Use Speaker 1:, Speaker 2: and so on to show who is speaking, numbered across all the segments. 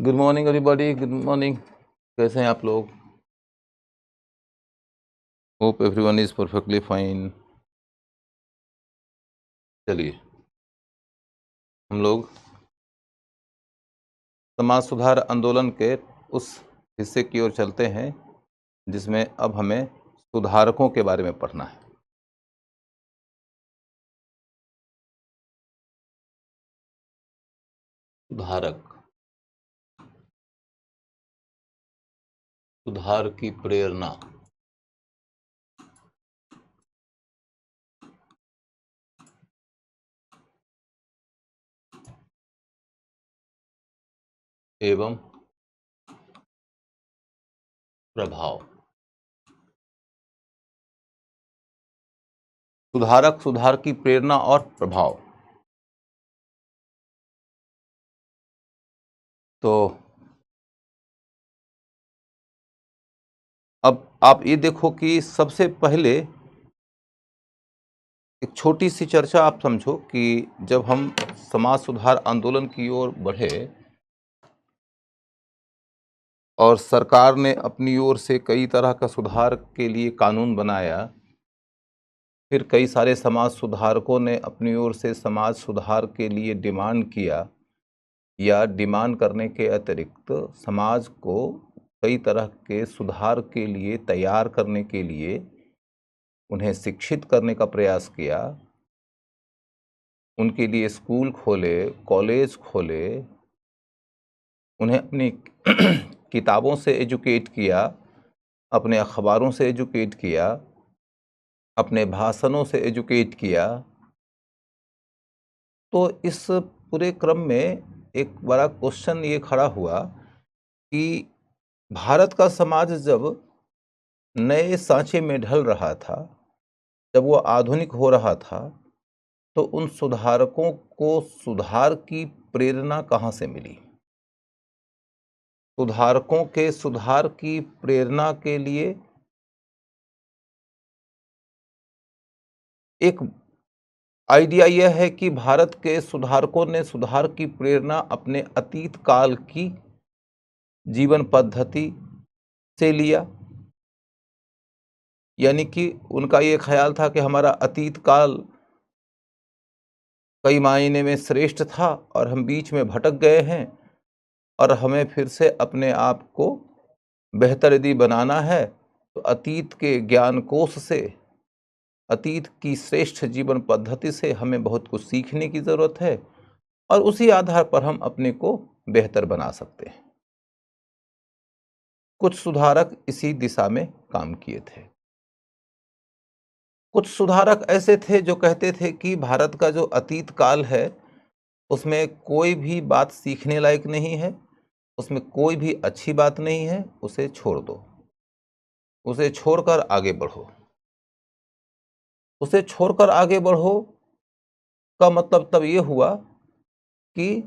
Speaker 1: Good morning everybody, good morning. कैसे हैं आप लोग? Hope everyone is perfectly fine. चलिए हम लोग समाज सुधार आंदोलन के उस हिस्से की ओर चलते हैं जिसमें अब हमें सुधारकों के बारे में पढ़ना है। सुधारक, सुधार की प्रेरणा। एवं प्रभाव। सुधारक, सुधार की प्रेरणा और प्रभाव। तो अब आप ये देखो कि सबसे पहले एक छोटी सी चर्चा आप समझो कि जब हम समाज सुधार आंदोलन की ओर बढ़े और सरकार ने अपनी ओर से कई तरह का सुधार के लिए कानून बनाया, फिर कई सारे समाज सुधारकों ने अपनी ओर से समाज सुधार के लिए डिमांड किया या डिमांड करने के अतिरिक्त समाज को कई तरह के सुधार के लिए तैयार करने के लिए उन्हें शिक्षित करने का प्रयास किया। उनके लिए स्कूल खोले, कॉलेज खोले, उन्हें अपनी किताबों से एजुकेट किया, अपने अखबारों से एजुकेट किया, अपने भाषणों से एजुकेट किया। तो इस पूरे क्रम में एक बड़ा क्वेश्चन ये खड़ा हुआ कि भारत का समाज जब नए सांचे में ढल रहा था, जब वो आधुनिक हो रहा था, तो उन सुधारकों को सुधार की प्रेरणा कहाँ से मिली? सुधारकों के सुधार की प्रेरणा के लिए एक आइडिया यह है कि भारत के सुधारकों ने सुधार की प्रेरणा अपने अतीत काल की जीवन पद्धति से लिया। यानी कि उनका ये ख्याल था कि हमारा अतीत काल कई मायने में श्रेष्ठ था और हम बीच में भटक गए हैं और हमें फिर से अपने आप को बेहतर यदि बनाना है तो अतीत के ज्ञान कोश से, अतीत की श्रेष्ठ जीवन पद्धति से हमें बहुत कुछ सीखने की ज़रूरत है और उसी आधार पर हम अपने को बेहतर बना सकते हैं। कुछ सुधारक इसी दिशा में काम किए थे। कुछ सुधारक ऐसे थे जो कहते थे कि भारत का जो अतीत काल है उसमें कोई भी बात सीखने लायक नहीं है, उसमें कोई भी अच्छी बात नहीं है, उसे छोड़ दो, उसे छोड़कर आगे बढ़ो। उसे छोड़कर आगे बढ़ो का मतलब तब ये हुआ कि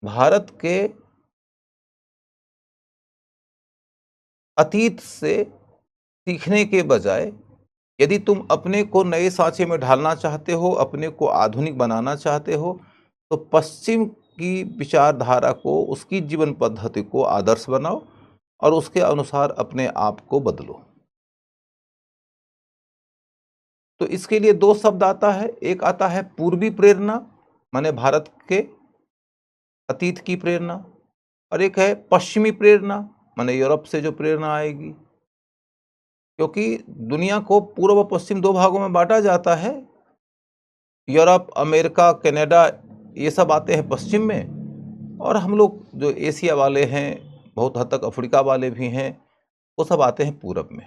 Speaker 1: भारत के अतीत से सीखने के बजाय यदि तुम अपने को नए सांचे में ढालना चाहते हो, अपने को आधुनिक बनाना चाहते हो, तो पश्चिम की विचारधारा को, उसकी जीवन पद्धति को आदर्श बनाओ और उसके अनुसार अपने आप को बदलो। तो इसके लिए दो शब्द आता है, एक आता है पूर्वी प्रेरणा माने भारत के अतीत की प्रेरणा, और एक है पश्चिमी प्रेरणा माने यूरोप से जो प्रेरणा आएगी। क्योंकि दुनिया को पूर्व और पश्चिम दो भागों में बांटा जाता है। यूरोप, अमेरिका, कनाडा ये सब आते हैं पश्चिम में और हम लोग जो एशिया वाले हैं, बहुत हद तक अफ्रीका वाले भी हैं, वो सब आते हैं पूरब में।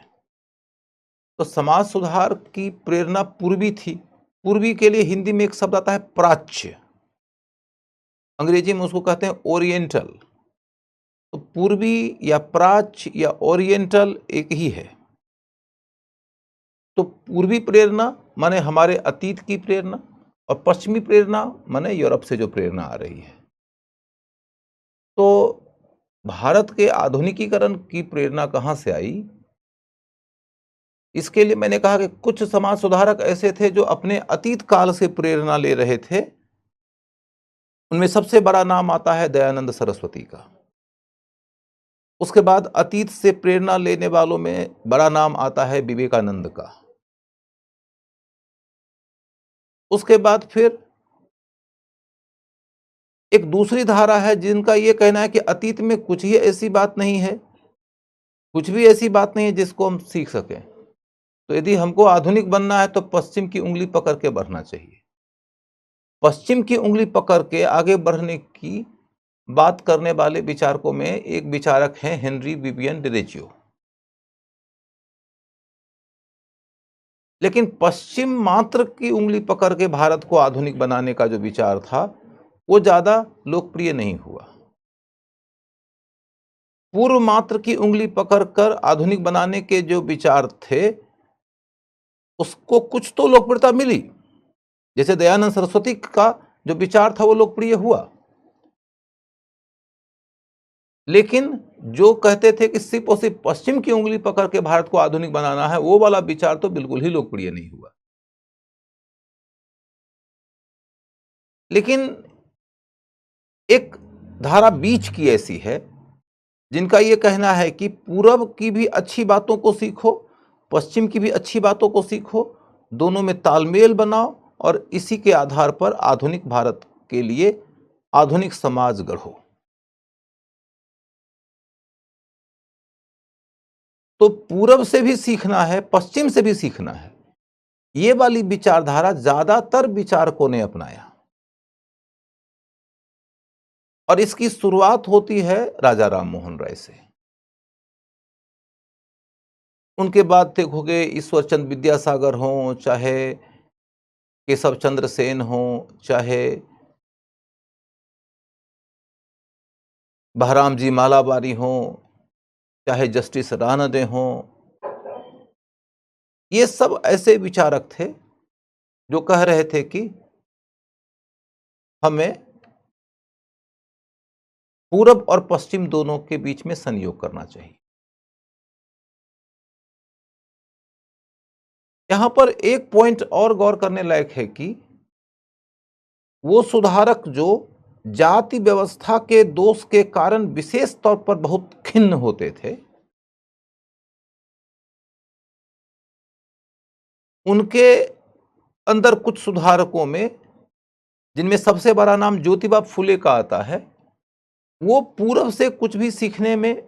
Speaker 1: तो समाज सुधार की प्रेरणा पूर्वी थी। पूर्वी के लिए हिंदी में एक शब्द आता है प्राच्य, अंग्रेजी में उसको कहते हैं ओरिएंटल। तो पूर्वी या प्राच्य या ओरिएंटल एक ही है। तो पूर्वी प्रेरणा माने हमारे अतीत की प्रेरणा और पश्चिमी प्रेरणा माने यूरोप से जो प्रेरणा आ रही है। तो भारत के आधुनिकीकरण की प्रेरणा कहां से आई? इसके लिए मैंने कहा कि कुछ समाज सुधारक ऐसे थे जो अपने अतीत काल से प्रेरणा ले रहे थे। उनमें सबसे बड़ा नाम आता है दयानंद सरस्वती का। उसके बाद अतीत से प्रेरणा लेने वालों में बड़ा नाम आता है विवेकानंद का। उसके बाद फिर एक दूसरी धारा है जिनका यह कहना है कि अतीत में कुछ ही ऐसी बात नहीं है, कुछ भी ऐसी बात नहीं है जिसको हम सीख सकें। तो यदि हमको आधुनिक बनना है तो पश्चिम की उंगली पकड़ के बढ़ना चाहिए। पश्चिम की उंगली पकड़ के आगे बढ़ने की बात करने वाले विचारकों में एक विचारक हैं हेनरी विवियन डिरेजियो। लेकिन पश्चिम मात्र की उंगली पकड़ के भारत को आधुनिक बनाने का जो विचार था वो ज्यादा लोकप्रिय नहीं हुआ। पूर्व मात्र की उंगली पकड़कर आधुनिक बनाने के जो विचार थे उसको कुछ तो लोकप्रियता मिली। जैसे दयानंद सरस्वती का जो विचार था वो लोकप्रिय हुआ, लेकिन जो कहते थे कि सिर्फ और सिर्फ पश्चिम की उंगली पकड़ के भारत को आधुनिक बनाना है, वो वाला विचार तो बिल्कुल ही लोकप्रिय नहीं हुआ। लेकिन एक धारा बीच की ऐसी है जिनका यह कहना है कि पूरब की भी अच्छी बातों को सीखो, पश्चिम की भी अच्छी बातों को सीखो, दोनों में तालमेल बनाओ और इसी के आधार पर आधुनिक भारत के लिए आधुनिक समाज गढ़ो। तो पूरब से भी सीखना है, पश्चिम से भी सीखना है, ये वाली विचारधारा ज्यादातर विचारकों ने अपनाया और इसकी शुरुआत होती है राजा राम मोहन राय से। उनके बाद देखोगे ईश्वर चंद्र विद्यासागर हों, चाहे केशव चंद्र सेन हों, चाहे बहराम जी मालाबारी हों, चाहे जस्टिस रानडे हों, ये सब ऐसे विचारक थे जो कह रहे थे कि हमें पूरब और पश्चिम दोनों के बीच में संयोग करना चाहिए। यहां पर एक पॉइंट और गौर करने लायक है कि वो सुधारक जो जाति व्यवस्था के दोष के कारण विशेष तौर पर बहुत खिन्न होते थे, उनके अंदर कुछ सुधारकों में, जिनमें सबसे बड़ा नाम ज्योतिबा फुले का आता है, वो पूरब से कुछ भी सीखने में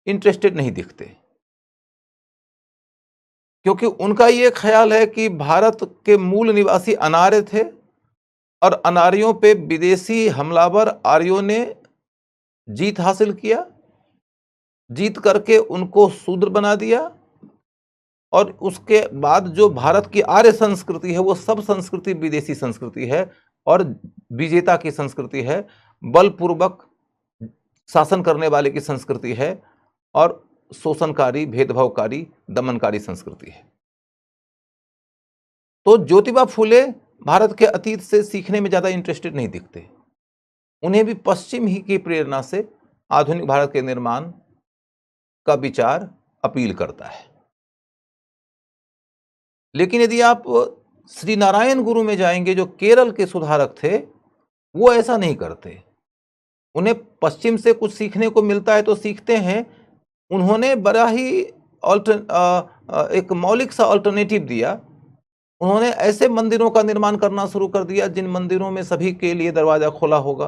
Speaker 1: इंटरेस्टेड नहीं दिखते, क्योंकि उनका ये ख्याल है कि भारत के मूल निवासी अनार्य थे और अनार्यों पे विदेशी हमलावर आर्यों ने जीत हासिल किया, जीत करके उनको शूद्र बना दिया और उसके बाद जो भारत की आर्य संस्कृति है वो सब संस्कृति विदेशी संस्कृति है और विजेता की संस्कृति है, बलपूर्वक शासन करने वाले की संस्कृति है और शोषणकारी, भेदभावकारी, दमनकारी संस्कृति है। तो ज्योतिबा फुले भारत के अतीत से सीखने में ज्यादा इंटरेस्टेड नहीं दिखते, उन्हें भी पश्चिम ही की प्रेरणा से आधुनिक भारत के निर्माण का विचार अपील करता है। लेकिन यदि आप श्री नारायण गुरु में जाएंगे जो केरल के सुधारक थे, वो ऐसा नहीं करते। उन्हें पश्चिम से कुछ सीखने को मिलता है तो सीखते हैं। उन्होंने बड़ा ही एक मौलिक सा अल्टरनेटिव दिया। उन्होंने ऐसे मंदिरों का निर्माण करना शुरू कर दिया जिन मंदिरों में सभी के लिए दरवाजा खुला होगा,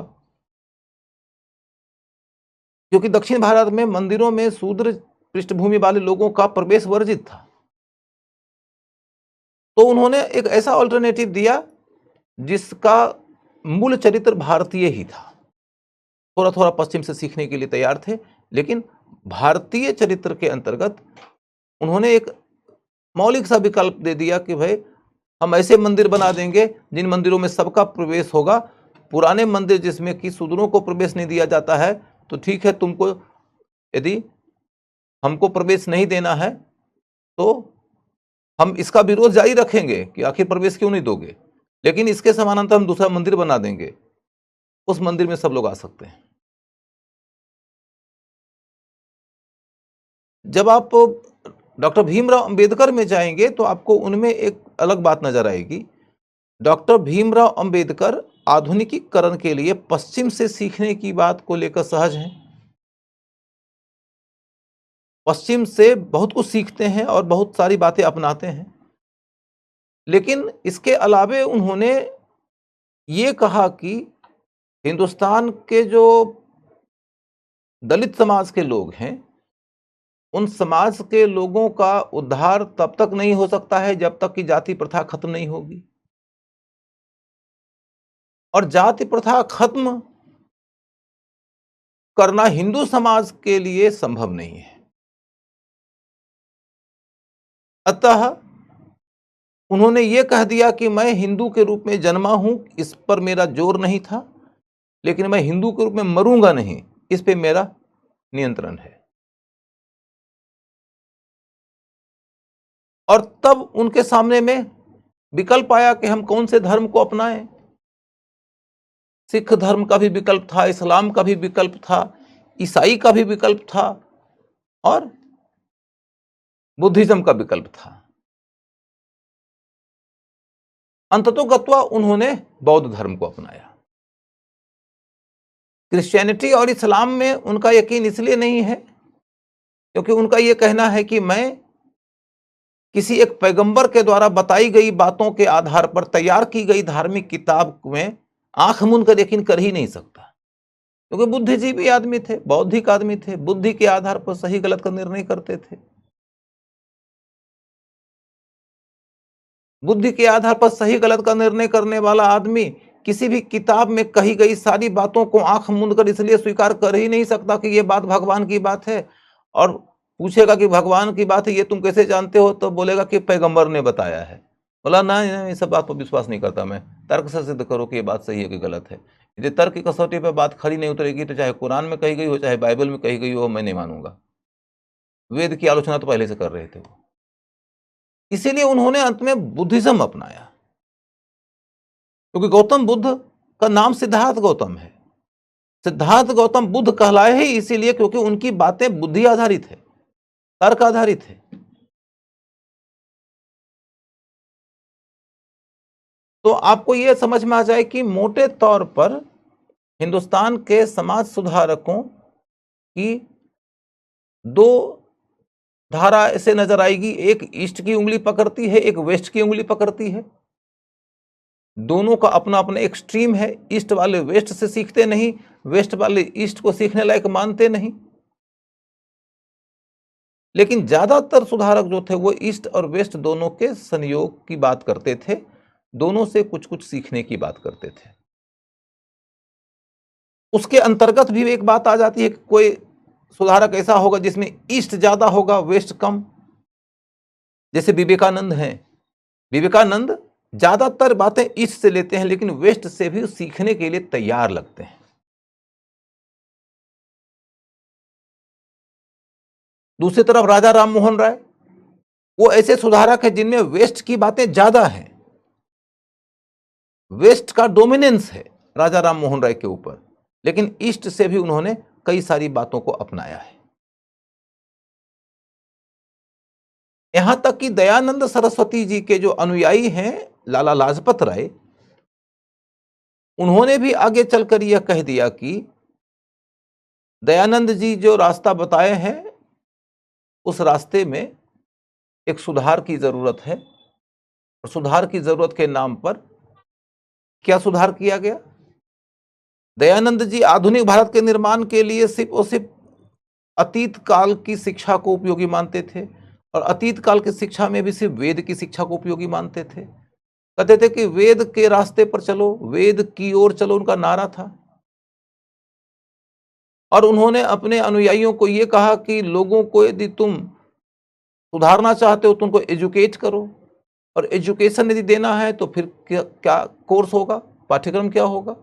Speaker 1: क्योंकि दक्षिण भारत में मंदिरों में शूद्र पृष्ठभूमि वाले लोगों का प्रवेश वर्जित था। तो उन्होंने एक ऐसा अल्टरनेटिव दिया जिसका मूल चरित्र भारतीय ही था। थोड़ा थोड़ा पश्चिम से सीखने के लिए तैयार थे, लेकिन भारतीय चरित्र के अंतर्गत उन्होंने एक मौलिक सा विकल्प दे दिया कि भाई हम ऐसे मंदिर बना देंगे जिन मंदिरों में सबका प्रवेश होगा। पुराने मंदिर जिसमें कि शूद्रों को प्रवेश नहीं दिया जाता है, तो ठीक है, तुमको यदि हमको प्रवेश नहीं देना है तो हम इसका विरोध जारी रखेंगे कि आखिर प्रवेश क्यों नहीं दोगे, लेकिन इसके समानांतर हम दूसरा मंदिर बना देंगे, उस मंदिर में सब लोग आ सकते हैं। जब आप डॉक्टर भीमराव अंबेडकर में जाएंगे तो आपको उनमें एक अलग बात नजर आएगी। डॉक्टर भीमराव अंबेडकर आधुनिकीकरण के लिए पश्चिम से सीखने की बात को लेकर सहज हैं। पश्चिम से बहुत कुछ सीखते हैं और बहुत सारी बातें अपनाते हैं, लेकिन इसके अलावे उन्होंने ये कहा कि हिंदुस्तान के जो दलित समाज के लोग हैं, उन समाज के लोगों का उद्धार तब तक नहीं हो सकता है जब तक कि जाति प्रथा खत्म नहीं होगी, और जाति प्रथा खत्म करना हिंदू समाज के लिए संभव नहीं है। अतः उन्होंने ये कह दिया कि मैं हिंदू के रूप में जन्मा हूं, इस पर मेरा जोर नहीं था, लेकिन मैं हिंदू के रूप में मरूंगा नहीं, इस पे मेरा नियंत्रण है। और तब उनके सामने में विकल्प आया कि हम कौन से धर्म को अपनाएं। सिख धर्म का भी विकल्प था, इस्लाम का भी विकल्प था, ईसाई का भी विकल्प था, और बुद्धिज्म का विकल्प था। अंततोगत्वा उन्होंने बौद्ध धर्म को अपनाया। क्रिश्चियनिटी और इस्लाम में उनका यकीन इसलिए नहीं है क्योंकि उनका यह कहना है कि मैं किसी एक पैगंबर के द्वारा बताई गई बातों के आधार पर तैयार की गई धार्मिक किताब में आंख मूंद कर यकीन कर ही नहीं सकता, क्योंकि बुद्धिजीवी आदमी थे, बौद्धिक आदमी थे, बुद्धि के आधार पर सही गलत का निर्णय करते थे। बुद्धि के आधार पर सही गलत का निर्णय करने वाला आदमी किसी भी किताब में कही गई सारी बातों को आंख मूंद कर इसलिए स्वीकार कर ही नहीं सकता कि यह बात भगवान की बात है, और पूछेगा कि भगवान की बात है ये तुम कैसे जानते हो, तो बोलेगा कि पैगंबर ने बताया है। बोला ना, इस सब बात पर विश्वास नहीं करता मैं, तर्क से सिद्ध करो कि ये बात सही है कि गलत है। यदि तर्क की कसौटी पर बात खरी नहीं उतरेगी तो चाहे कुरान में कही गई हो, चाहे बाइबल में कही गई हो, मैं नहीं मानूंगा। वेद की आलोचना तो पहले से कर रहे थे वो। इसीलिए उन्होंने अंत में बुद्धिज्म अपनाया, क्योंकि गौतम बुद्ध का नाम सिद्धार्थ गौतम है। सिद्धार्थ गौतम बुद्ध कहलाए ही इसीलिए क्योंकि उनकी बातें बुद्धि आधारित है, तर्क आधारित है। तो आपको यह समझ में आ जाए कि मोटे तौर पर हिंदुस्तान के समाज सुधारकों की दो धारा ऐसे नजर आएगी, एक ईस्ट की उंगली पकड़ती है, एक वेस्ट की उंगली पकड़ती है। दोनों का अपना अपना एक्सट्रीम है। ईस्ट वाले वेस्ट से सीखते नहीं, वेस्ट वाले ईस्ट को सीखने लायक मानते नहीं। लेकिन ज्यादातर सुधारक जो थे वो ईस्ट और वेस्ट दोनों के संयोग की बात करते थे, दोनों से कुछ कुछ सीखने की बात करते थे। उसके अंतर्गत भी एक बात आ जाती है कि कोई सुधारक ऐसा होगा जिसमें ईस्ट ज्यादा होगा, वेस्ट कम। जैसे विवेकानंद हैं, विवेकानंद ज्यादातर बातें ईस्ट से लेते हैं, लेकिन वेस्ट से भी सीखने के लिए तैयार लगते हैं। दूसरी तरफ राजा राम मोहन राय, वो ऐसे सुधारक हैं जिनमें वेस्ट की बातें ज्यादा हैं, वेस्ट का डोमिनेंस है राजा राम मोहन राय के ऊपर, लेकिन ईस्ट से भी उन्होंने कई सारी बातों को अपनाया है। यहां तक कि दयानंद सरस्वती जी के जो अनुयायी हैं लाला लाजपत राय, उन्होंने भी आगे चलकर यह कह दिया कि दयानंद जी जो रास्ता बताए हैं उस रास्ते में एक सुधार की जरूरत है, और सुधार की जरूरत के नाम पर क्या सुधार किया गया। दयानंद जी आधुनिक भारत के निर्माण के लिए सिर्फ और सिर्फ अतीत काल की शिक्षा को उपयोगी मानते थे, और अतीत काल की शिक्षा में भी सिर्फ वेद की शिक्षा को उपयोगी मानते थे। कहते थे कि वेद के रास्ते पर चलो, वेद की ओर चलो, उनका नारा था। और उन्होंने अपने अनुयायियों को यह कहा कि लोगों को यदि तुम सुधारना चाहते हो तो उनको एजुकेट करो, और एजुकेशन यदि देना है तो फिर क्या कोर्स होगा, पाठ्यक्रम क्या होगा।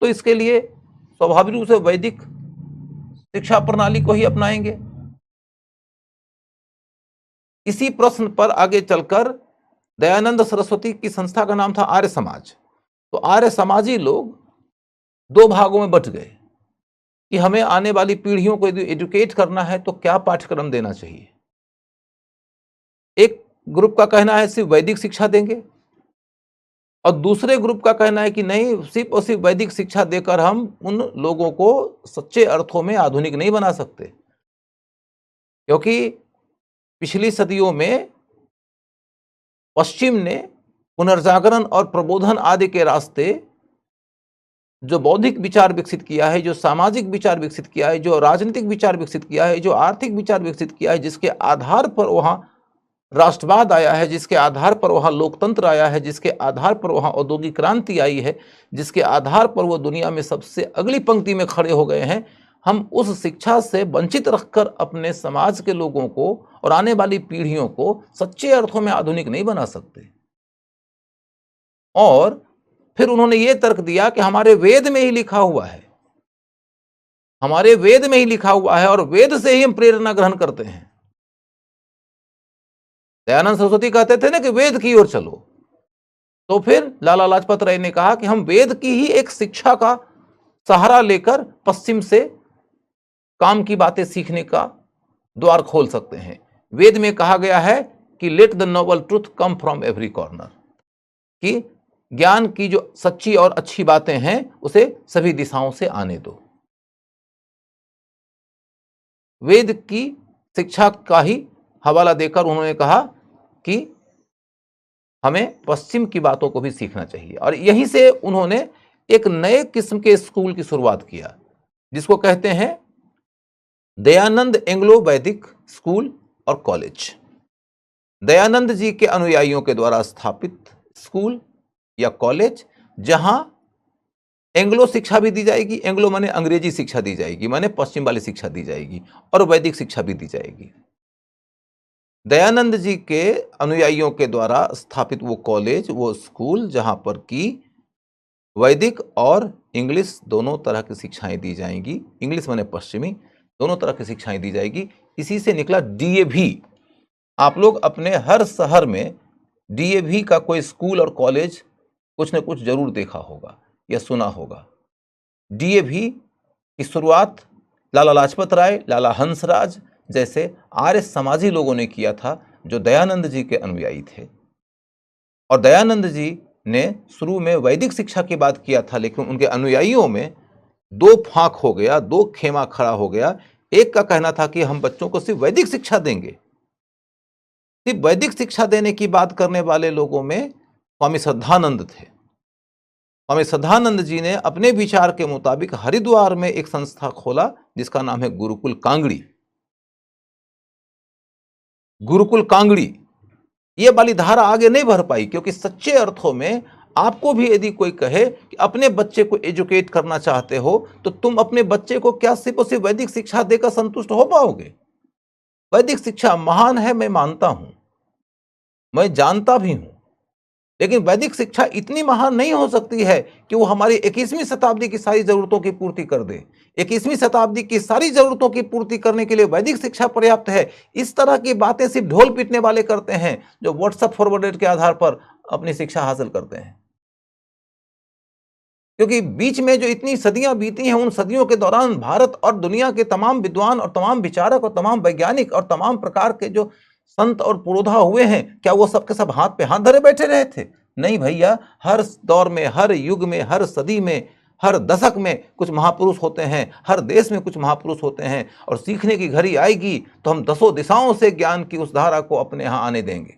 Speaker 1: तो इसके लिए स्वाभाविक रूप से वैदिक शिक्षा प्रणाली को ही अपनाएंगे। इसी प्रश्न पर आगे चलकर दयानंद सरस्वती की संस्था का नाम था आर्य समाज। तो आर्य समाजी लोग दो भागों में बंट गए कि हमें आने वाली पीढ़ियों को यदि एजुकेट करना है तो क्या पाठ्यक्रम देना चाहिए। एक ग्रुप का कहना है सिर्फ वैदिक शिक्षा देंगे, और दूसरे ग्रुप का कहना है कि नहीं, सिर्फ और सिर्फ वैदिक शिक्षा देकर हम उन लोगों को सच्चे अर्थों में आधुनिक नहीं बना सकते। क्योंकि पिछली सदियों में पश्चिम ने पुनर्जागरण और प्रबोधन आदि के रास्ते जो बौद्धिक विचार विकसित किया है, जो सामाजिक विचार विकसित किया है, जो राजनीतिक विचार विकसित किया है, जो आर्थिक विचार विकसित किया है, जिसके आधार पर वहां राष्ट्रवाद आया है, जिसके आधार पर वहां लोकतंत्र आया है, जिसके आधार पर वहां औद्योगिक क्रांति आई है, जिसके आधार पर वो दुनिया में सबसे अगली पंक्ति में खड़े हो गए हैं, हम उस शिक्षा से वंचित रखकर अपने समाज के लोगों को और आने वाली पीढ़ियों को सच्चे अर्थों में आधुनिक नहीं बना सकते। और फिर उन्होंने ये तर्क दिया कि हमारे वेद में ही लिखा हुआ है, हमारे वेद में ही लिखा हुआ है और वेद से ही हम प्रेरणा ग्रहण करते हैं। दयानंद सरस्वती कहते थे ना कि वेद की ओर चलो, तो फिर लाला लाजपत राय ने कहा कि हम वेद की ही एक शिक्षा का सहारा लेकर पश्चिम से काम की बातें सीखने का द्वार खोल सकते हैं। वेद में कहा गया है कि let the noble truth come from every corner, कि ज्ञान की जो सच्ची और अच्छी बातें हैं उसे सभी दिशाओं से आने दो। वेद की शिक्षा का ही हवाला देकर उन्होंने कहा कि हमें पश्चिम की बातों को भी सीखना चाहिए, और यहीं से उन्होंने एक नए किस्म के स्कूल की शुरुआत किया, जिसको कहते हैं दयानंद एंग्लो वैदिक स्कूल और कॉलेज। दयानंद जी के अनुयायियों के द्वारा स्थापित स्कूल या कॉलेज, जहां एंग्लो शिक्षा भी दी जाएगी, एंग्लो माने अंग्रेजी शिक्षा दी जाएगी, माने पश्चिम वाली शिक्षा दी जाएगी, और वैदिक शिक्षा भी दी जाएगी। दयानंद जी के अनुयायियों के द्वारा स्थापित वो कॉलेज, वो स्कूल, जहां पर कि वैदिक और इंग्लिश दोनों तरह की शिक्षाएं दी जाएंगी, इंग्लिश माने पश्चिमी, दोनों तरह की शिक्षाएं दी जाएगी। इसी से निकला डीएवी। आप लोग अपने हर शहर में डीएवी का कोई स्कूल और कॉलेज कुछ न कुछ जरूर देखा होगा या सुना होगा। डीएवी की शुरुआत लाला लाजपत राय, लाला हंसराज जैसे आर्य समाजी लोगों ने किया था, जो दयानंद जी के अनुयायी थे। और दयानंद जी ने शुरू में वैदिक शिक्षा की बात किया था, लेकिन उनके अनुयायियों में दो फांक हो गया, दो खेमा खड़ा हो गया। एक का कहना था कि हम बच्चों को सिर्फ वैदिक शिक्षा देंगे। सिर्फ वैदिक शिक्षा देने की बात करने वाले लोगों में स्वामी श्रद्धानंद थे। स्वामी श्रद्धानंद जी ने अपने विचार के मुताबिक हरिद्वार में एक संस्था खोला, जिसका नाम है गुरुकुल कांगड़ी। गुरुकुल कांगड़ी ये वाली धारा आगे नहीं बढ़ पाई, क्योंकि सच्चे अर्थों में आपको भी यदि कोई कहे कि अपने बच्चे को एजुकेट करना चाहते हो, तो तुम अपने बच्चे को क्या सिर्फ और सिर्फ वैदिक शिक्षा देकर संतुष्ट हो पाओगे? वैदिक शिक्षा महान है, मैं मानता हूं, मैं जानता भी हूं, लेकिन वैदिक शिक्षा इतनी महान नहीं हो सकती है कि वो हमारी 21वीं शताब्दी की सारी जरूरतों की पूर्ति कर दे। 21वीं शताब्दी की सारी जरूरतों की पूर्ति करने के लिए वैदिक शिक्षा पर्याप्त है। इस तरह की बातें सिर्फ ढोल पीटने वाले करते हैं, जो व्हाट्सएप फॉरवर्डेड के आधार पर अपनी शिक्षा हासिल करते हैं। क्योंकि बीच में जो इतनी सदियां बीती हैं, उन सदियों के दौरान भारत और दुनिया के तमाम विद्वान और तमाम विचारक और तमाम वैज्ञानिक और तमाम प्रकार के जो संत और पुरोधा हुए हैं, क्या वो सबके सब हाथ पे हाथ धरे बैठे रहे थे? नहीं भैया, हर दौर में, हर युग में, हर सदी में, हर दशक में कुछ महापुरुष होते हैं, हर देश में कुछ महापुरुष होते हैं, और सीखने की घड़ी आएगी तो हम दसों दिशाओं से ज्ञान की उस धारा को अपने यहां आने देंगे।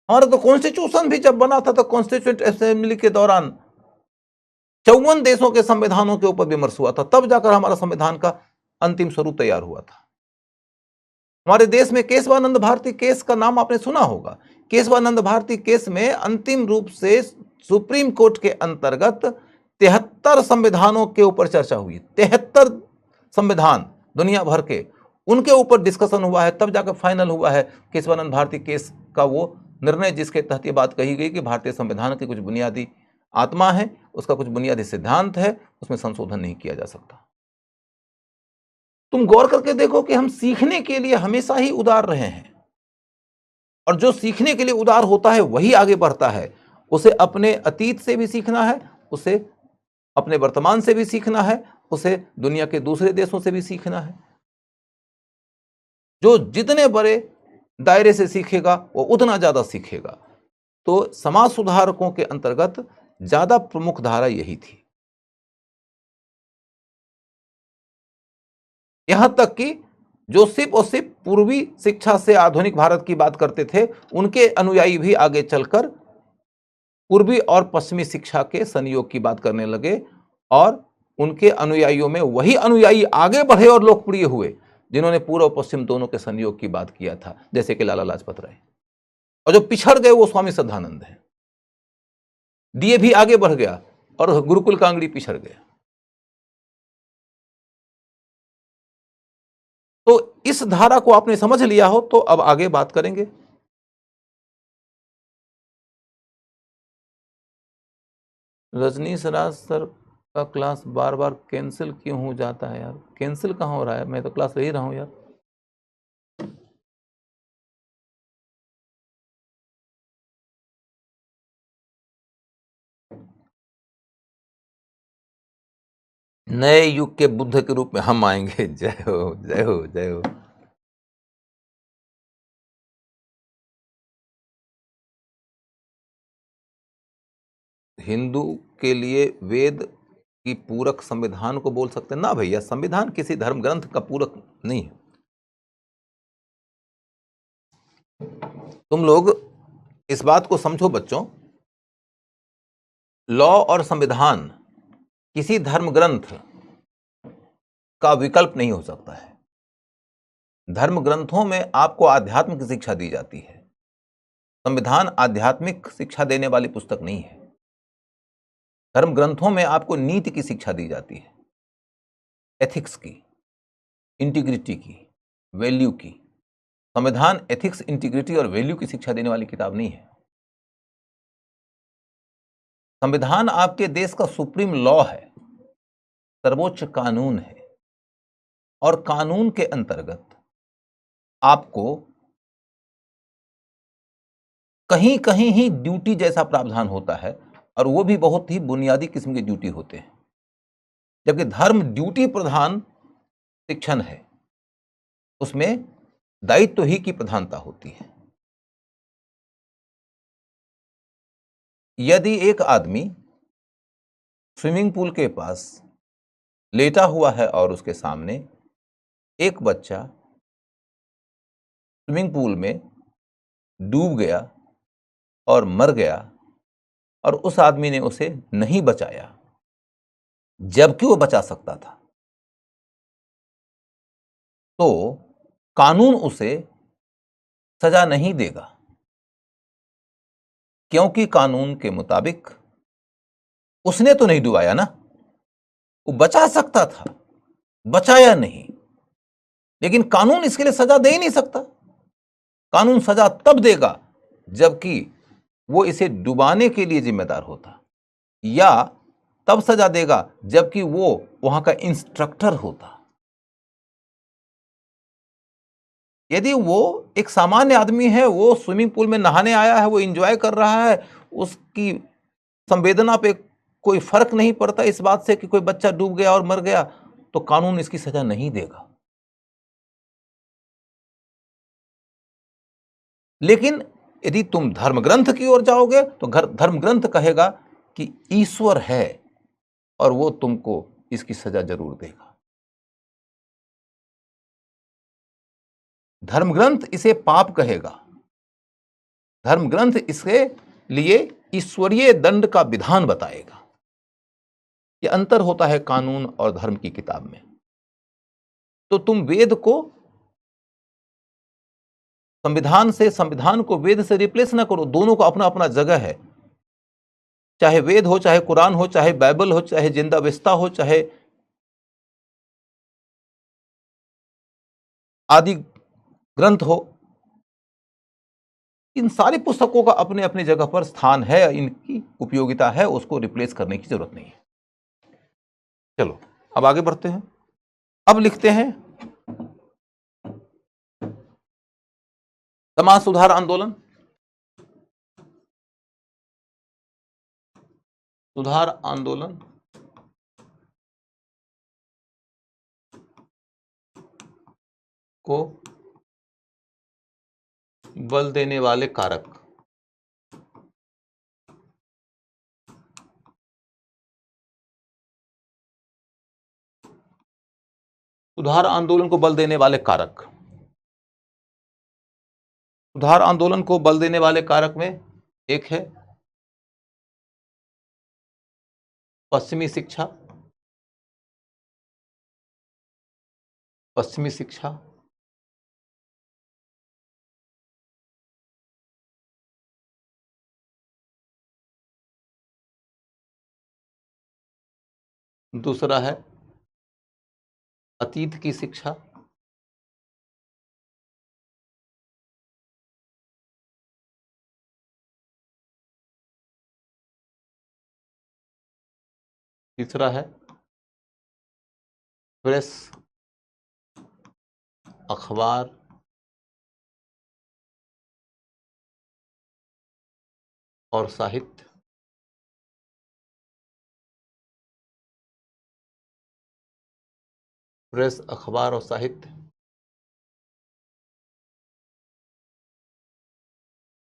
Speaker 1: हमारा तो कॉन्स्टिट्यूशन भी जब बना था, तो कॉन्स्टिट्यूएंट असेंबली के दौरान 54 देशों के संविधानों के ऊपर विमर्श हुआ था, तब जाकर हमारा संविधान का अंतिम स्वरूप तैयार हुआ था। हमारे देश में केशवानंद भारती केस का नाम आपने सुना होगा। केशवानंद भारती केस में अंतिम रूप से सुप्रीम कोर्ट के अंतर्गत 73 संविधानों के ऊपर चर्चा हुई। 73 संविधान दुनिया भर के, उनके ऊपर डिस्कशन हुआ है, तब जाकर फाइनल हुआ है केशवानंद भारती केस का वो निर्णय, जिसके तहत ये बात कही गई कि भारतीय संविधान की कुछ बुनियादी आत्मा है, उसका कुछ बुनियादी सिद्धांत है, उसमें संशोधन नहीं किया जा सकता। तुम गौर करके देखो कि हम सीखने के लिए हमेशा ही उदार रहे हैं, और जो सीखने के लिए उदार होता है वही आगे बढ़ता है। उसे अपने अतीत से भी सीखना है, उसे अपने वर्तमान से भी सीखना है, उसे दुनिया के दूसरे देशों से भी सीखना है। जो जितने बड़े दायरे से सीखेगा वो उतना ज्यादा सीखेगा। तो समाज सुधारकों के अंतर्गत ज्यादा प्रमुख धारा यही थी। यहां तक कि जो सिर्फ और सिर्फ पूर्वी शिक्षा से आधुनिक भारत की बात करते थे, उनके अनुयायी भी आगे चलकर पूर्वी और पश्चिमी शिक्षा के संयोग की बात करने लगे, और उनके अनुयायियों में वही अनुयायी आगे बढ़े और लोकप्रिय हुए जिन्होंने पूर्व पश्चिम दोनों के संयोग की बात किया था, जैसे कि लाला लाजपत राय। और जो पिछड़ गए वो स्वामी श्रद्धानंद है। डीए भी आगे बढ़ गया और गुरुकुल कांगड़ी पिछड़ गया। तो इस धारा को आपने समझ लिया हो तो अब आगे बात करेंगे। रजनीश राज सर का क्लास बार बार कैंसिल क्यों हो जाता है यार? कैंसिल कहाँ हो रहा है? मैं तो क्लास ले ही रहा हूं यार। नए युग के बुद्ध के रूप में हम आएंगे। जय हो, जय हो, जय हो। हिंदू के लिए वेद की पूरक संविधान को बोल सकते हैं ना भैया? संविधान किसी धर्म ग्रंथ का पूरक नहीं है। तुम लोग इस बात को समझो बच्चों, लॉ और संविधान किसी धर्म ग्रंथ का विकल्प नहीं हो सकता है। धर्म ग्रंथों में आपको आध्यात्म की शिक्षा दी जाती है। संविधान आध्यात्मिक शिक्षा देने वाली पुस्तक नहीं है। धर्म ग्रंथों में आपको नीति की शिक्षा दी जाती है, एथिक्स की, इंटीग्रिटी की, वैल्यू की। संविधान एथिक्स, इंटीग्रिटी और वैल्यू की शिक्षा देने वाली किताब नहीं है। संविधान आपके देश का सुप्रीम लॉ है, सर्वोच्च कानून है, और कानून के अंतर्गत आपको कहीं कहीं ही ड्यूटी जैसा प्रावधान होता है, और वो भी बहुत ही बुनियादी किस्म की ड्यूटी होते हैं। जबकि धर्म ड्यूटी प्रधान शिक्षण है, उसमें दायित्व ही की प्रधानता होती है। यदि एक आदमी स्विमिंग पूल के पास लेटा हुआ है और उसके सामने एक बच्चा स्विमिंग पूल में डूब गया और मर गया, और उस आदमी ने उसे नहीं बचाया जबकि वो बचा सकता था, तो कानून उसे सजा नहीं देगा, क्योंकि कानून के मुताबिक उसने तो नहीं डुबाया ना, वो बचा सकता था, बचाया नहीं। लेकिन कानून इसके लिए सजा दे ही नहीं सकता। कानून सजा तब देगा जबकि वो इसे डुबाने के लिए जिम्मेदार होता, या तब सजा देगा जबकि वो वहां का इंस्ट्रक्टर होता। यदि वो एक सामान्य आदमी है, वो स्विमिंग पूल में नहाने आया है, वो एंजॉय कर रहा है, उसकी संवेदना पे कोई फर्क नहीं पड़ता इस बात से कि कोई बच्चा डूब गया और मर गया, तो कानून इसकी सजा नहीं देगा। लेकिन यदि तुम धर्म ग्रंथ की ओर जाओगे तो धर्म ग्रंथ कहेगा कि ईश्वर है और वो तुमको इसकी सजा जरूर देगा। धर्म ग्रंथ इसे पाप कहेगा। धर्म ग्रंथ इसके लिए ईश्वरीय दंड का विधान बताएगा। यह अंतर होता है कानून और धर्म की किताब में। तो तुम वेद को संविधान से, संविधान को वेद से रिप्लेस ना करो। दोनों का अपना अपना जगह है। चाहे वेद हो, चाहे कुरान हो, चाहे बाइबल हो, चाहे जिंदा विस्ता हो, चाहे आदि ग्रंथ हो, इन सारी पुस्तकों का अपने अपने जगह पर स्थान है, इनकी उपयोगिता है, उसको रिप्लेस करने की जरूरत नहीं है। चलो अब आगे बढ़ते हैं। अब लिखते हैं समाज सुधार आंदोलन। सुधार आंदोलन को बल देने वाले कारक। सुधार आंदोलन को बल देने वाले कारक। सुधार आंदोलन को बल देने वाले कारक में एक है पश्चिमी शिक्षा। पश्चिमी शिक्षा, दूसरा है अतीत की शिक्षा, तीसरा है प्रेस, अखबार और साहित्य। प्रेस, अखबार और साहित्य।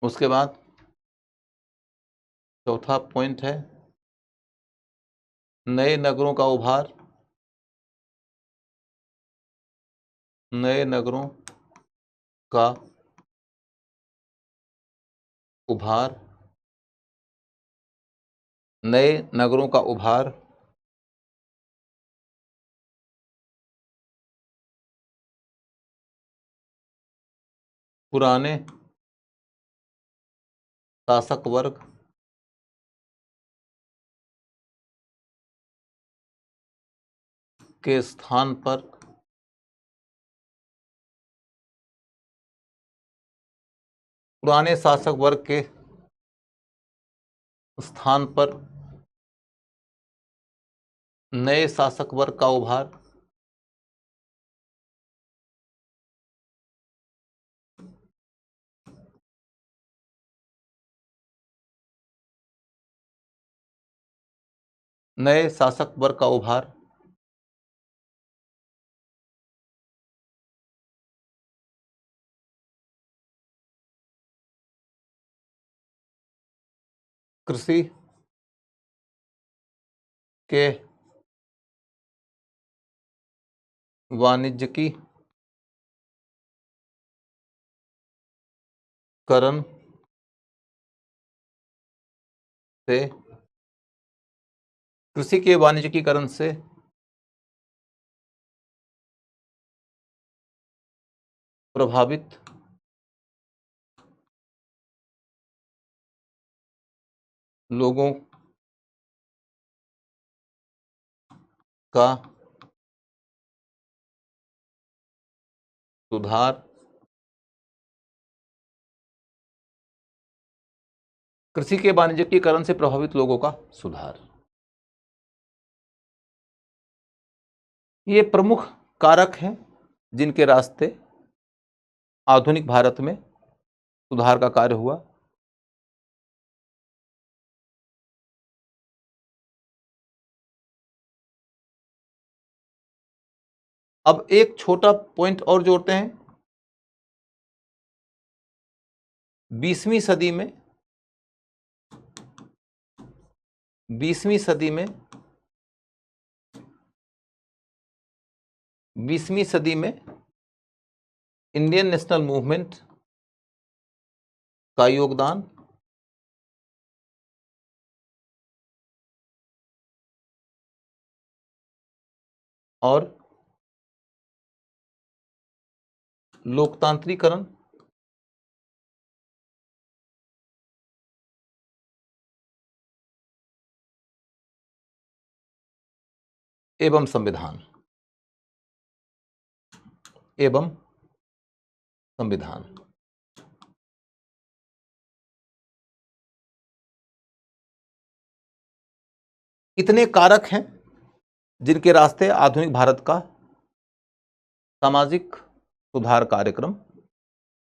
Speaker 1: उसके बाद चौथा पॉइंट है नए नगरों का उभार। नए नगरों का उभार, नए नगरों का उभार, पुराने शासक वर्ग के स्थान पर पुराने शासक वर्ग के स्थान पर नए शासक वर्ग का उभार। नए शासक वर्ग का उभार, कृषि के वाणिज्यिकीकरण से, कृषि के वाणिज्यिकीकरण से प्रभावित लोगों का सुधार। कृषि के वाणिज्यिकीकरण से प्रभावित लोगों का सुधार। ये प्रमुख कारक हैं जिनके रास्ते आधुनिक भारत में सुधार का कार्य हुआ। अब एक छोटा पॉइंट और जोड़ते हैं। 20वीं सदी में 20वीं सदी में 20वीं सदी में इंडियन नेशनल मूवमेंट का योगदान और लोकतांत्रिकरण एवं संविधान इतने कारक हैं जिनके रास्ते आधुनिक भारत का सामाजिक सुधार कार्यक्रम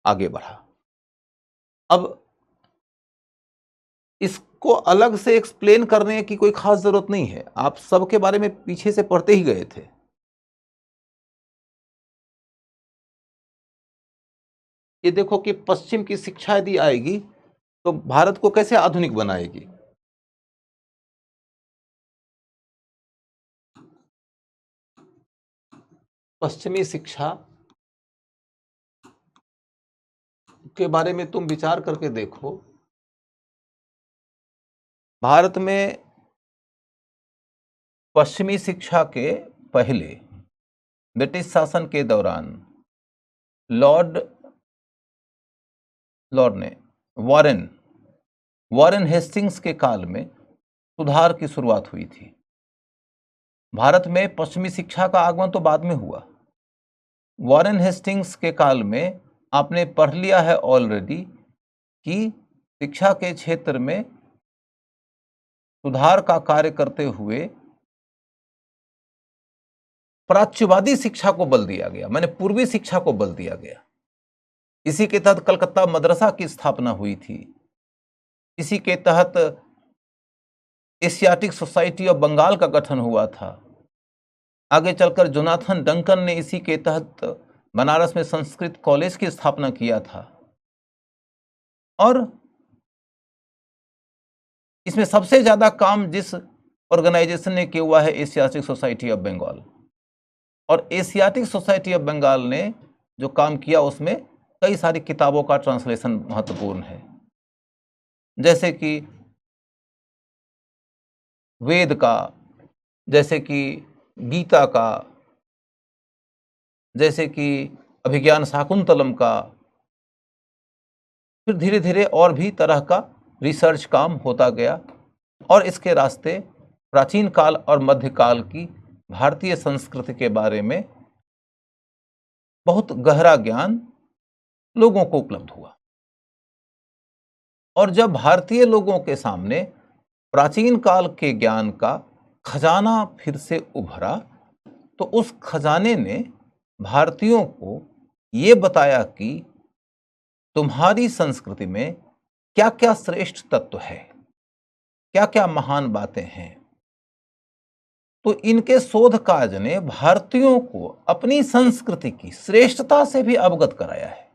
Speaker 1: आगे बढ़ा। अब इसको अलग से एक्सप्लेन करने की कोई खास जरूरत नहीं है, आप सबके बारे में पीछे से पढ़ते ही गए थे। ये देखो कि पश्चिम की शिक्षा यदि आएगी तो भारत को कैसे आधुनिक बनाएगी। पश्चिमी शिक्षा के बारे में तुम विचार करके देखो। भारत में पश्चिमी शिक्षा के पहले ब्रिटिश शासन के दौरान लॉर्ड ने वॉरेन हेस्टिंग्स के काल में सुधार की शुरुआत हुई थी। भारत में पश्चिमी शिक्षा का आगमन तो बाद में हुआ। वॉरेन हेस्टिंग्स के काल में आपने पढ़ लिया है ऑलरेडी कि शिक्षा के क्षेत्र में सुधार का कार्य करते हुए प्राच्यवादी शिक्षा को बल दिया गया, माने पूर्वी शिक्षा को बल दिया गया। इसी के तहत कलकत्ता मदरसा की स्थापना हुई थी। इसी के तहत एशियाटिक सोसाइटी ऑफ बंगाल का गठन हुआ था। आगे चलकर जोनाथन डंकन ने इसी के तहत बनारस में संस्कृत कॉलेज की स्थापना किया था। और इसमें सबसे ज्यादा काम जिस ऑर्गेनाइजेशन ने किया हुआ है एशियाटिक सोसाइटी ऑफ बंगाल। और एशियाटिक सोसाइटी ऑफ बंगाल ने जो काम किया उसमें कई सारी किताबों का ट्रांसलेशन महत्वपूर्ण है, जैसे कि वेद का, जैसे कि गीता का, जैसे कि अभिज्ञान शाकुंतलम का। फिर धीरे धीरे और भी तरह का रिसर्च काम होता गया और इसके रास्ते प्राचीन काल और मध्यकाल की भारतीय संस्कृति के बारे में बहुत गहरा ज्ञान लोगों को उपलब्ध हुआ। और जब भारतीय लोगों के सामने प्राचीन काल के ज्ञान का खजाना फिर से उभरा तो उस खजाने ने भारतीयों को ये बताया कि तुम्हारी संस्कृति में क्या क्या श्रेष्ठ तत्व है, क्या क्या महान बातें हैं। तो इनके शोध कार्य ने भारतीयों को अपनी संस्कृति की श्रेष्ठता से भी अवगत कराया है।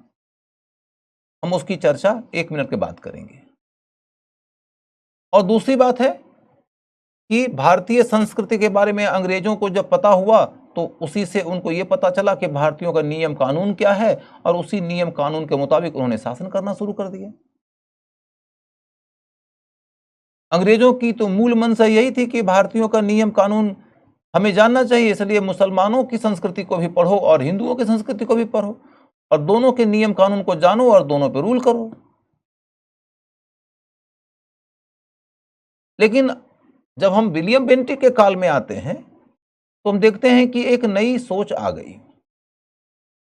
Speaker 1: हम उसकी चर्चा 1 मिनट के बाद करेंगे। और दूसरी बात है कि भारतीय संस्कृति के बारे में अंग्रेजों को जब पता हुआ तो उसी से उनको यह पता चला कि भारतीयों का नियम कानून क्या है और उसी नियम कानून के मुताबिक उन्होंने शासन करना शुरू कर दिया। अंग्रेजों की तो मूल मंशा यही थी कि भारतीयों का नियम कानून हमें जानना चाहिए, इसलिए मुसलमानों की संस्कृति को भी पढ़ो और हिंदुओं की संस्कृति को भी पढ़ो और दोनों के नियम कानून को जानो और दोनों पे रूल करो। लेकिन जब हम विलियम बेंटिक के काल में आते हैं तो हम देखते हैं कि एक नई सोच आ गई।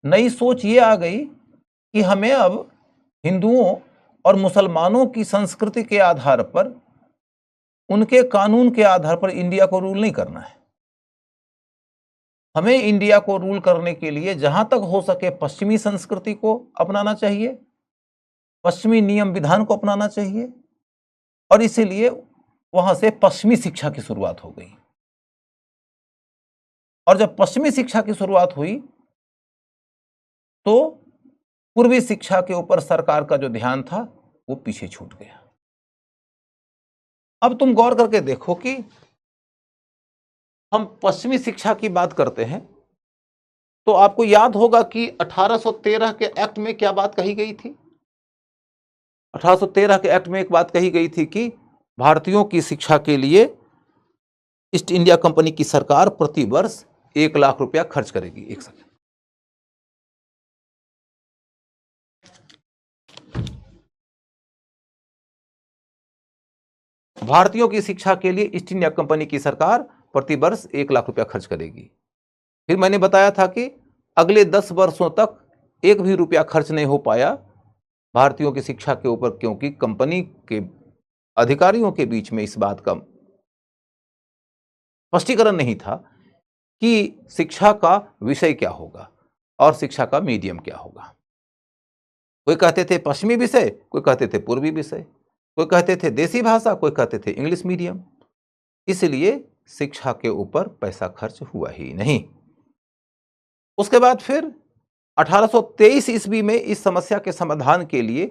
Speaker 1: नई सोच ये आ गई कि हमें अब हिंदुओं और मुसलमानों की संस्कृति के आधार पर, उनके कानून के आधार पर इंडिया को रूल नहीं करना है। हमें इंडिया को रूल करने के लिए जहां तक हो सके पश्चिमी संस्कृति को अपनाना चाहिए, पश्चिमी नियम विधान को अपनाना चाहिए। और इसीलिए वहां से पश्चिमी शिक्षा की शुरुआत हो गई। और जब पश्चिमी शिक्षा की शुरुआत हुई तो पूर्वी शिक्षा के ऊपर सरकार का जो ध्यान था वो पीछे छूट गया। अब तुम गौर करके देखो कि हम पश्चिमी शिक्षा की बात करते हैं तो आपको याद होगा कि 1813 के एक्ट में क्या बात कही गई थी। 1813 के एक्ट में एक बात कही गई थी कि भारतीयों की शिक्षा के लिए ईस्ट इंडिया कंपनी की सरकार प्रति वर्ष 1 लाख रुपया खर्च करेगी। एक सेकंड, भारतीयों की शिक्षा के लिए ईस्ट इंडिया कंपनी की सरकार प्रति वर्ष 1 लाख रुपया खर्च करेगी। फिर मैंने बताया था कि अगले 10 वर्षों तक 1 भी रुपया खर्च नहीं हो पाया भारतीयों की शिक्षा के ऊपर, क्योंकि कंपनी के अधिकारियों के बीच में इस बात का स्पष्टीकरण नहीं था कि शिक्षा का विषय क्या होगा और शिक्षा का मीडियम क्या होगा। कोई कहते थे पश्चिमी विषय, कोई कहते थे पूर्वी विषय, कोई कहते थे देसी भाषा, कोई कहते थे इंग्लिश मीडियम। इसलिए शिक्षा के ऊपर पैसा खर्च हुआ ही नहीं। उसके बाद फिर 1823 ईस्वी में इस समस्या के समाधान के लिए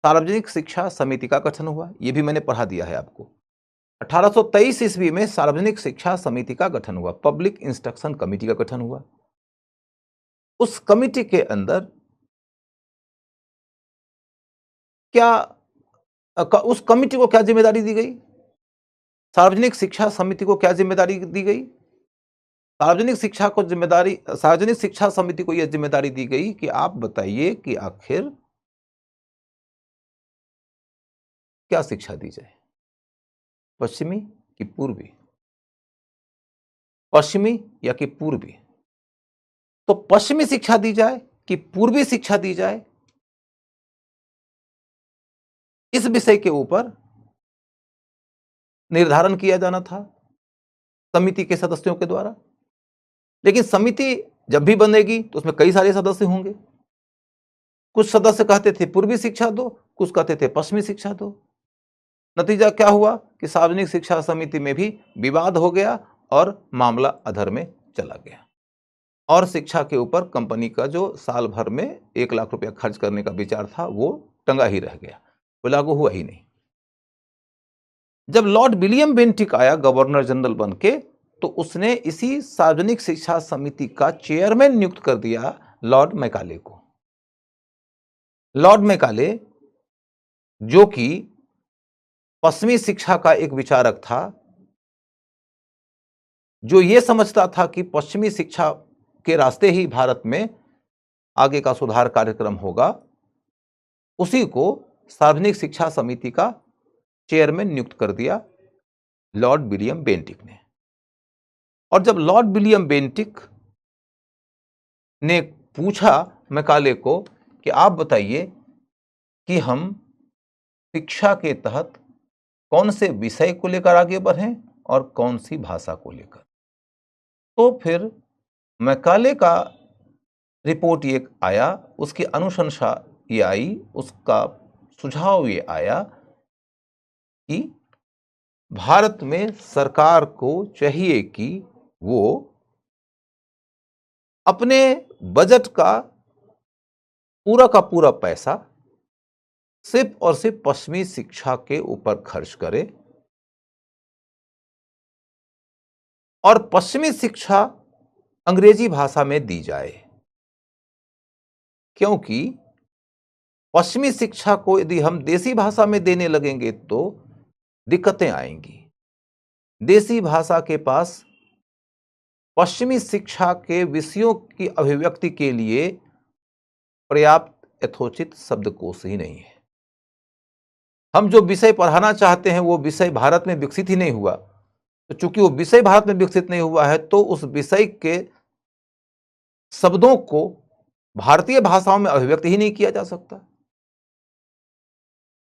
Speaker 1: सार्वजनिक शिक्षा समिति का गठन हुआ। यह भी मैंने पढ़ा दिया है आपको। 1823 ईस्वी में सार्वजनिक शिक्षा समिति का गठन हुआ, पब्लिक इंस्ट्रक्शन कमेटी का गठन हुआ। उस कमिटी के अंदर क्या उस कमिटी को क्या जिम्मेदारी दी गई? सार्वजनिक शिक्षा समिति को क्या जिम्मेदारी दी गई? सार्वजनिक शिक्षा समिति को यह जिम्मेदारी दी गई कि आप बताइए कि आखिर क्या शिक्षा दी जाए, पश्चिमी कि पूर्वी, पश्चिमी या कि पूर्वी? तो पश्चिमी शिक्षा दी जाए कि पूर्वी शिक्षा दी जाए, इस विषय के ऊपर निर्धारण किया जाना था समिति के सदस्यों के द्वारा। लेकिन समिति जब भी बनेगी तो उसमें कई सारे सदस्य होंगे। कुछ सदस्य कहते थे पूर्वी शिक्षा दो, कुछ कहते थे पश्चिमी शिक्षा दो। नतीजा क्या हुआ कि सार्वजनिक शिक्षा समिति में भी विवाद हो गया और मामला अधर में चला गया और शिक्षा के ऊपर कंपनी का जो साल भर में 1 लाख रुपया खर्च करने का विचार था वो टंगा ही रह गया, वो लागू हुआ ही नहीं। जब लॉर्ड विलियम बेंटिक आया गवर्नर जनरल बन के, तो उसने इसी सार्वजनिक शिक्षा समिति का चेयरमैन नियुक्त कर दिया लॉर्ड मैकाले को। लॉर्ड मैकाले जो कि पश्चिमी शिक्षा का एक विचारक था, जो यह समझता था कि पश्चिमी शिक्षा के रास्ते ही भारत में आगे का सुधार कार्यक्रम होगा, उसी को सार्वजनिक शिक्षा समिति का चेयरमैन नियुक्त कर दिया लॉर्ड विलियम बेंटिक ने। और जब लॉर्ड विलियम बेंटिक ने पूछा मैकाले को कि आप बताइए कि हम शिक्षा के तहत कौन से विषय को लेकर आगे बढ़ें और कौन सी भाषा को लेकर, तो फिर मैकाले का रिपोर्ट ये आया, उसकी अनुशंसा ये आई, उसका सुझाव ये आया कि भारत में सरकार को चाहिए कि वो अपने बजट का पूरा पैसा सिर्फ और सिर्फ पश्चिमी शिक्षा के ऊपर खर्च करे और पश्चिमी शिक्षा अंग्रेजी भाषा में दी जाए, क्योंकि पश्चिमी शिक्षा को यदि हम देसी भाषा में देने लगेंगे तो दिक्कतें आएंगी। देसी भाषा के पास पश्चिमी शिक्षा के विषयों की अभिव्यक्ति के लिए पर्याप्त यथोचित शब्दकोश ही नहीं है। हम जो विषय पढ़ाना चाहते हैं वो विषय भारत में विकसित ही नहीं हुआ, तो चूंकि वो विषय भारत में विकसित नहीं हुआ है तो उस विषय के शब्दों को भारतीय भाषाओं में अभिव्यक्त ही नहीं किया जा सकता,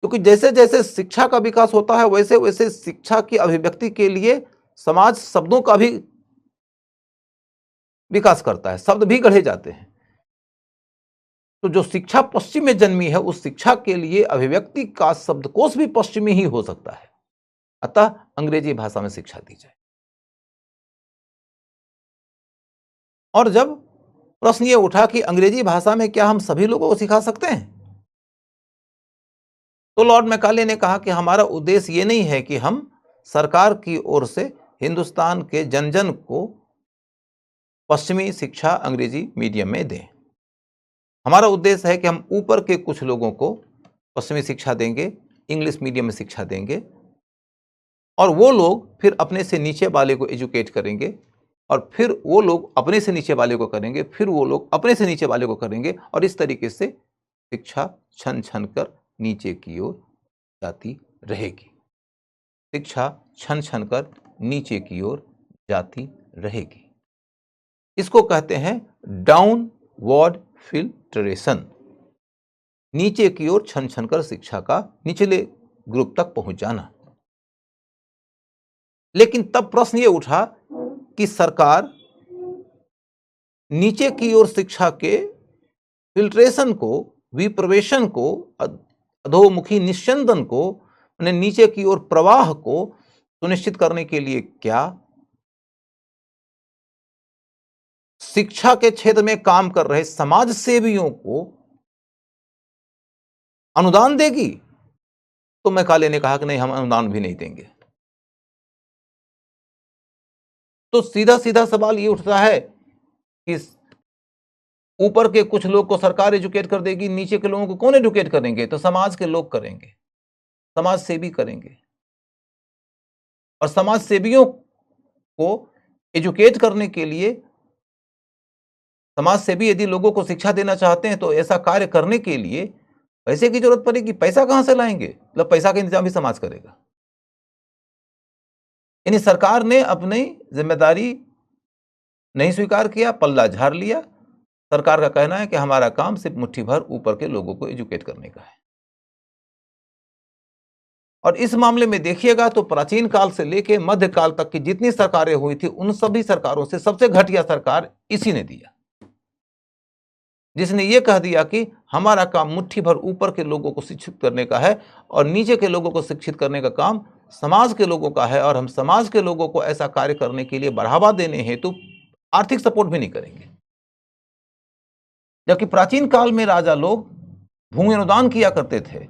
Speaker 1: क्योंकि जैसे जैसे शिक्षा का विकास होता है वैसे वैसे शिक्षा की अभिव्यक्ति के लिए समाज शब्दों का भी विकास करता है, शब्द भी गढ़े जाते हैं। तो जो शिक्षा पश्चिम में जन्मी है उस शिक्षा के लिए अभिव्यक्ति का शब्दकोश भी पश्चिमी ही हो सकता है, अतः अंग्रेजी भाषा में शिक्षा दी जाए। और जब प्रश्न ये उठा कि अंग्रेजी भाषा में क्या हम सभी लोगों को सिखा सकते हैं, तो लॉर्ड मैकाले ने कहा कि हमारा उद्देश्य ये नहीं है कि हम सरकार की ओर से हिंदुस्तान के जन जन को पश्चिमी शिक्षा अंग्रेजी मीडियम में दें। हमारा उद्देश्य है कि हम ऊपर के कुछ लोगों को पश्चिमी शिक्षा देंगे, इंग्लिश मीडियम में शिक्षा देंगे, और वो लोग फिर अपने से नीचे वाले को एजुकेट करेंगे, और फिर वो लोग अपने से नीचे वाले को करेंगे, फिर वो लोग अपने से नीचे वाले को करेंगे, और इस तरीके से शिक्षा छन छन कर नीचे की ओर जाती रहेगी। शिक्षा छन छन कर नीचे की ओर जाती रहेगी। इसको कहते हैं डाउनवर्ड फिल्ट्रेशन, नीचे की ओर छन छन कर शिक्षा का निचले ग्रुप तक पहुंच जाना। लेकिन तब प्रश्न यह उठा कि सरकार नीचे की ओर शिक्षा के फिल्ट्रेशन को, विप्रवेशन को, अधोमुखी निस्यंदन को, नीचे की ओर प्रवाह को सुनिश्चित करने के लिए क्या शिक्षा के क्षेत्र में काम कर रहे समाज सेवियों को अनुदान देगी? तो मैकाले ने कहा कि नहीं, हम अनुदान भी नहीं देंगे। तो सीधा सीधा सवाल ये उठता है कि ऊपर के कुछ लोग को सरकार एजुकेट कर देगी, नीचे के लोगों को कौन एजुकेट करेंगे? तो समाज के लोग करेंगे, समाज सेवी करेंगे। और समाज सेवियों को एजुकेट करने के लिए, समाज सेवी यदि लोगों को शिक्षा देना चाहते हैं तो ऐसा कार्य करने के लिए पैसे की जरूरत पड़ेगी। पैसा कहां से लाएंगे? मतलब पैसा का इंतजाम भी समाज करेगा। यानी सरकार ने अपनी जिम्मेदारी नहीं स्वीकार किया, पल्ला झाड़ लिया। सरकार का कहना है कि हमारा काम सिर्फ मुट्ठी भर ऊपर के लोगों को एजुकेट करने का है। और इस मामले में देखिएगा तो प्राचीन काल से लेकर मध्य काल तक की जितनी सरकारें हुई थी, उन सभी सरकारों से सबसे घटिया सरकार इसी ने दिया, जिसने यह कह दिया कि हमारा काम मुट्ठी भर ऊपर के लोगों को शिक्षित करने का है और नीचे के लोगों को शिक्षित करने का काम समाज के लोगों का है, और हम समाज के लोगों को ऐसा कार्य करने के लिए बढ़ावा देने हेतु आर्थिक सपोर्ट भी नहीं करेंगे। जबकि प्राचीन काल में राजा लोग भूमि अनुदान किया करते थे।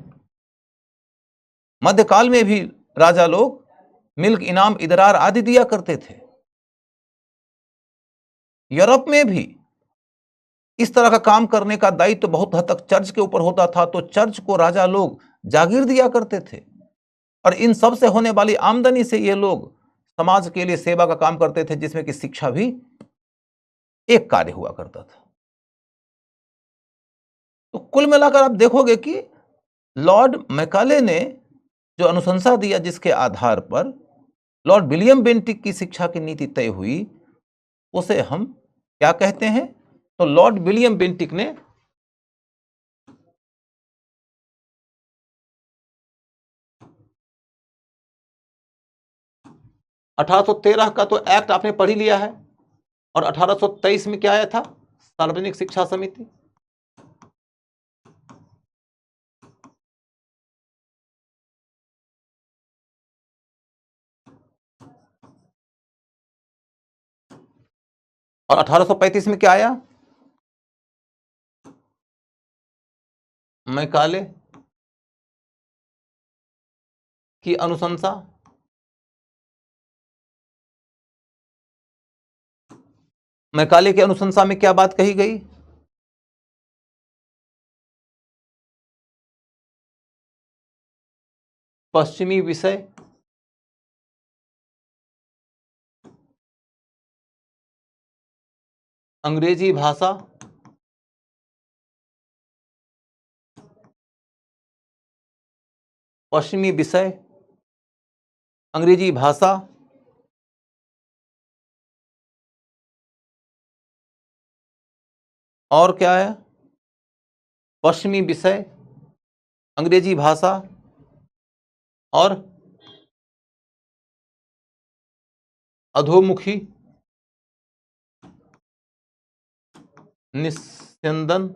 Speaker 1: मध्यकाल में भी राजा लोग मिल्क इनाम इदरार आदि दिया करते थे। यूरोप में भी इस तरह का काम करने का दायित्व तो बहुत हद तक चर्च के ऊपर होता था, तो चर्च को राजा लोग जागीर दिया करते थे, और इन सब से होने वाली आमदनी से ये लोग समाज के लिए सेवा का काम करते थे, जिसमें कि शिक्षा भी एक कार्य हुआ करता था। तो कुल मिलाकर आप देखोगे कि लॉर्ड मैकाले ने जो अनुशंसा दिया, जिसके आधार पर लॉर्ड विलियम बेंटिक की शिक्षा की नीति तय हुई, उसे हम क्या कहते हैं? तो लॉर्ड विलियम बेंटिक ने (1813) का तो एक्ट आपने पढ़ ही लिया है, और 1823 में क्या आया था? सार्वजनिक शिक्षा समिति। और 1835 में क्या आया? मैकाले की अनुशंसा। मैकाले की अनुशंसा में क्या बात कही गई? पश्चिमी विषय, अंग्रेजी भाषा, पश्चिमी विषय, अंग्रेजी भाषा, और क्या है? पश्चिमी विषय, अंग्रेजी भाषा और अधोमुखी निस्यंदन।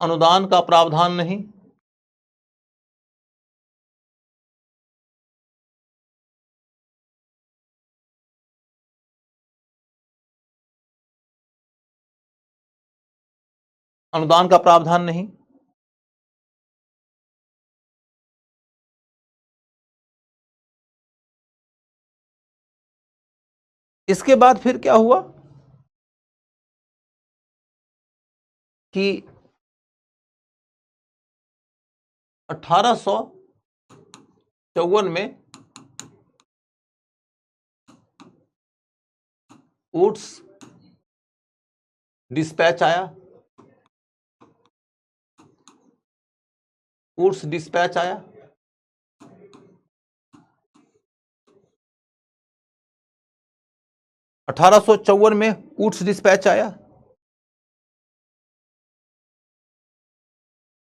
Speaker 1: अनुदान का प्रावधान नहीं। अनुदान का प्रावधान नहीं। इसके बाद फिर क्या हुआ कि 1854 में वुड्स डिस्पैच आया। वुड्स डिस्पैच आया। 1854 में वुड्स डिस्पैच आया।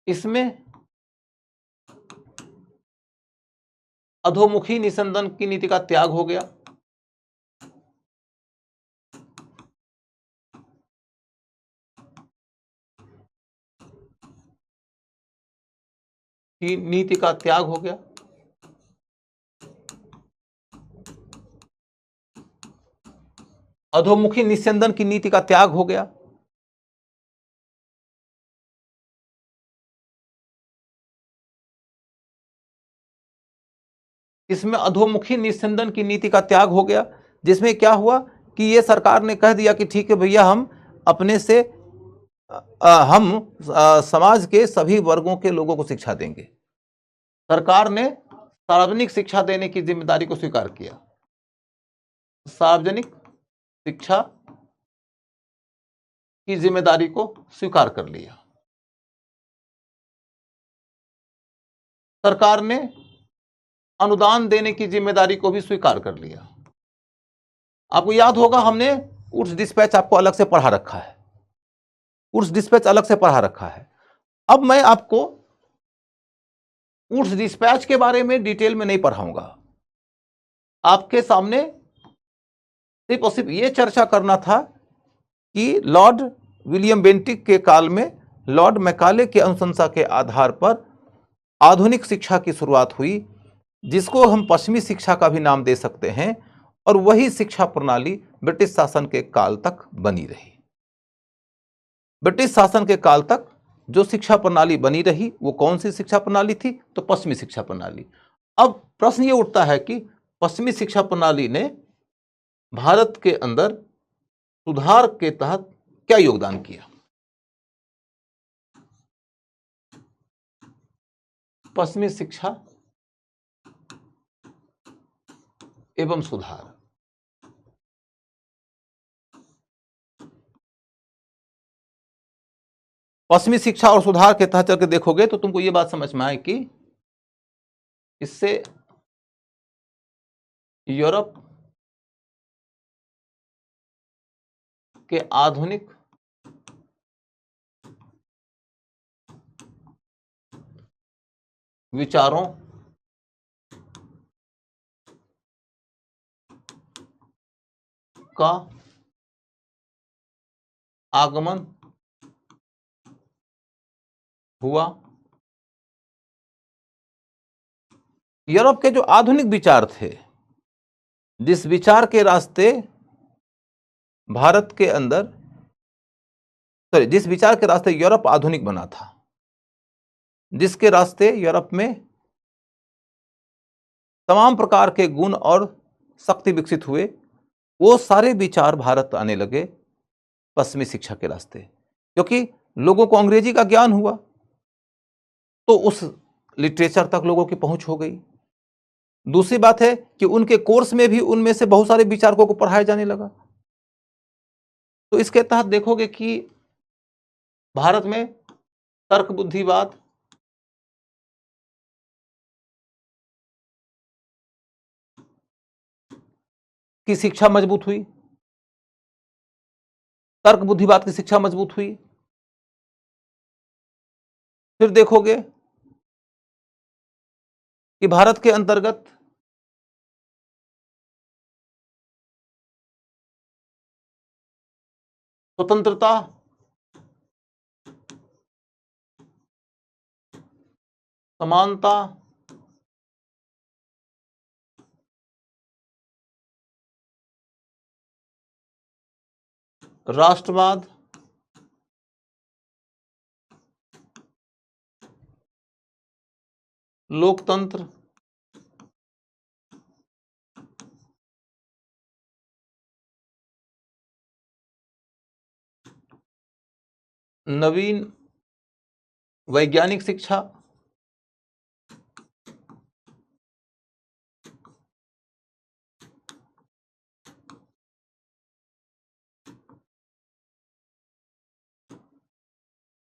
Speaker 1: इसमें अधोमुखी निस्यंदन की नीति का त्याग हो गया। की नीति का त्याग हो गया। अधोमुखी निस्यंदन की नीति का त्याग हो गया। इसमें अधोमुखी निस्यंदन की नीति का त्याग हो गया, जिसमें क्या हुआ कि ये सरकार ने कह दिया कि ठीक है भैया, हम अपने से समाज के सभी वर्गों के लोगों को शिक्षा देंगे। सरकार ने सार्वजनिक शिक्षा देने की जिम्मेदारी को स्वीकार किया, सार्वजनिक शिक्षा की जिम्मेदारी को स्वीकार कर लिया। सरकार ने अनुदान देने की जिम्मेदारी को भी स्वीकार कर लिया। आपको याद होगा, हमने उर्स डिस्पैच आपको अलग से पढ़ा रखा है, उर्स डिस्पैच अलग से पढ़ा रखा है। अब मैं आपको उर्स डिस्पैच के बारे में डिटेल में नहीं पढ़ाऊंगा, आपके सामने सिर्फ और सिर्फ ये चर्चा करना था कि लॉर्ड विलियम बेंटिक के काल में लॉर्ड मैकाले की अनुशंसा के आधार पर आधुनिक शिक्षा की शुरुआत हुई, जिसको हम पश्चिमी शिक्षा का भी नाम दे सकते हैं, और वही शिक्षा प्रणाली ब्रिटिश शासन के काल तक बनी रही। ब्रिटिश शासन के काल तक जो शिक्षा प्रणाली बनी रही वो कौन सी शिक्षा प्रणाली थी? तो पश्चिमी शिक्षा प्रणाली। अब प्रश्न ये उठता है कि पश्चिमी शिक्षा प्रणाली ने भारत के अंदर सुधार के तहत क्या योगदान किया? पश्चिमी शिक्षा एवं सुधार। पश्चिमी शिक्षा और सुधार के तहत चलकर देखोगे तो तुमको ये बात समझ में आए कि इससे यूरोप के आधुनिक विचारों का आगमन हुआ। यूरोप के जो आधुनिक विचार थे, जिस विचार के रास्ते भारत के अंदर, जिस विचार के रास्ते यूरोप आधुनिक बना था, जिसके रास्ते यूरोप में तमाम प्रकार के गुण और शक्ति विकसित हुए, वो सारे विचार भारत आने लगे पश्चिमी शिक्षा के रास्ते, क्योंकि लोगों को अंग्रेजी का ज्ञान हुआ तो उस लिटरेचर तक लोगों की पहुंच हो गई। दूसरी बात है कि उनके कोर्स में भी उनमें से बहुत सारे विचारकों को पढ़ाया जाने लगा। तो इसके तहत देखोगे कि भारत में तर्क बुद्धिवाद, की शिक्षा मजबूत हुई, तर्क बुद्धिवाद की शिक्षा मजबूत हुई। फिर देखोगे कि भारत के अंतर्गत स्वतंत्रता, समानता, राष्ट्रवाद, लोकतंत्र, नवीन वैज्ञानिक शिक्षा,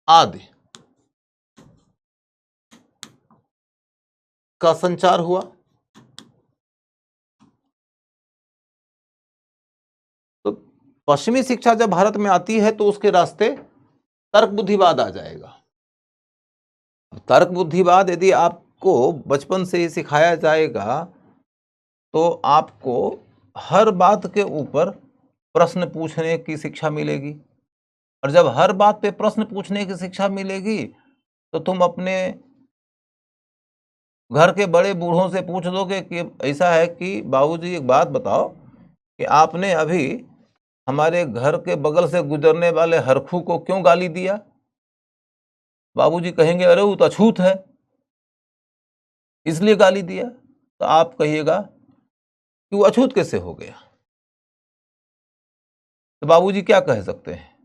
Speaker 1: आदि का संचार हुआ। तो पश्चिमी शिक्षा जब भारत में आती है तो उसके रास्ते तर्क बुद्धिवाद आ जाएगा। तर्क बुद्धिवाद यदि आपको बचपन से ही सिखाया जाएगा तो आपको हर बात के ऊपर प्रश्न पूछने की शिक्षा मिलेगी, और जब हर बात पे प्रश्न पूछने की शिक्षा मिलेगी तो तुम अपने घर के बड़े बूढ़ों से पूछ दोगे कि ऐसा है कि बाबूजी एक बात बताओ कि आपने अभी हमारे घर के बगल से गुजरने वाले हरखू को क्यों गाली दिया? बाबूजी कहेंगे अरे वो तो अछूत है, इसलिए गाली दिया। तो आप कहिएगा कि वो अछूत कैसे हो गया। तो बाबूजी क्या कह सकते हैं,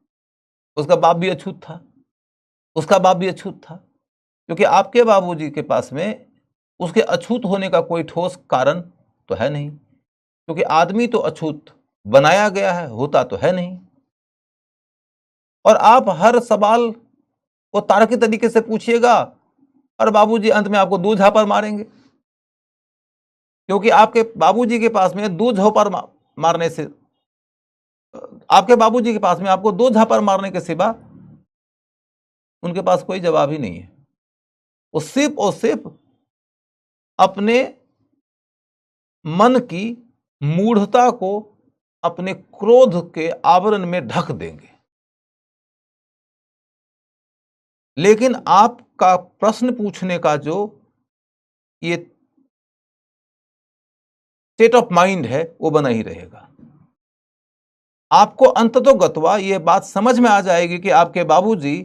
Speaker 1: उसका बाप भी अछूत था, उसका बाप भी अछूत था, क्योंकि आपके बाबूजी के पास में उसके अछूत होने का कोई ठोस कारण तो है नहीं, क्योंकि आदमी तो अछूत बनाया गया है, होता तो है नहीं। और आप हर सवाल को तार्किक तरीके से पूछिएगा और बाबूजी अंत में आपको दो झापड़ मारेंगे, क्योंकि आपके बाबूजी के पास में दो झापड़ मारने से, आपके बाबूजी के पास में आपको दो झापड़ मारने के सिवा उनके पास कोई जवाब ही नहीं है। वो सिर्फ और सिर्फ अपने मन की मूढ़ता को अपने क्रोध के आवरण में ढक देंगे। लेकिन आपका प्रश्न पूछने का जो ये स्टेट ऑफ माइंड है वो बना ही रहेगा। आपको अंततोगत्वा ये बात समझ में आ जाएगी कि आपके बाबूजी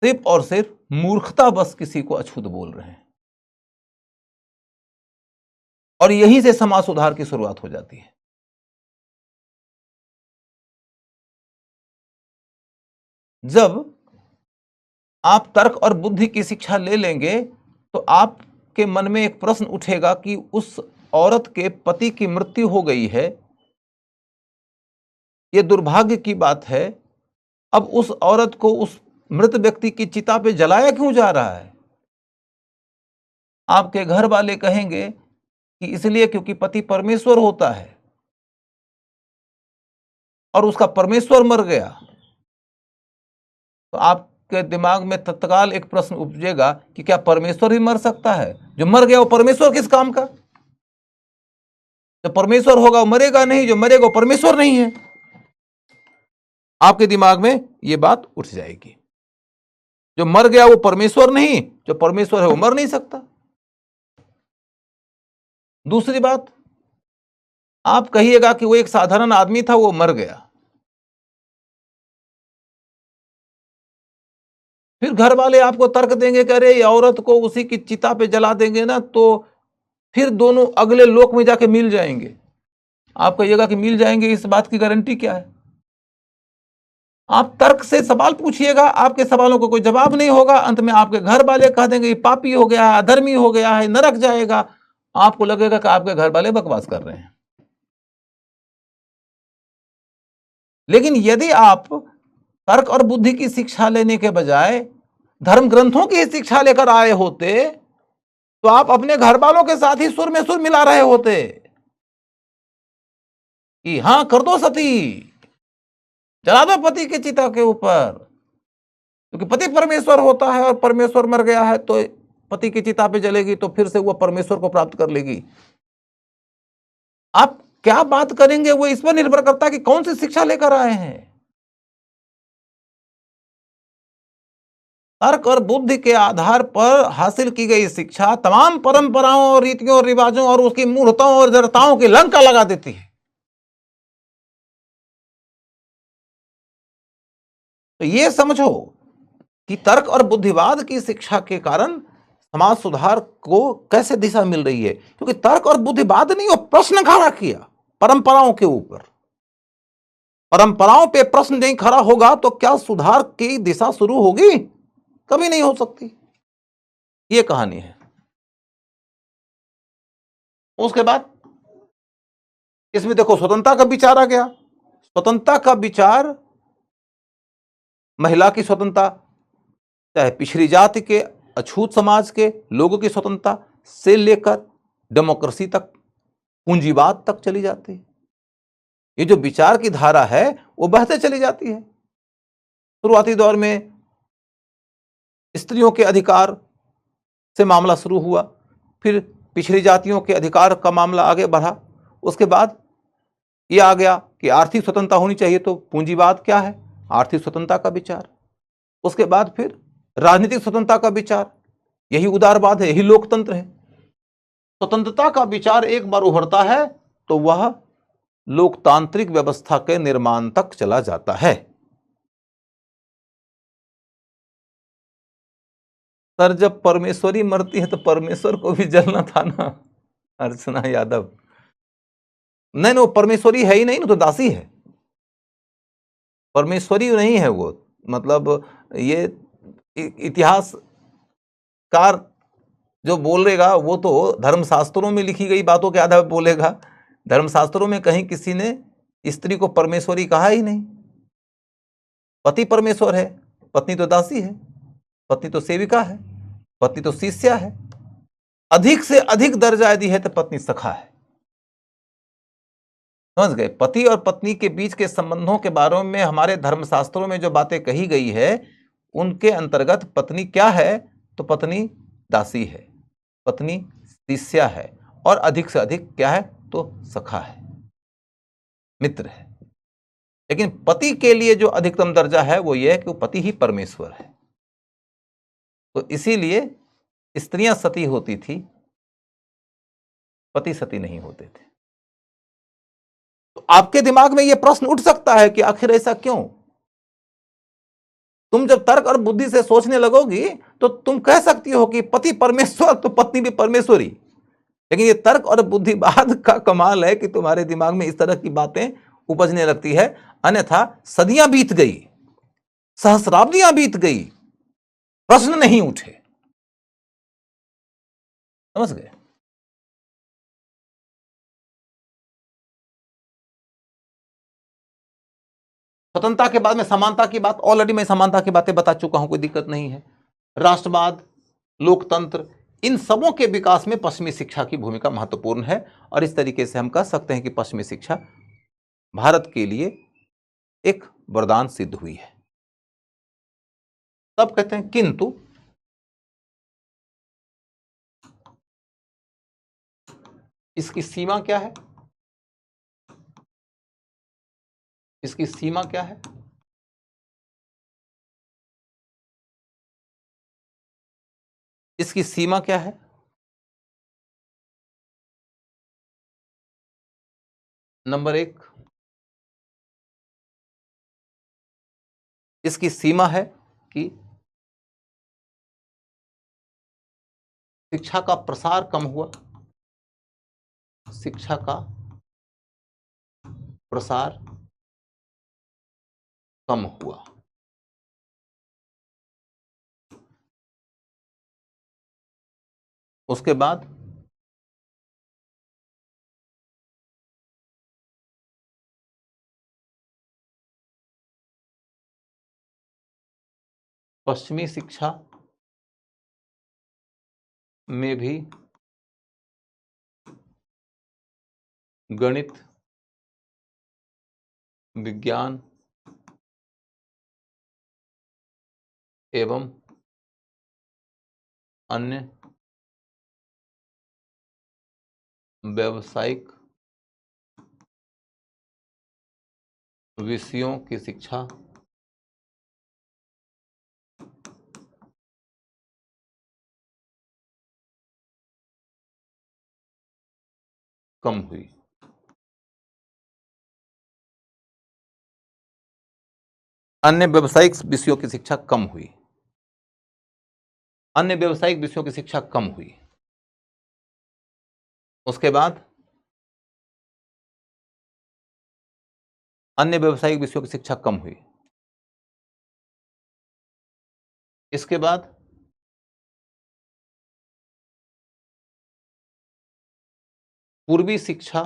Speaker 1: सिर्फ और सिर्फ मूर्खता बस किसी को अछूत बोल रहे हैं, और यहीं से समाज सुधार की शुरुआत हो जाती है। जब आप तर्क और बुद्धि की शिक्षा ले लेंगे तो आपके मन में एक प्रश्न उठेगा कि उस औरत के पति की मृत्यु हो गई है, यह दुर्भाग्य की बात है, अब उस औरत को उस मृत व्यक्ति की चिता पे जलाया क्यों जा रहा है? आपके घर वाले कहेंगे कि इसलिए क्योंकि पति परमेश्वर होता है और उसका परमेश्वर मर गया। तो आपके दिमाग में तत्काल एक प्रश्न उपजेगा कि क्या परमेश्वर ही मर सकता है? जो मर गया वो परमेश्वर किस काम का? जो परमेश्वर होगा वो मरेगा नहीं, जो मरेगा वो परमेश्वर नहीं है। आपके दिमाग में यह बात उठ जाएगी, जो मर गया वो परमेश्वर नहीं, जो परमेश्वर है वो मर नहीं सकता। दूसरी बात, आप कहिएगा कि वो एक साधारण आदमी था, वो मर गया। फिर घर वाले आपको तर्क देंगे कि अरे ये औरत को उसी की चिता पे जला देंगे ना तो फिर दोनों अगले लोक में जाके मिल जाएंगे। आप कहिएगा कि मिल जाएंगे, इस बात की गारंटी क्या है? आप तर्क से सवाल पूछिएगा, आपके सवालों को कोई जवाब नहीं होगा, अंत में आपके घर वाले कह देंगे ये पापी हो गया है, अधर्मी हो गया है, नरक जाएगा। आपको लगेगा कि आपके घर वाले बकवास कर रहे हैं। लेकिन यदि आप तर्क और बुद्धि की शिक्षा लेने के बजाय धर्म ग्रंथों की शिक्षा लेकर आए होते तो आप अपने घर वालों के साथ ही सुर में सुर मिला रहे होते कि हां कर दो सती, जला दो पति की चिता के ऊपर, क्योंकि पति परमेश्वर होता है और परमेश्वर मर गया है तो पति की चिता पे जलेगी तो फिर से वो परमेश्वर को प्राप्त कर लेगी। आप क्या बात करेंगे वो इस पर निर्भर करता है कि कौन सी शिक्षा लेकर आए हैं। तर्क और बुद्धि के आधार पर हासिल की गई शिक्षा तमाम परंपराओं और रीतियों और रिवाजों और उसकी मूर्तों और जड़ताओं की लंका लगा देती है। तो ये समझो कि तर्क और बुद्धिवाद की शिक्षा के कारण समाज सुधार को कैसे दिशा मिल रही है, क्योंकि तर्क और बुद्धिवाद नहीं, वो प्रश्न खड़ा किया परंपराओं के ऊपर। परंपराओं पे प्रश्न नहीं खड़ा होगा तो क्या सुधार की दिशा शुरू होगी? कभी नहीं हो सकती। ये कहानी है। उसके बाद इसमें देखो स्वतंत्रता का विचार आ गया। स्वतंत्रता का विचार महिला की स्वतंत्रता, चाहे पिछड़ी जाति के अछूत समाज के लोगों की स्वतंत्रता से लेकर डेमोक्रेसी तक, पूंजीवाद तक चली जाती है। ये जो विचार की धारा है वो बहते चली जाती है। शुरुआती दौर में स्त्रियों के अधिकार से मामला शुरू हुआ, फिर पिछड़ी जातियों के अधिकार का मामला आगे बढ़ा, उसके बाद ये आ गया कि आर्थिक स्वतंत्रता होनी चाहिए, तो पूंजीवाद क्या है? आर्थिक स्वतंत्रता का विचार। उसके बाद फिर राजनीतिक स्वतंत्रता का विचार, यही उदारवाद है, यही लोकतंत्र है। स्वतंत्रता का विचार एक बार उभरता है तो वह लोकतांत्रिक व्यवस्था के निर्माण तक चला जाता है। सर जब परमेश्वरी मरती है तो परमेश्वर को भी जलना था ना। अर्चना यादव, नहीं वो परमेश्वरी है ही नहीं, तो दासी है, परमेश्वरी नहीं है वो। मतलब ये इतिहासकार जो बोलेगा वो तो धर्मशास्त्रों में लिखी गई बातों के आधार पर बोलेगा। धर्मशास्त्रों में कहीं किसी ने स्त्री को परमेश्वरी कहा ही नहीं। पति परमेश्वर है, पत्नी तो दासी है, पत्नी तो सेविका है, पत्नी तो शिष्या है, अधिक से अधिक दर्जा यदि है तो पत्नी सखा है। समझ गए? पति और पत्नी के बीच के संबंधों के बारे में हमारे धर्मशास्त्रों में जो बातें कही गई है उनके अंतर्गत पत्नी क्या है, तो पत्नी दासी है, पत्नी शिष्या है, और अधिक से अधिक क्या है, तो सखा है, मित्र है। लेकिन पति के लिए जो अधिकतम दर्जा है वो ये है कि वो पति ही परमेश्वर है। तो इसीलिए स्त्रियां सती होती थी, पति सती नहीं होते थे। तो आपके दिमाग में यह प्रश्न उठ सकता है कि आखिर ऐसा क्यों? तुम जब तर्क और बुद्धि से सोचने लगोगी तो तुम कह सकती हो कि पति परमेश्वर तो पत्नी भी परमेश्वरी। लेकिन ये तर्क और बुद्धिवाद का कमाल है कि तुम्हारे दिमाग में इस तरह की बातें उपजने लगती है। अन्यथा सदियां बीत गई, सहस्राब्दियां बीत गई, प्रश्न नहीं उठे। समझ गए? स्वतंत्रता के बाद में समानता की बात, ऑलरेडी मैं समानता की बातें बता चुका हूं, कोई दिक्कत नहीं है। राष्ट्रवाद, लोकतंत्र, इन सबों के विकास में पश्चिमी शिक्षा की भूमिका महत्वपूर्ण है। और इस तरीके से हम कह सकते हैं कि पश्चिमी शिक्षा भारत के लिए एक वरदान सिद्ध हुई है। तब कहते हैं किंतु इसकी सीमा क्या है? इसकी सीमा क्या है? इसकी सीमा क्या है? नंबर एक, इसकी सीमा है कि शिक्षा का प्रसार कम हुआ, शिक्षा का प्रसार कम हुआ। उसके बाद पश्चिमी शिक्षा में भी गणित, विज्ञान एवं अन्य व्यावसायिक विषयों की शिक्षा कम हुई। अन्य व्यावसायिक विषयों की शिक्षा कम हुई, अन्य व्यावसायिक विषयों की शिक्षा कम हुई। उसके बाद अन्य व्यावसायिक विषयों की शिक्षा कम हुई। इसके बाद पूर्वी शिक्षा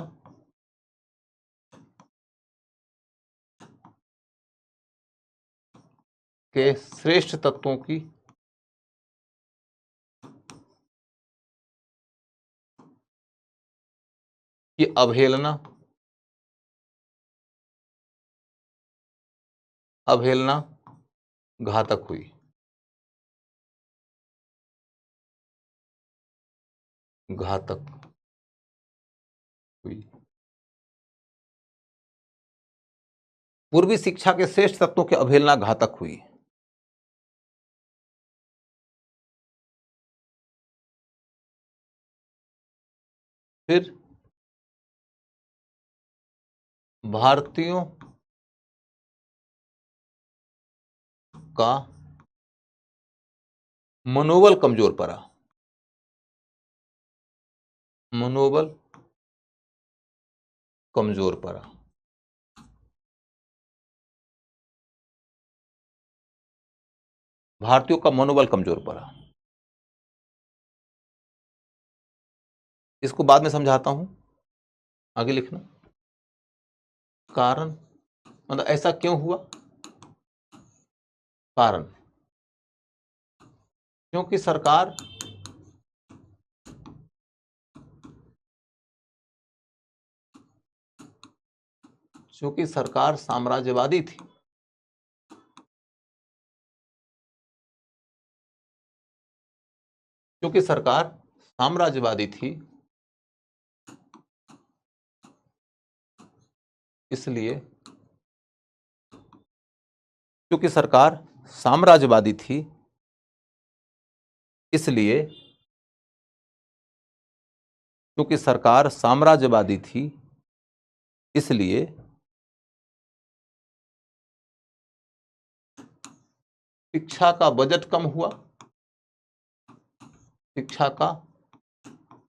Speaker 1: के श्रेष्ठ तत्वों की अवहेलना घातक हुई। घातक हुई। पूर्वी शिक्षा के श्रेष्ठ तत्वों की अवहेलना घातक हुई। फिर भारतीयों का मनोबल कमजोर पड़ा। मनोबल कमजोर पड़ा। भारतीयों का मनोबल कमजोर पड़ा। इसको बाद में समझाता हूं, आगे लिखना। कारण मतलब ऐसा क्यों हुआ? कारण क्योंकि सरकार साम्राज्यवादी थी। क्योंकि सरकार साम्राज्यवादी थी, इसलिए क्योंकि सरकार साम्राज्यवादी थी इसलिए क्योंकि सरकार साम्राज्यवादी थी इसलिए शिक्षा का बजट कम हुआ। शिक्षा का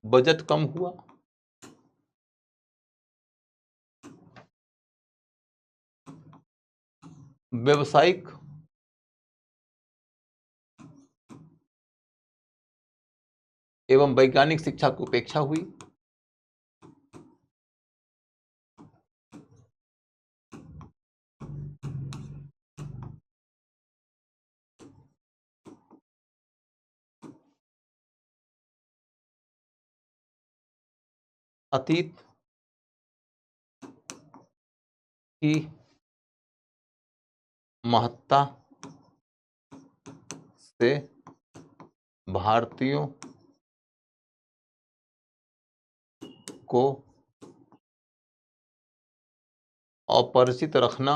Speaker 1: बजट कम हुआ। व्यवसायिक एवं वैज्ञानिक शिक्षा की उपेक्षा हुई। अतीत की महत्ता से भारतीयों को अपरिचित रखना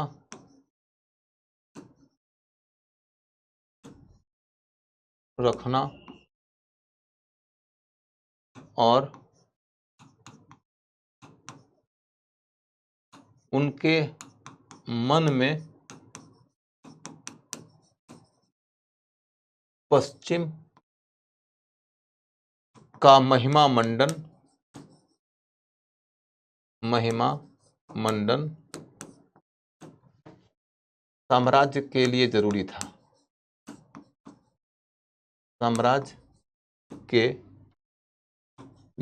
Speaker 1: और उनके मन में पश्चिम का महिमा मंडन साम्राज्य के लिए जरूरी था। साम्राज्य के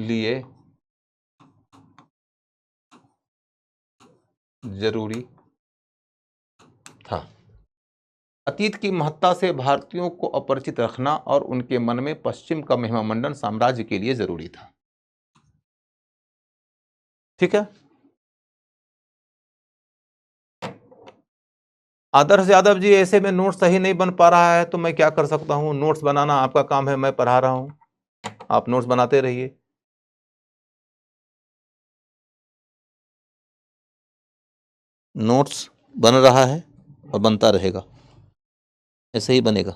Speaker 1: लिए जरूरी था। अतीत की महत्ता से भारतीयों को अपरिचित रखना और उनके मन में पश्चिम का महिमा मंडन साम्राज्य के लिए जरूरी था। ठीक है। आदर्श यादव जी, ऐसे में नोट्स सही नहीं बन पा रहा है तो मैं क्या कर सकता हूं? नोट्स बनाना आपका काम है, मैं पढ़ा रहा हूं, आप नोट्स बनाते रहिए। नोट्स बन रहा है और बनता रहेगा, ऐसे ही बनेगा।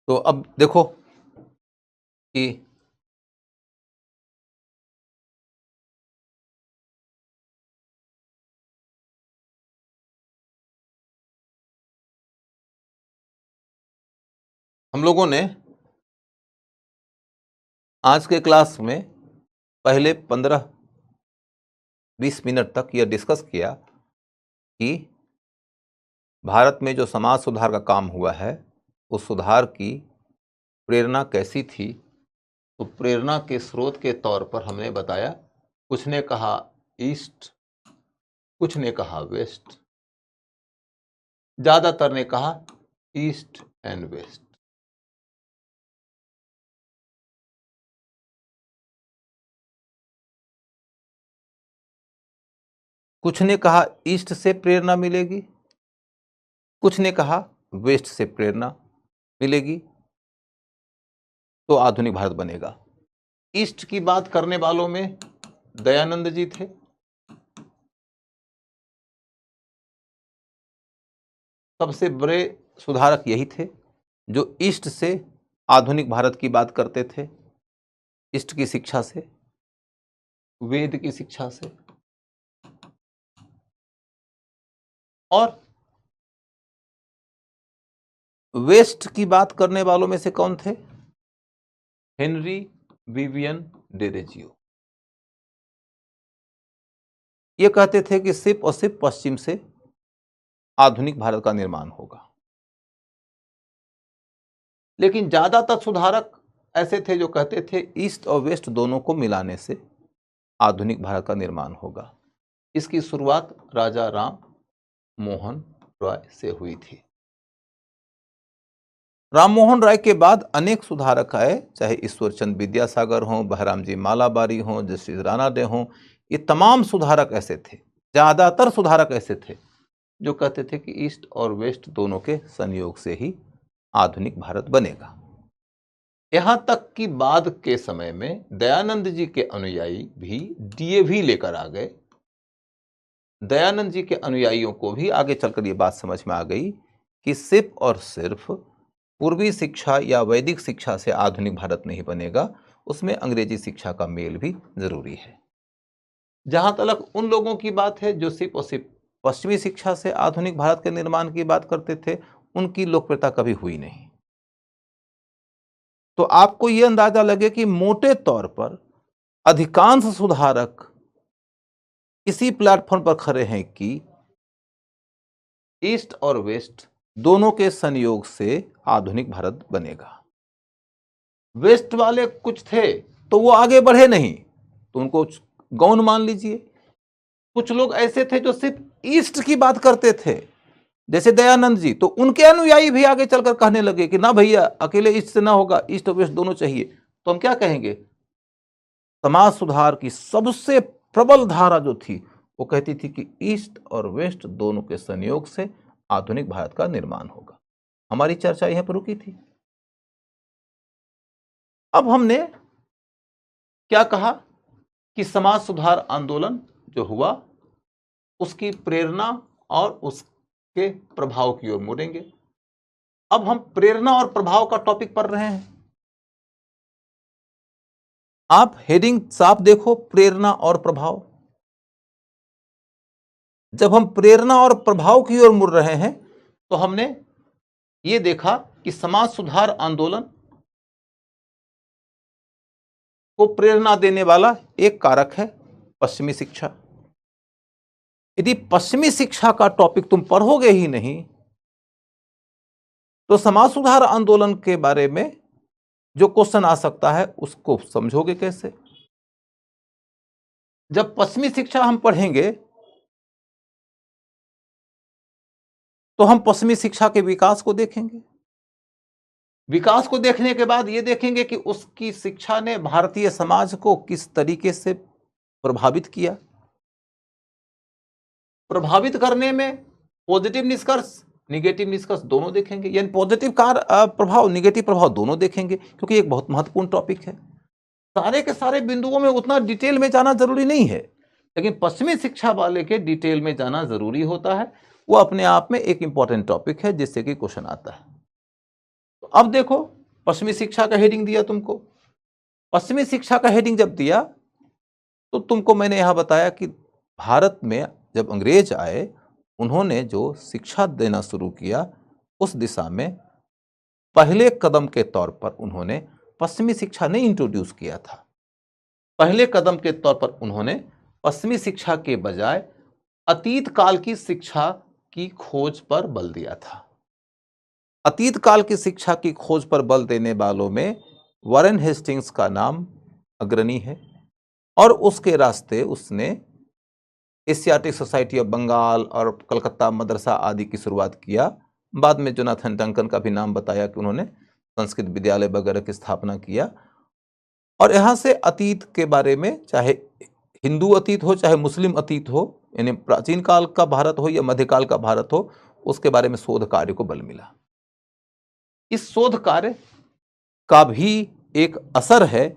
Speaker 1: तो अब देखो कि हम लोगों ने आज के क्लास में पहले 15-20 मिनट तक यह डिस्कस किया कि भारत में जो समाज सुधार का काम हुआ है उस सुधार की प्रेरणा कैसी थी। तो प्रेरणा के स्रोत के तौर पर हमने बताया, कुछ ने कहा ईस्ट, कुछ ने कहा वेस्ट, ज्यादातर ने कहा ईस्ट एंड वेस्ट। कुछ ने कहा ईस्ट से प्रेरणा मिलेगी, कुछ ने कहा वेस्ट से प्रेरणा मिलेगी तो आधुनिक भारत बनेगा। ईस्ट की बात करने वालों में दयानंद जी थे, सबसे बड़े सुधारक यही थे। जो ईस्ट से आधुनिक भारत की बात करते थे, ईस्ट की शिक्षा से, वेद की शिक्षा से, और वेस्ट की बात करने वालों में से कौन थे? Henry Vivian Derozio. ये कहते थे कि सिर्फ और सिर्फ पश्चिम से आधुनिक भारत का निर्माण होगा। लेकिन ज्यादातर सुधारक ऐसे थे जो कहते थे ईस्ट और वेस्ट दोनों को मिलाने से आधुनिक भारत का निर्माण होगा। इसकी शुरुआत राजा राम मोहन रॉय से हुई थी। राम मोहन राय के बाद अनेक सुधारक आए, चाहे ईश्वरचंद विद्यासागर हों, बहराम जी मालाबारी हों, जस्टिस राणा डे हों। ये तमाम सुधारक ऐसे थे, ज्यादातर सुधारक ऐसे थे जो कहते थे कि ईस्ट और वेस्ट दोनों के संयोग से ही आधुनिक भारत बनेगा। यहां तक कि बाद के समय में दयानंद जी के अनुयायी भी डीएवी लेकर आ गए। दयानंद जी के अनुयायियों को भी आगे चलकर ये बात समझ में आ गई कि सिर्फ और सिर्फ पूर्वी शिक्षा या वैदिक शिक्षा से आधुनिक भारत नहीं बनेगा, उसमें अंग्रेजी शिक्षा का मेल भी जरूरी है। जहां तक उन लोगों की बात है जो सिर्फ और सिर्फ पश्चिमी शिक्षा से आधुनिक भारत के निर्माण की बात करते थे, उनकी लोकप्रियता कभी हुई नहीं। तो आपको यह अंदाजा लगे कि मोटे तौर पर अधिकांश सुधारक इसी प्लेटफॉर्म पर खड़े हैं कि ईस्ट और वेस्ट दोनों के संयोग से आधुनिक भारत बनेगा। वेस्ट वाले कुछ थे तो वो आगे बढ़े नहीं, तो उनको गौण मान लीजिए। कुछ लोग ऐसे थे जो सिर्फ ईस्ट की बात करते थे, जैसे दयानंद जी, तो उनके अनुयायी भी आगे चलकर कहने लगे कि ना भैया, अकेले ईस्ट से ना होगा, ईस्ट और वेस्ट दोनों चाहिए। तो हम क्या कहेंगे? समाज सुधार की सबसे प्रबल धारा जो थी वो कहती थी कि ईस्ट और वेस्ट दोनों के संयोग से आधुनिक भारत का निर्माण होगा। हमारी चर्चा यहां पर रुकी थी। अब हमने क्या कहा कि समाज सुधार आंदोलन जो हुआ उसकी प्रेरणा और उसके प्रभाव की ओर मुड़ेंगे। अब हम प्रेरणा और प्रभाव का टॉपिक पढ़ रहे हैं। आप हेडिंग साफ देखो, प्रेरणा और प्रभाव। जब हम प्रेरणा और प्रभाव की ओर मुड़ रहे हैं तो हमने ये देखा कि समाज सुधार आंदोलन को प्रेरणा देने वाला एक कारक है पश्चिमी शिक्षा। यदि पश्चिमी शिक्षा का टॉपिक तुम पढ़ोगे ही नहीं तो समाज सुधार आंदोलन के बारे में जो क्वेश्चन आ सकता है उसको समझोगे कैसे? जब पश्चिमी शिक्षा हम पढ़ेंगे तो हम पश्चिमी शिक्षा के विकास को देखेंगे। विकास को देखने के बाद यह देखेंगे कि उसकी शिक्षा ने भारतीय समाज को किस तरीके से प्रभावित किया। प्रभावित करने में पॉजिटिव निष्कर्ष, निगेटिव निष्कर्ष दोनों देखेंगे, यानी पॉजिटिव प्रभाव, निगेटिव प्रभाव दोनों देखेंगे, क्योंकि एक बहुत महत्वपूर्ण टॉपिक है। सारे के सारे बिंदुओं में उतना डिटेल में जाना जरूरी नहीं है, लेकिन पश्चिमी शिक्षा वाले के डिटेल में जाना जरूरी होता है। वो अपने आप में एक इंपॉर्टेंट टॉपिक है जिससे कि क्वेश्चन आता है। तो अब देखो, पश्चिमी शिक्षा का हेडिंग दिया तुमको। पश्चिमी शिक्षा का हेडिंग जब दिया तो तुमको मैंने यहां बताया कि भारत में जब अंग्रेज आए, उन्होंने जो शिक्षा देना शुरू किया उस दिशा में पहले कदम के तौर पर उन्होंने पश्चिमी शिक्षा नहीं इंट्रोड्यूस किया था। पहले कदम के तौर पर उन्होंने पश्चिमी शिक्षा के बजाय अतीत काल की शिक्षा की खोज पर बल दिया था। अतीत काल की शिक्षा की खोज पर बल देने वालों में वॉरेन हेस्टिंग्स का नाम अग्रणी है, और उसके रास्ते उसने एशियाटिक सोसाइटी ऑफ बंगाल और कलकत्ता मदरसा आदि की शुरुआत किया। बाद में जोनाथन डंकन का भी नाम बताया कि उन्होंने संस्कृत विद्यालय वगैरह की स्थापना किया। और यहां से अतीत के बारे में, चाहे हिंदू अतीत हो चाहे मुस्लिम अतीत हो, यानी प्राचीन काल का भारत हो या मध्यकाल का भारत हो, उसके बारे में शोध कार्य को बल मिला। इस शोध कार्य का भी एक असर है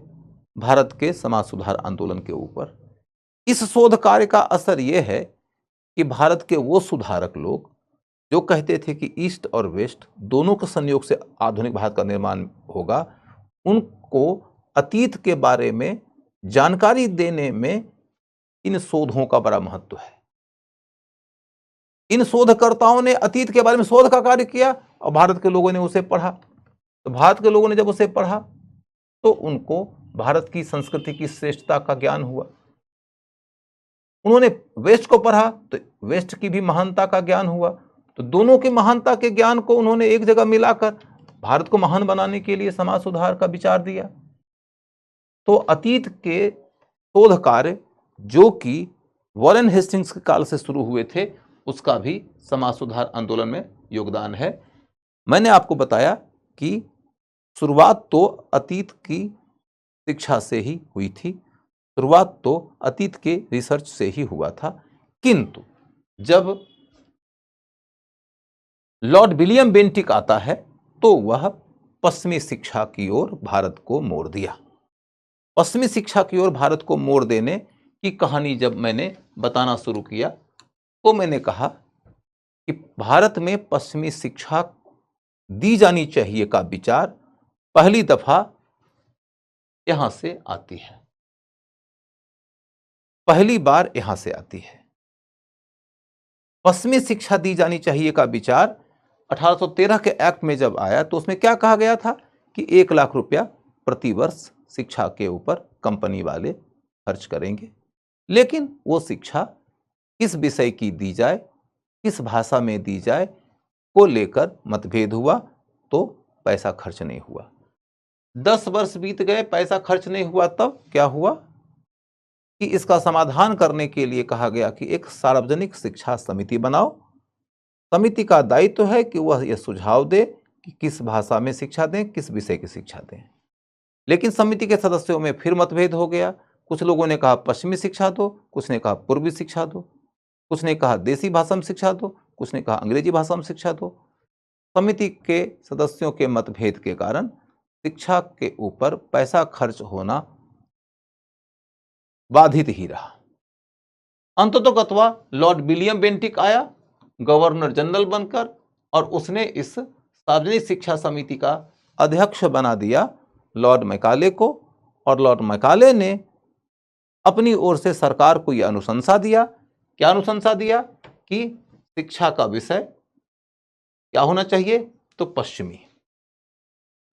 Speaker 1: भारत के समाज सुधार आंदोलन के ऊपर। इस शोध कार्य का असर यह है कि भारत के वो सुधारक लोग जो कहते थे कि ईस्ट और वेस्ट दोनों के संयोग से आधुनिक भारत का निर्माण होगा, उनको अतीत के बारे में जानकारी देने में इन शोधों का बड़ा महत्व है। इन शोधकर्ताओं ने अतीत के बारे में शोध का कार्य किया और भारत के लोगों ने उसे पढ़ा। तो भारत के लोगों ने जब उसे पढ़ा तो उनको भारत की संस्कृति की श्रेष्ठता का ज्ञान हुआ। उन्होंने वेस्ट को पढ़ा तो वेस्ट की भी महानता का ज्ञान हुआ। तो दोनों की महानता के ज्ञान को उन्होंने एक जगह मिलाकर भारत को महान बनाने के लिए समाज सुधार का विचार दिया। तो अतीत के शोध कार्य जो कि वॉरेन हेस्टिंग्स के काल से शुरू हुए थे, उसका भी समाज सुधार आंदोलन में योगदान है। मैंने आपको बताया कि शुरुआत तो अतीत की शिक्षा से ही हुई थी, शुरुआत तो अतीत के रिसर्च से ही हुआ था, किंतु जब लॉर्ड विलियम बेंटिक आता है तो वह पश्चिमी शिक्षा की ओर भारत को मोड़ दिया। पश्चिमी शिक्षा की ओर भारत को मोड़ देने की कहानी जब मैंने बताना शुरू किया तो मैंने कहा कि भारत में पश्चिमी शिक्षा दी जानी चाहिए का विचार पहली दफा यहां से आती है, पहली बार यहां से आती है। पश्चिमी शिक्षा दी जानी चाहिए का विचार 1813 के एक्ट में जब आया तो उसमें क्या कहा गया था कि 1 लाख रुपया प्रति वर्ष शिक्षा के ऊपर कंपनी वाले खर्च करेंगे, लेकिन वो शिक्षा किस विषय की दी जाए, किस भाषा में दी जाए को लेकर मतभेद हुआ तो पैसा खर्च नहीं हुआ। 10 वर्ष बीत गए, पैसा खर्च नहीं हुआ, तब क्या हुआ कि इसका समाधान करने के लिए कहा गया कि एक सार्वजनिक शिक्षा समिति बनाओ। समिति का दायित्व है कि वह यह सुझाव दे कि किस भाषा में शिक्षा दें, किस विषय की शिक्षा दें। लेकिन समिति के सदस्यों में फिर मतभेद हो गया। कुछ लोगों ने कहा पश्चिमी शिक्षा दो, कुछ ने कहा पूर्वी शिक्षा दो, कुछ ने कहा देसी भाषा में शिक्षा दो, कुछ ने कहा अंग्रेजी भाषा में शिक्षा दो। समिति के सदस्यों के मतभेद के कारण शिक्षा के ऊपर पैसा खर्च होना बाधित ही रहा। अंततोगत्वा लॉर्ड विलियम बेंटिक आया गवर्नर जनरल बनकर और उसने इस सार्वजनिक शिक्षा समिति का अध्यक्ष बना दिया लॉर्ड मैकाले को, और लॉर्ड मैकाले ने अपनी ओर से सरकार को यह अनुशंसा दिया। क्या अनुशंसा दिया कि शिक्षा का विषय क्या होना चाहिए, तो पश्चिमी।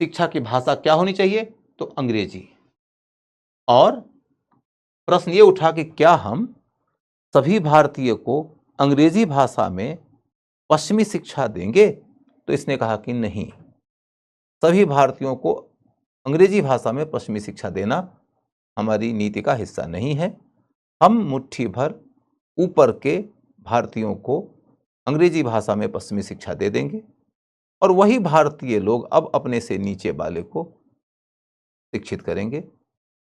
Speaker 1: शिक्षा की भाषा क्या होनी चाहिए, तो अंग्रेजी। और प्रश्न ये उठा कि क्या हम सभी भारतीय को अंग्रेजी भाषा में पश्चिमी शिक्षा देंगे, तो इसने कहा कि नहीं, सभी भारतीयों को अंग्रेजी भाषा में पश्चिमी शिक्षा देना हमारी नीति का हिस्सा नहीं है। हम मुट्ठी भर ऊपर के भारतीयों को अंग्रेजी भाषा में पश्चिमी शिक्षा दे देंगे और वही भारतीय लोग अब अपने से नीचे वाले को शिक्षित करेंगे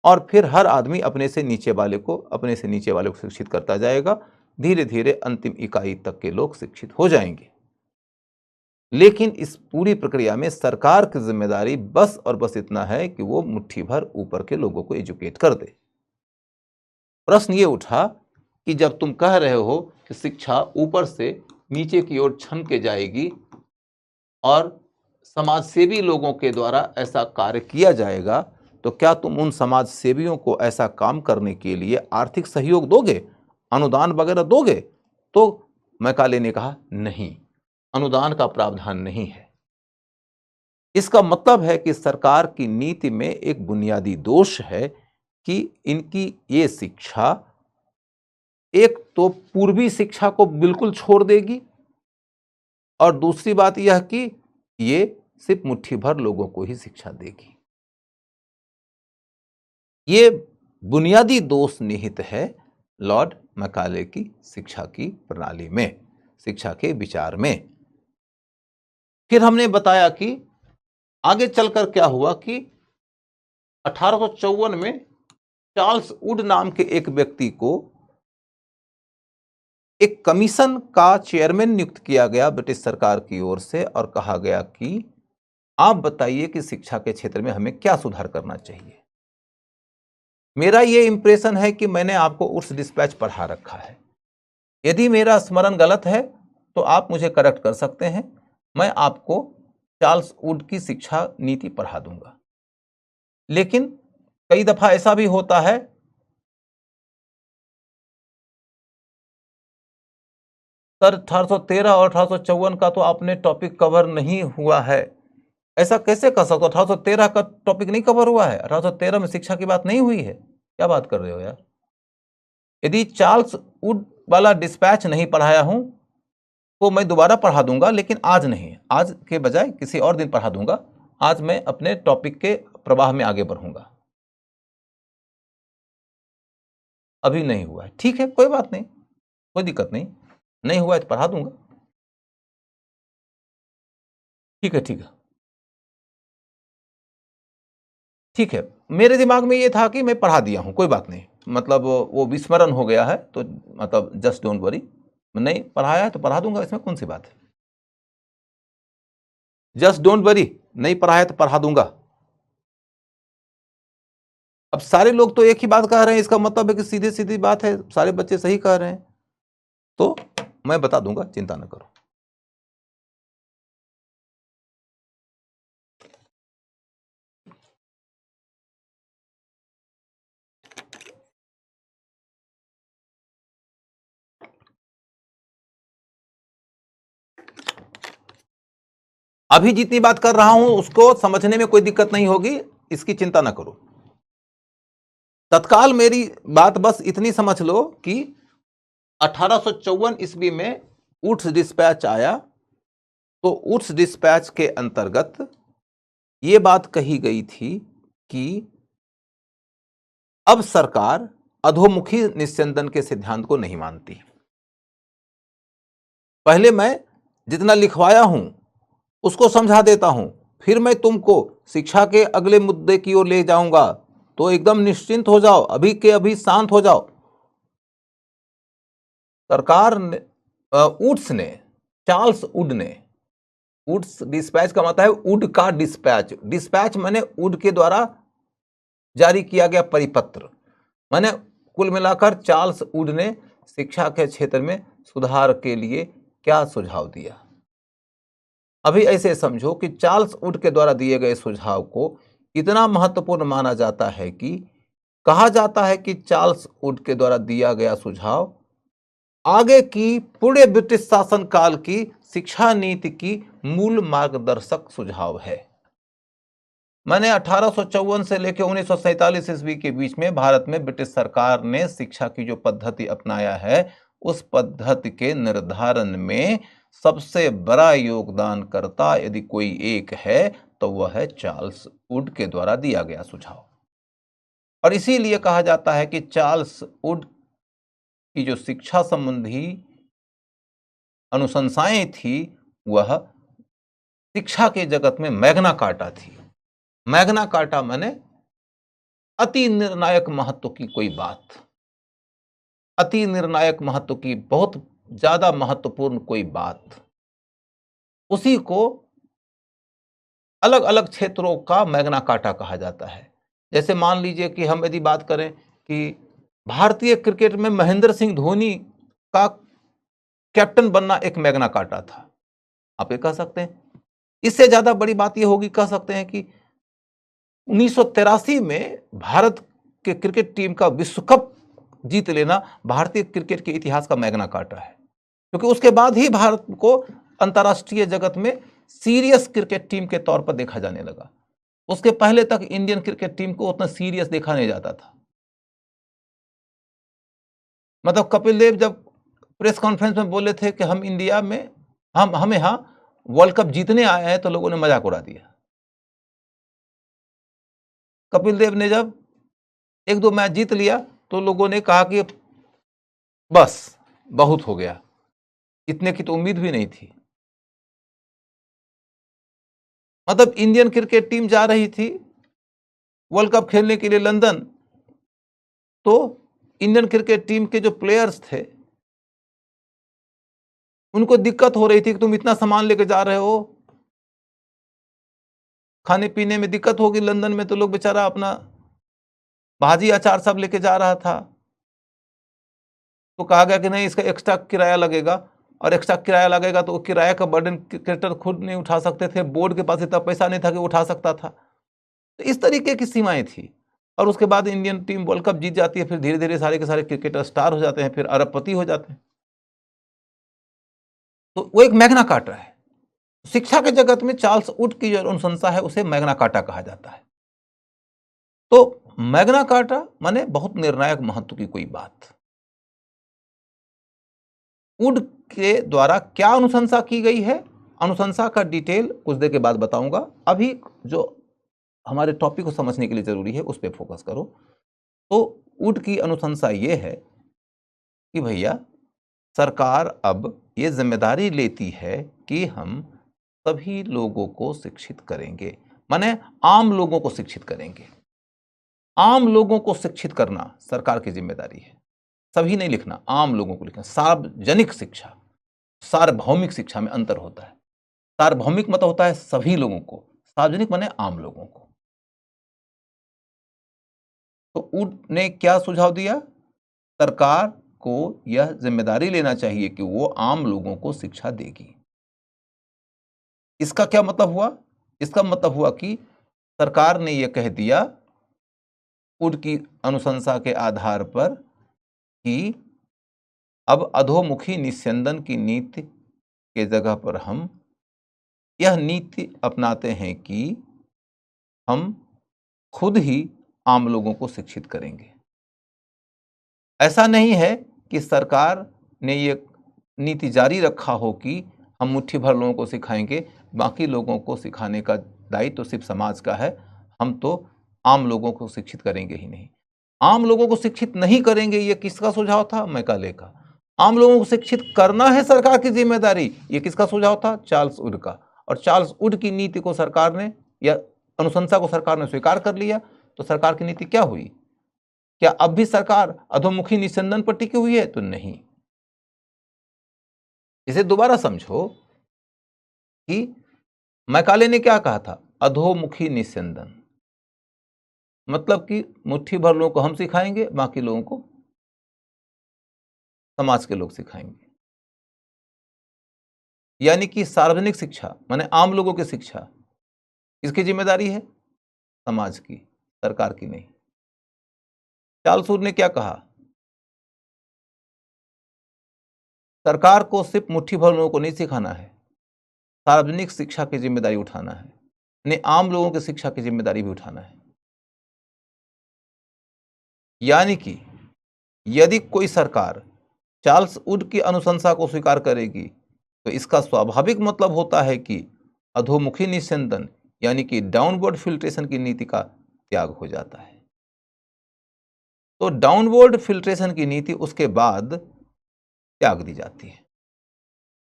Speaker 1: और फिर हर आदमी अपने से नीचे वाले को शिक्षित करता जाएगा। धीरे धीरे अंतिम इकाई तक के लोग शिक्षित हो जाएंगे। लेकिन इस पूरी प्रक्रिया में सरकार की जिम्मेदारी बस और बस इतना है कि वो मुट्ठी भर ऊपर के लोगों को एजुकेट कर दे। प्रश्न ये उठा कि जब तुम कह रहे हो कि शिक्षा ऊपर से नीचे की ओर छन के जाएगी और समाज सेवी लोगों के द्वारा ऐसा कार्य किया जाएगा, तो क्या तुम उन समाज सेवियों को ऐसा काम करने के लिए आर्थिक सहयोग दोगे, अनुदान वगैरह दोगे? तो मैकाले ने कहा नहीं, अनुदान का प्रावधान नहीं है। इसका मतलब है कि सरकार की नीति में एक बुनियादी दोष है कि इनकी ये शिक्षा एक तो पूर्वी शिक्षा को बिल्कुल छोड़ देगी और दूसरी बात यह कि ये सिर्फ मुट्ठी भर लोगों को ही शिक्षा देगी। ये बुनियादी दोष निहित है लॉर्ड मैकाले की शिक्षा की प्रणाली में, शिक्षा के विचार में। फिर हमने बताया कि आगे चलकर क्या हुआ कि 1854 में चार्ल्स वुड नाम के एक व्यक्ति को एक कमीशन का चेयरमैन नियुक्त किया गया ब्रिटिश सरकार की ओर से और कहा गया कि आप बताइए कि शिक्षा के क्षेत्र में हमें क्या सुधार करना चाहिए। मेरा यह इंप्रेशन है कि मैंने आपको उर्स डिस्पैच पढ़ा रखा है। यदि मेरा स्मरण गलत है तो आप मुझे करेक्ट कर सकते हैं, मैं आपको चार्ल्स वुड की शिक्षा नीति पढ़ा दूंगा। लेकिन कई दफा ऐसा भी होता है सर 1813 और 1854 का तो आपने टॉपिक कवर नहीं हुआ है। ऐसा कैसे कर सकते हो? 1813 का टॉपिक नहीं कवर हुआ है? 1813 में शिक्षा की बात नहीं हुई है? क्या बात कर रहे हो यार? यदि चार्ल्स वुड वाला डिस्पैच नहीं पढ़ाया हूं तो मैं दोबारा पढ़ा दूंगा, लेकिन आज नहीं, आज के बजाय किसी और दिन पढ़ा दूंगा। आज मैं अपने टॉपिक के प्रवाह में आगे बढ़ूंगा। अभी नहीं हुआ है, ठीक है, कोई बात नहीं, कोई दिक्कत नहीं, नहीं हुआ है तो पढ़ा दूंगा। ठीक है, ठीक है, ठीक है। मेरे दिमाग में ये था कि मैं पढ़ा दिया हूं, कोई बात नहीं, मतलब वो विस्मरण हो गया है, तो मतलब जस्ट डोंट वरी, नहीं पढ़ाया है तो पढ़ा दूंगा, इसमें कौन सी बात है। जस्ट डोंट वरी, नहीं पढ़ाया तो पढ़ा दूंगा। अब सारे लोग तो एक ही बात कह रहे हैं, इसका मतलब है कि सीधी सीधी बात है, सारे बच्चे सही कह रहे हैं, तो मैं बता दूंगा, चिंता न करो। अभी जितनी बात कर रहा हूं उसको समझने में कोई दिक्कत नहीं होगी, इसकी चिंता ना करो। तत्काल मेरी बात बस इतनी समझ लो कि 1854 ईस्वी में वुड्स डिस्पैच आया, तो वुड्स डिस्पैच के अंतर्गत यह बात कही गई थी कि अब सरकार अधोमुखी निस्यंदन के सिद्धांत को नहीं मानती। पहले मैं जितना लिखवाया हूं उसको समझा देता हूं, फिर मैं तुमको शिक्षा के अगले मुद्दे की ओर ले जाऊंगा, तो एकदम निश्चिंत हो जाओ, अभी के अभी शांत हो जाओ। सरकार ने वुड्स ने, चार्ल्स वुड ने, वुड्स डिस्पैच का मतलब है वुड का डिस्पैच, डिस्पैच माने वुड के द्वारा जारी किया गया परिपत्र, माने कुल मिलाकर चार्ल्स वुड ने शिक्षा के क्षेत्र में सुधार के लिए क्या सुझाव दिया। अभी ऐसे समझो कि चार्ल्स वुड के द्वारा दिए गए सुझाव को इतना महत्वपूर्ण माना जाता है कि कहा जाता है कि चार्ल्स वुड के द्वारा दिया गया सुझाव आगे की पूरे ब्रिटिश शासन काल की शिक्षा नीति की मूल मार्गदर्शक सुझाव है। मैंने 1854 से लेकर 1947 ईस्वी के बीच में भारत में ब्रिटिश सरकार ने शिक्षा की जो पद्धति अपनाया है, उस पद्धति के निर्धारण में सबसे बड़ा योगदानकर्ता यदि कोई एक है तो वह है चार्ल्स वुड के द्वारा दिया गया सुझाव। और इसीलिए कहा जाता है कि चार्ल्स वुड की जो शिक्षा संबंधी अनुशंसाएं थी वह शिक्षा के जगत में मैग्ना कार्टा थी। मैग्ना कार्टा माने अति निर्णायक महत्व की कोई बात, अति निर्णायक महत्व की, बहुत ज्यादा महत्वपूर्ण कोई बात, उसी को अलग अलग क्षेत्रों का मैग्ना कार्टा कहा जाता है। जैसे मान लीजिए कि हम यदि बात करें कि भारतीय क्रिकेट में महेंद्र सिंह धोनी का कैप्टन बनना एक मैग्ना कार्टा था, आप ये कह सकते हैं। इससे ज्यादा बड़ी बात यह होगी, कह सकते हैं कि 1983 में भारत के क्रिकेट टीम का विश्व कप जीत लेना भारतीय क्रिकेट के इतिहास का मैग्ना कार्टा है, क्योंकि उसके बाद ही भारत को अंतर्राष्ट्रीय जगत में सीरियस क्रिकेट टीम के तौर पर देखा जाने लगा। उसके पहले तक इंडियन क्रिकेट टीम को उतना सीरियस देखा नहीं जाता था। मतलब कपिल देव जब प्रेस कॉन्फ्रेंस में बोले थे कि हम इंडिया में हम यहां वर्ल्ड कप जीतने आए हैं, तो लोगों ने मजाक उड़ा दिया। कपिल देव ने जब एक दो मैच जीत लिया तो लोगों ने कहा कि बस बहुत हो गया, इतने की तो उम्मीद भी नहीं थी। मतलब इंडियन क्रिकेट टीम जा रही थी वर्ल्ड कप खेलने के लिए लंदन, तो इंडियन क्रिकेट टीम के जो प्लेयर्स थे उनको दिक्कत हो रही थी कि तुम इतना सामान लेके जा रहे हो, खाने पीने में दिक्कत होगी। लंदन में तो लोग बेचारा अपना भाजी अचार सब लेके जा रहा था, तो कहा गया कि नहीं, इसका एक्स्ट्रा किराया लगेगा। और एक्स्ट्रा किराया लगेगा तो किराया का बर्डन क्रिएटर खुद नहीं उठा सकते थे, बोर्ड के पास इतना पैसा नहीं था कि उठा सकता था। तो इस तरीके की सीमाएं थी। और उसके बाद इंडियन टीम वर्ल्ड कप जीत जाती है, फिर धीरे धीरे सारे के सारे क्रिकेटर स्टार हो जाते हैं, फिर अरबपति हो जाते हैं। तो वो एक मैग्ना कार्टा है। शिक्षा के जगत में चार्ल्स वुड की जो अनुशंसा है उसे मैग्ना कार्टा कहा जाता है। तो मैग्ना कार्टा माने बहुत निर्णायक महत्व की कोई बात। वुड के द्वारा क्या अनुशंसा की गई है, अनुशंसा का डिटेल कुछ देर के बाद बताऊंगा। अभी जो हमारे टॉपिक को समझने के लिए जरूरी है उस पर फोकस करो। तो वुड की अनुशंसा ये है कि भैया सरकार अब ये जिम्मेदारी लेती है कि हम सभी लोगों को शिक्षित करेंगे, माने आम लोगों को शिक्षित करेंगे। आम लोगों को शिक्षित करना सरकार की जिम्मेदारी है। सभी नहीं लिखना, आम लोगों को लिखना। सार्वजनिक शिक्षा, सार्वभौमिक शिक्षा में अंतर होता है। सार्वभौमिक मतलब होता है सभी लोगों को, सार्वजनिक माने आम लोगों को। तो वुड ने क्या सुझाव दिया? सरकार को यह जिम्मेदारी लेना चाहिए कि वो आम लोगों को शिक्षा देगी। इसका क्या मतलब हुआ? इसका मतलब हुआ कि सरकार ने यह कह दिया वुड की अनुशंसा के आधार पर कि अब अधोमुखी निस्यंदन की नीति के जगह पर हम यह नीति अपनाते हैं कि हम खुद ही आम लोगों को शिक्षित करेंगे। ऐसा नहीं है कि सरकार ने ये नीति जारी रखा हो कि हम मुट्ठी भर लोगों को सिखाएंगे, बाकी लोगों को सिखाने का दायित्व तो सिर्फ समाज का है, हम तो आम लोगों को शिक्षित करेंगे ही नहीं। आम लोगों को शिक्षित नहीं करेंगे, ये किसका सुझाव था? मैकाले का। आम लोगों को शिक्षित करना है सरकार की जिम्मेदारी, ये किसका सुझाव था? चार्ल्स वुड का। और चार्ल्स वुड की नीति को सरकार ने या अनुशंसा को सरकार ने स्वीकार कर लिया। तो सरकार की नीति क्या हुई? क्या अब भी सरकार अधोमुखी निस्यंदन पर टिकी हुई है? तो नहीं। इसे दोबारा समझो कि मैकाले ने क्या कहा था? अधोमुखी निस्यंदन मतलब कि मुट्ठी भर लोगों को हम सिखाएंगे, बाकी लोगों को समाज के लोग सिखाएंगे। यानी कि सार्वजनिक शिक्षा माने आम लोगों की शिक्षा किसकी जिम्मेदारी है? समाज की, सरकार की नहीं। चार्ल्स वुड ने क्या कहा? सरकार को सिर्फ मुट्ठी भर लोगों को नहीं सिखाना है, सार्वजनिक शिक्षा की जिम्मेदारी उठाना है, यानी आम लोगों की शिक्षा की जिम्मेदारी भी उठाना है। यानी कि यदि कोई सरकार चार्ल्स वुड की अनुशंसा को स्वीकार करेगी तो इसका स्वाभाविक मतलब होता है कि अधोमुखी निस्यंदन यानी कि डाउनवर्ड फिल्ट्रेशन की नीति का त्याग हो जाता है। तो डाउनवर्ड फिल्ट्रेशन की नीति उसके बाद त्याग दी जाती है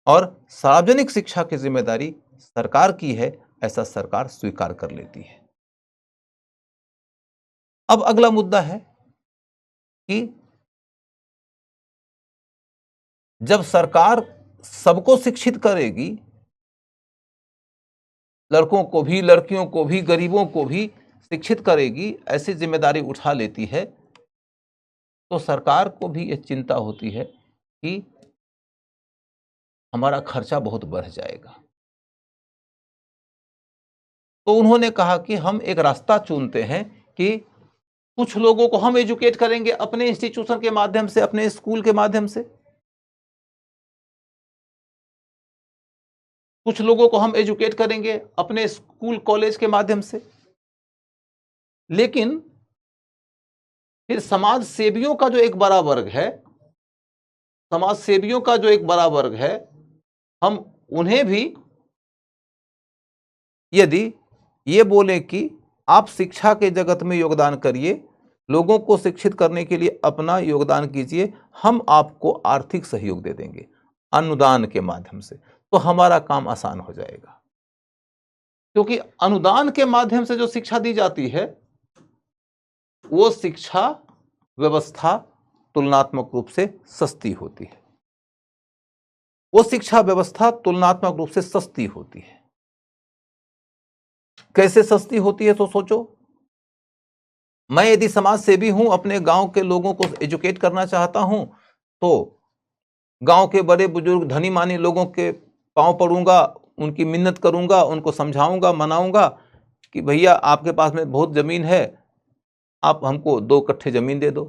Speaker 1: और सार्वजनिक शिक्षा की जिम्मेदारी सरकार की है, ऐसा सरकार स्वीकार कर लेती है। अब अगला मुद्दा है कि जब सरकार सबको शिक्षित करेगी, लड़कों को भी, लड़कियों को भी, गरीबों को भी शिक्षित करेगी, ऐसी जिम्मेदारी उठा लेती है, तो सरकार को भी यह चिंता होती है कि हमारा खर्चा बहुत बढ़ जाएगा। तो उन्होंने कहा कि हम एक रास्ता चुनते हैं कि कुछ लोगों को हम एजुकेट करेंगे अपने इंस्टीट्यूशन के माध्यम से, अपने स्कूल के माध्यम से, कुछ लोगों को हम एजुकेट करेंगे अपने स्कूल कॉलेज के माध्यम से, लेकिन फिर समाज सेवियों का जो एक बड़ा वर्ग है, समाज सेवियों का जो एक बड़ा वर्ग है, हम उन्हें भी यदि ये बोले कि आप शिक्षा के जगत में योगदान करिए, लोगों को शिक्षित करने के लिए अपना योगदान कीजिए, हम आपको आर्थिक सहयोग दे देंगे अनुदान के माध्यम से, तो हमारा काम आसान हो जाएगा। क्योंकि अनुदान के माध्यम से जो शिक्षा दी जाती है वो शिक्षा व्यवस्था तुलनात्मक रूप से सस्ती होती है। वो शिक्षा व्यवस्था तुलनात्मक रूप से सस्ती होती है। कैसे सस्ती होती है? तो सोचो, मैं यदि समाज सेवी हूं, अपने गांव के लोगों को एजुकेट करना चाहता हूं, तो गांव के बड़े बुजुर्ग धनी मानी लोगों के पांव पड़ूंगा, उनकी मिन्नत करूंगा, उनको समझाऊंगा, मनाऊंगा कि भैया आपके पास में बहुत जमीन है, आप हमको 2 कट्ठे जमीन दे दो,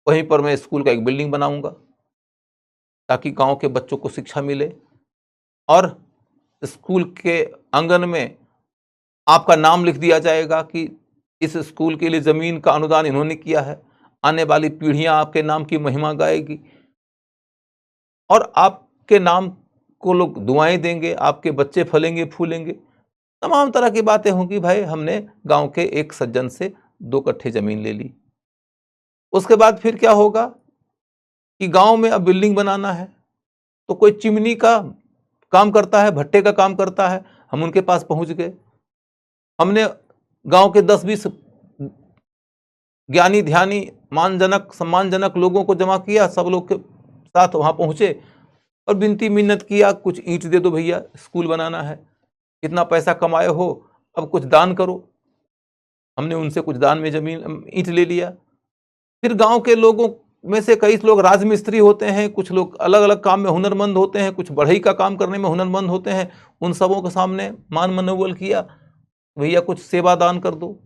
Speaker 1: वहीं पर मैं स्कूल का एक बिल्डिंग बनाऊंगा ताकि गांव के बच्चों को शिक्षा मिले, और स्कूल के आंगन में आपका नाम लिख दिया जाएगा कि इस स्कूल के लिए जमीन का अनुदान इन्होंने किया है, आने वाली पीढ़ियां आपके नाम की महिमा गाएगी और आपके नाम को लोग दुआएं देंगे, आपके बच्चे फलेंगे फूलेंगे। तमाम तरह की बातें होंगी। भाई हमने गांव के एक सज्जन से 2 कट्ठे जमीन ले ली। उसके बाद फिर क्या होगा कि गांव में अब बिल्डिंग बनाना है, तो कोई चिमनी का काम करता है, भट्टे का काम करता है, हम उनके पास पहुंच गए। हमने गांव के 10-20 ज्ञानी ध्यानी मानजनक सम्मानजनक लोगों को जमा किया, सब लोग के साथ वहां पहुंचे और विनती मिन्नत किया, कुछ ईंट दे दो भैया, स्कूल बनाना है, कितना पैसा कमाए हो, अब कुछ दान करो। हमने उनसे कुछ दान में जमीन ईंट ले लिया। फिर गांव के लोगों में से कई लोग राजमिस्त्री होते हैं, कुछ लोग अलग अलग काम में हुनरमंद होते हैं, कुछ बढ़ई का काम करने में हुनरमंद होते हैं। उन सबों के सामने मान मनोबल किया, भैया कुछ सेवा दान कर दो,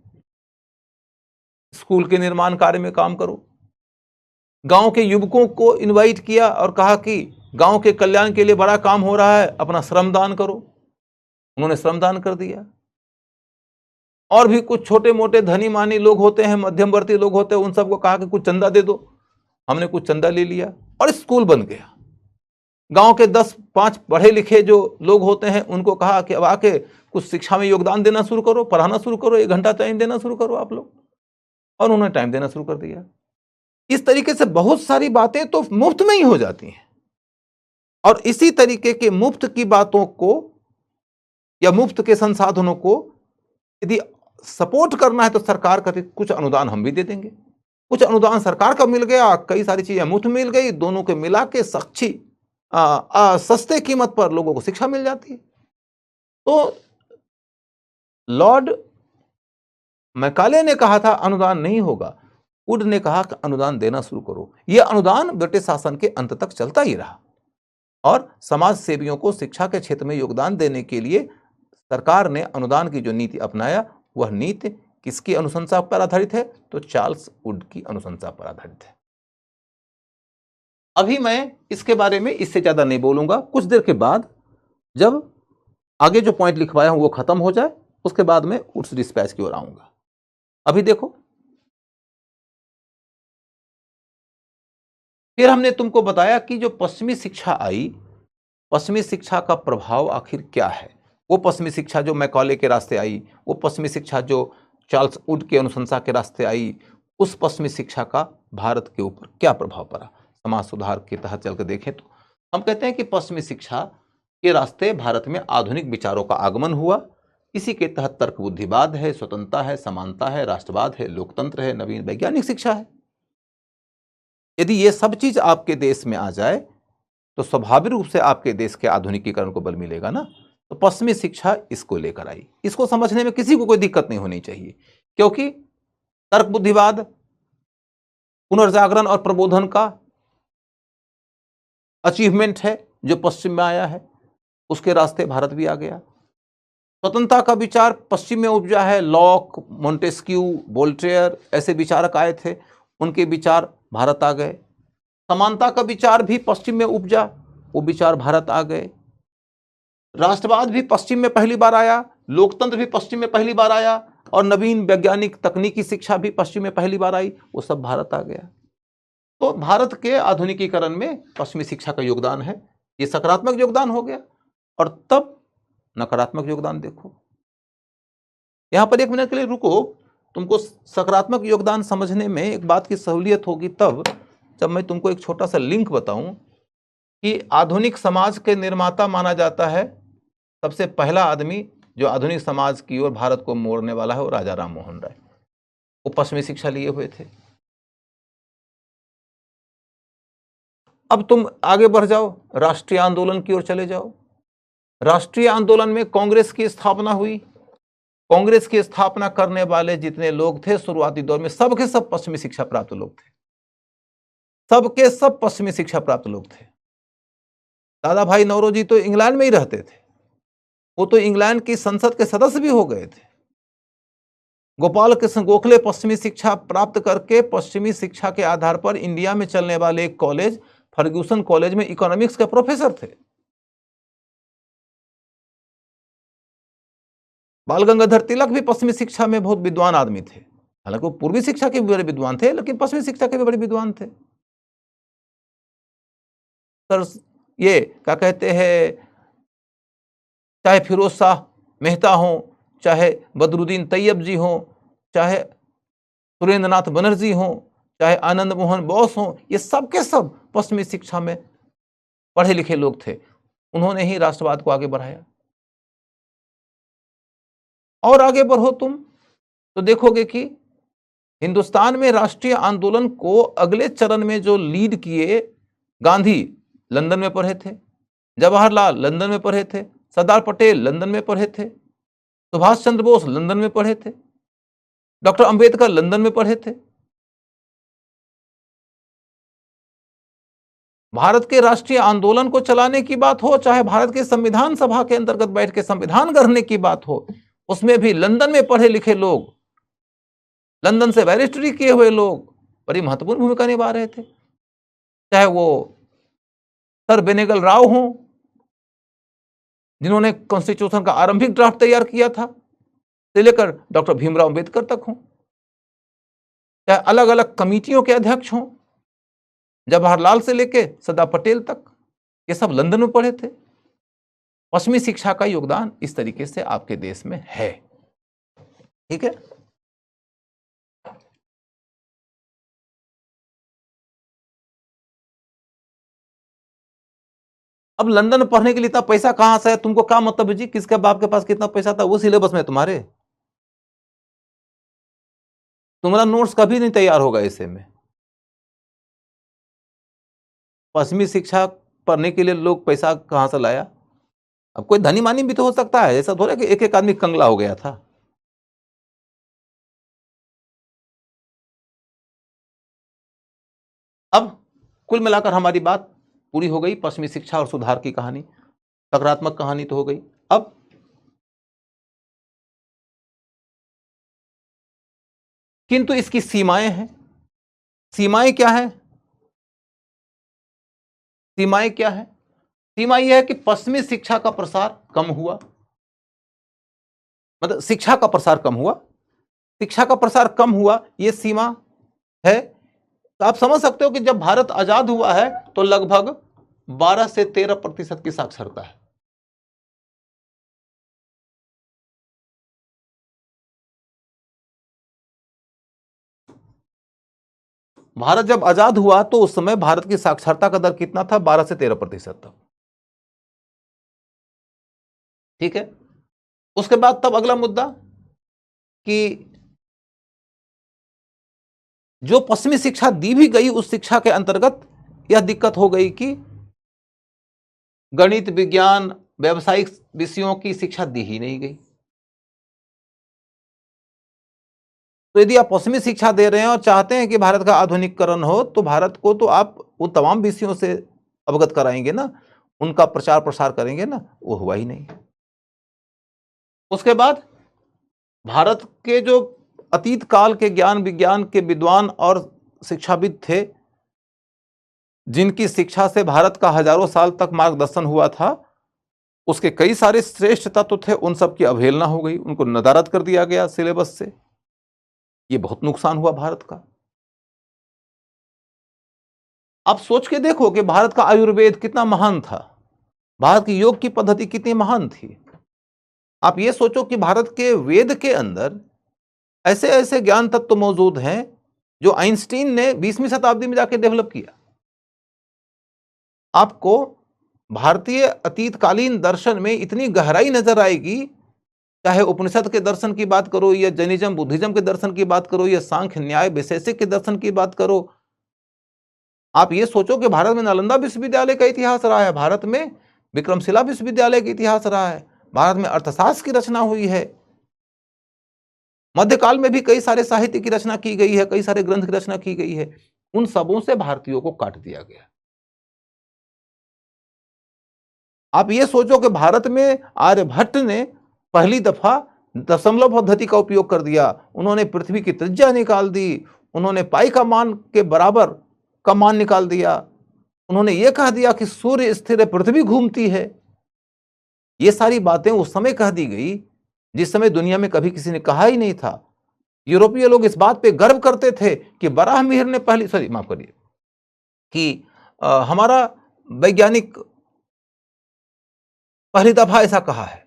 Speaker 1: स्कूल के निर्माण कार्य में काम करो। गांव के युवकों को इनवाइट किया और कहा कि गांव के कल्याण के लिए बड़ा काम हो रहा है, अपना श्रमदान करो। उन्होंने श्रमदान कर दिया। और भी कुछ छोटे मोटे धनी मानी लोग होते हैं, मध्यमवर्ती लोग होते हैं, उन सबको कहा कि कुछ चंदा दे दो। हमने कुछ चंदा ले लिया और स्कूल बन गया। गांव के 10-5 पढ़े लिखे जो लोग होते हैं उनको कहा कि अब आके कुछ शिक्षा में योगदान देना शुरू करो, पढ़ाना शुरू करो, 1 घंटा टाइम देना शुरू करो आप लोग। और उन्होंने टाइम देना शुरू कर दिया। इस तरीके से बहुत सारी बातें तो मुफ्त में ही हो जाती हैं। और इसी तरीके के मुफ्त की बातों को या मुफ्त के संसाधनों को यदि सपोर्ट करना है तो सरकार का कुछ अनुदान हम भी दे देंगे। कुछ अनुदान सरकार का मिल गया, कई सारी चीजें मुफ्त मिल गई, दोनों के मिला के सस्ते कीमत पर लोगों को शिक्षा मिल जाती है। तो लॉर्ड मैकाले ने कहा था अनुदान नहीं होगा, वुड ने कहा कि अनुदान देना शुरू करो। यह अनुदान ब्रिटिश शासन के अंत तक चलता ही रहा और समाज सेवियों को शिक्षा के क्षेत्र में योगदान देने के लिए सरकार ने अनुदान की जो नीति अपनाया, वह नीति किसकी अनुशंसा पर आधारित है? तो चार्ल्स वुड की अनुशंसा पर आधारित है। अभी मैं इसके बारे में इससे ज्यादा नहीं बोलूंगा। कुछ देर के बाद जब आगे जो पॉइंट लिखवाया हूं वो खत्म हो जाए, उसके बाद मैं वुड्स डिस्पैच की ओर आऊंगा। अभी देखो, फिर हमने तुमको बताया कि जो पश्चिमी शिक्षा आई, पश्चिमी शिक्षा का प्रभाव आखिर क्या है। वो पश्चिमी शिक्षा जो मैकाले के रास्ते आई, वो पश्चिमी शिक्षा जो चार्ल्स वुड के अनुशंसा के रास्ते आई, उस पश्चिमी शिक्षा का भारत के ऊपर क्या प्रभाव पड़ा। समाज सुधार के तहत चल कर देखें तो हम कहते हैं कि पश्चिमी शिक्षा के रास्ते भारत में आधुनिक विचारों का आगमन हुआ। इसी के तहत तर्क बुद्धिवाद है, स्वतंत्रता है, समानता है, राष्ट्रवाद है, लोकतंत्र है, नवीन वैज्ञानिक शिक्षा है। यदि ये सब चीज आपके देश में आ जाए तो स्वाभाविक रूप से आपके देश के आधुनिकीकरण को बल मिलेगा ना। तो पश्चिमी शिक्षा इसको लेकर आई। इसको समझने में किसी को कोई दिक्कत नहीं होनी चाहिए, क्योंकि तर्क बुद्धिवाद, पुनर्जागरण और प्रबोधन का अचीवमेंट है जो पश्चिम में आया है, उसके रास्ते भारत भी आ गया। स्वतंत्रता का विचार पश्चिम में उपजा है, लॉक, मोंटेस्क्यू, वोल्टेयर ऐसे विचारक आए थे, उनके विचार भारत आ गए। समानता का विचार भी पश्चिम में उपजा, वो विचार भारत आ गए। राष्ट्रवाद भी पश्चिम में पहली बार आया, लोकतंत्र भी पश्चिम में पहली बार आया, और नवीन वैज्ञानिक तकनीकी शिक्षा भी पश्चिम में पहली बार आई, वो सब भारत आ गया। तो भारत के आधुनिकीकरण में पश्चिमी शिक्षा का योगदान है। ये सकारात्मक योगदान हो गया। और तब नकारात्मक योगदान देखो। यहां पर 1 मिनट के लिए रुको। तुमको सकारात्मक योगदान समझने में एक बात की सहूलियत होगी तब जब मैं तुमको एक छोटा सा लिंक बताऊं कि आधुनिक समाज के निर्माता माना जाता है, सबसे पहला आदमी जो आधुनिक समाज की ओर भारत को मोड़ने वाला है, वो राजा राम मोहन राय। वो पश्चिमी शिक्षा लिए हुए थे। अब तुम आगे बढ़ जाओ, राष्ट्रीय आंदोलन की ओर चले जाओ। राष्ट्रीय आंदोलन में कांग्रेस की स्थापना हुई। कांग्रेस की स्थापना करने वाले जितने लोग थे शुरुआती दौर में, सब के सब पश्चिमी शिक्षा प्राप्त लोग थे। सबके सब पश्चिमी शिक्षा प्राप्त लोग थे। दादा भाई नौरोजी तो इंग्लैंड में ही रहते थे, वो तो इंग्लैंड की संसद के सदस्य भी हो गए थे। गोपाल कृष्ण गोखले पश्चिमी शिक्षा प्राप्त करके पश्चिमी शिक्षा के आधार पर इंडिया में चलने वाले एक कॉलेज फर्ग्यूसन कॉलेज में इकोनॉमिक्स के प्रोफेसर थे। बाल गंगाधर तिलक भी पश्चिमी शिक्षा में बहुत विद्वान आदमी थे। हालांकि वो पूर्वी शिक्षा के भी बड़े विद्वान थे, लेकिन पश्चिमी शिक्षा के भी बड़े विद्वान थे। सर ये क्या कहते हैं, चाहे फिरोज शाह मेहता हो, चाहे बदरुद्दीन तैयब जी हो, चाहे सुरेंद्र नाथ बनर्जी हो, चाहे आनंद मोहन बोस हो, ये सब के सब पश्चिमी शिक्षा में पढ़े लिखे लोग थे। उन्होंने ही राष्ट्रवाद को आगे बढ़ाया। और आगे बढ़ो तुम तो देखोगे कि हिंदुस्तान में राष्ट्रीय आंदोलन को अगले चरण में जो लीड किए, गांधी लंदन में पढ़े थे, जवाहरलाल लंदन में पढ़े थे, सरदार पटेल लंदन में पढ़े थे, सुभाष चंद्र बोस लंदन में पढ़े थे, डॉक्टर अंबेडकर लंदन में पढ़े थे। भारत के राष्ट्रीय आंदोलन को चलाने की बात हो, चाहे भारत के संविधान सभा के अंतर्गत बैठ के संविधान गढ़ने की बात हो, उसमें भी लंदन में पढ़े लिखे लोग, लंदन से बैरिस्टरी किए हुए लोग बड़ी महत्वपूर्ण भूमिका निभा रहे थे। चाहे वो सर बेनेगल राव हो, जिन्होंने कॉन्स्टिट्यूशन का आरंभिक ड्राफ्ट तैयार किया था, से लेकर डॉक्टर भीमराव अंबेडकर तक हो, चाहे अलग अलग कमिटियों के अध्यक्ष हों, जवाहरलाल से लेकर सरदार पटेल तक, ये सब लंदन में पढ़े थे। पश्चिमी शिक्षा का योगदान इस तरीके से आपके देश में है। ठीक है, अब लंदन पढ़ने के लिए इतना पैसा कहां से है, तुमको क्या मतलब है जी, किसके बाप के पास कितना पैसा था, वो सिलेबस में तुम्हारे, तुम्हारा नोट्स कभी नहीं तैयार होगा ऐसे में। पश्चिमी शिक्षा पढ़ने के लिए लोग पैसा कहां से लाया? अब कोई धनी मानी भी तो हो सकता है, ऐसा थोड़ा कि एक एक आदमी कंगला हो गया था। अब कुल मिलाकर हमारी बात पूरी हो गई, पश्चिमी शिक्षा और सुधार की कहानी, सकारात्मक कहानी तो हो गई। अब किंतु इसकी सीमाएं हैं। सीमाएं क्या है? सीमाएं क्या है? सीमा यह है कि पश्चिमी शिक्षा का प्रसार कम हुआ, मतलब शिक्षा का प्रसार कम हुआ, शिक्षा का प्रसार कम हुआ, यह सीमा है। तो आप समझ सकते हो कि जब भारत आजाद हुआ है तो लगभग 12 से 13% की साक्षरता है। भारत जब आजाद हुआ तो उस समय भारत की साक्षरता का दर कितना था? 12 से 13% तक। ठीक है, उसके बाद तब अगला मुद्दा कि जो पश्चिमी शिक्षा दी भी गई, उस शिक्षा के अंतर्गत यह दिक्कत हो गई कि गणित, विज्ञान, व्यावसायिक विषयों की शिक्षा दी ही नहीं गई। तो यदि आप पश्चिमी शिक्षा दे रहे हैं और चाहते हैं कि भारत का आधुनिकीकरण हो, तो भारत को तो आप वो तमाम विषयों से अवगत कराएंगे ना, उनका प्रचार प्रसार करेंगे ना, वो हुआ ही नहीं। उसके बाद भारत के जो अतीत काल के ज्ञान विज्ञान के विद्वान और शिक्षाविद थे, जिनकी शिक्षा से भारत का हजारों साल तक मार्गदर्शन हुआ था, उसके कई सारे श्रेष्ठ तत्व थे, उन सब की अवहेलना हो गई, उनको नदारद कर दिया गया सिलेबस से। ये बहुत नुकसान हुआ भारत का। आप सोच के देखो कि भारत का आयुर्वेद कितना महान था, भारत की योग की पद्धति कितनी महान थी। आप ये सोचो कि भारत के वेद के अंदर ऐसे ऐसे ज्ञान तत्व मौजूद हैं जो आइंस्टीन ने 20वीं शताब्दी में जाके डेवलप किया। आपको भारतीय अतीतकालीन दर्शन में इतनी गहराई नजर आएगी, चाहे उपनिषद के दर्शन की बात करो, या जैनिज्म बुद्धिज्म के दर्शन की बात करो, या सांख्य न्याय वैशेषिक के दर्शन की बात करो। आप ये सोचो कि भारत में नालंदा विश्वविद्यालय का इतिहास रहा है, भारत में विक्रमशिला विश्वविद्यालय का इतिहास रहा है, भारत में अर्थशास्त्र की रचना हुई है, मध्यकाल में भी कई सारे साहित्य की रचना की गई है, कई सारे ग्रंथ की रचना की गई है। उन सबों से भारतीयों को काट दिया गया। आप ये सोचो कि भारत में आर्यभट्ट ने पहली दफा दशमलव पद्धति का उपयोग कर दिया, उन्होंने पृथ्वी की त्रिज्या निकाल दी, उन्होंने पाई का मान के बराबर का मान निकाल दिया, उन्होंने ये कह दिया कि सूर्य स्थिर है, पृथ्वी घूमती है। ये सारी बातें उस समय कह दी गई जिस समय दुनिया में कभी किसी ने कहा ही नहीं था। यूरोपीय लोग इस बात पे गर्व करते थे कि बराहमिहिर ने माफ करिए, कि हमारा वैज्ञानिक पहली दफा ऐसा कहा है।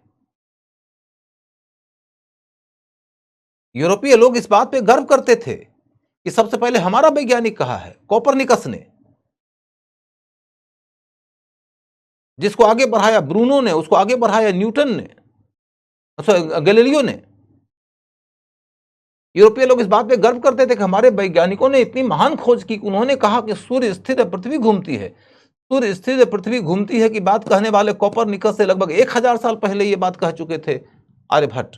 Speaker 1: यूरोपीय लोग इस बात पे गर्व करते थे कि सबसे पहले हमारा वैज्ञानिक कहा है, कोपरनिकस ने, जिसको आगे बढ़ाया ब्रूनो ने, उसको आगे बढ़ाया न्यूटन ने, गैलीलियो ने। यूरोपीय लोग इस बात पे गर्व करते थे कि हमारे वैज्ञानिकों ने इतनी महान खोज की, उन्होंने कहा कि सूर्य स्थिर है, पृथ्वी घूमती है। सूर्य स्थिर है, पृथ्वी घूमती है की बात कहने वाले कोपरनिकस से लगभग 1000 साल पहले ये बात कह चुके थे आर्यभट्ट।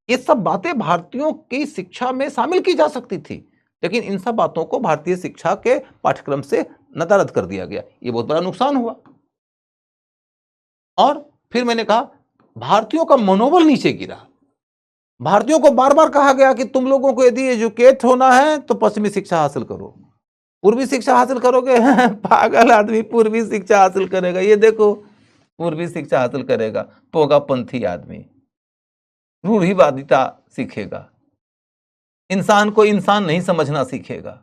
Speaker 1: ये सब बातें भारतीयों की शिक्षा में शामिल की जा सकती थी, लेकिन इन सब बातों को भारतीय शिक्षा के पाठ्यक्रम से नदारद कर दिया गया। ये बहुत बड़ा नुकसान हुआ। और फिर मैंने कहा भारतीयों का मनोबल नीचे गिरा। भारतीयों को बार बार कहा गया कि तुम लोगों को यदि एजुकेट होना है तो पश्चिमी शिक्षा हासिल करो, पूर्वी शिक्षा हासिल करोगे पागल आदमी पूर्वी शिक्षा हासिल करेगा, ये देखो पूर्वी शिक्षा हासिल करेगा, पोगापंथी आदमी रूढ़िवादिता सीखेगा, इंसान को इंसान नहीं समझना सीखेगा,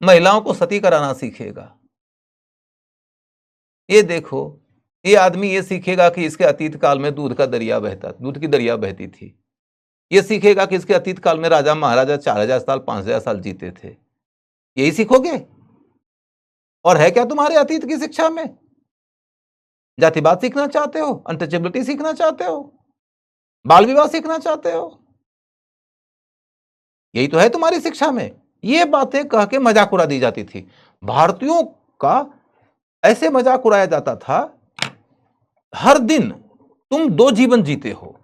Speaker 1: महिलाओं को सती कराना सीखेगा। ये देखो, ये आदमी ये सीखेगा कि इसके अतीत काल में दूध की दरिया बहती थी। ये सीखेगा कि इसके अतीत काल में राजा महाराजा 4000 साल 5000 साल जीते थे। यही सीखोगे? और है क्या तुम्हारे अतीत की शिक्षा में? जातिवाद सीखना चाहते हो? अनटचेबिलिटी सीखना चाहते हो? बाल विवाह सीखना चाहते हो? यही तो है तुम्हारी शिक्षा में। ये बातें कह के मजाक उड़ा दी जाती थी। भारतीयों का ऐसे मजाक उड़ाया जाता था, हर दिन तुम 2 जीवन जीते हो।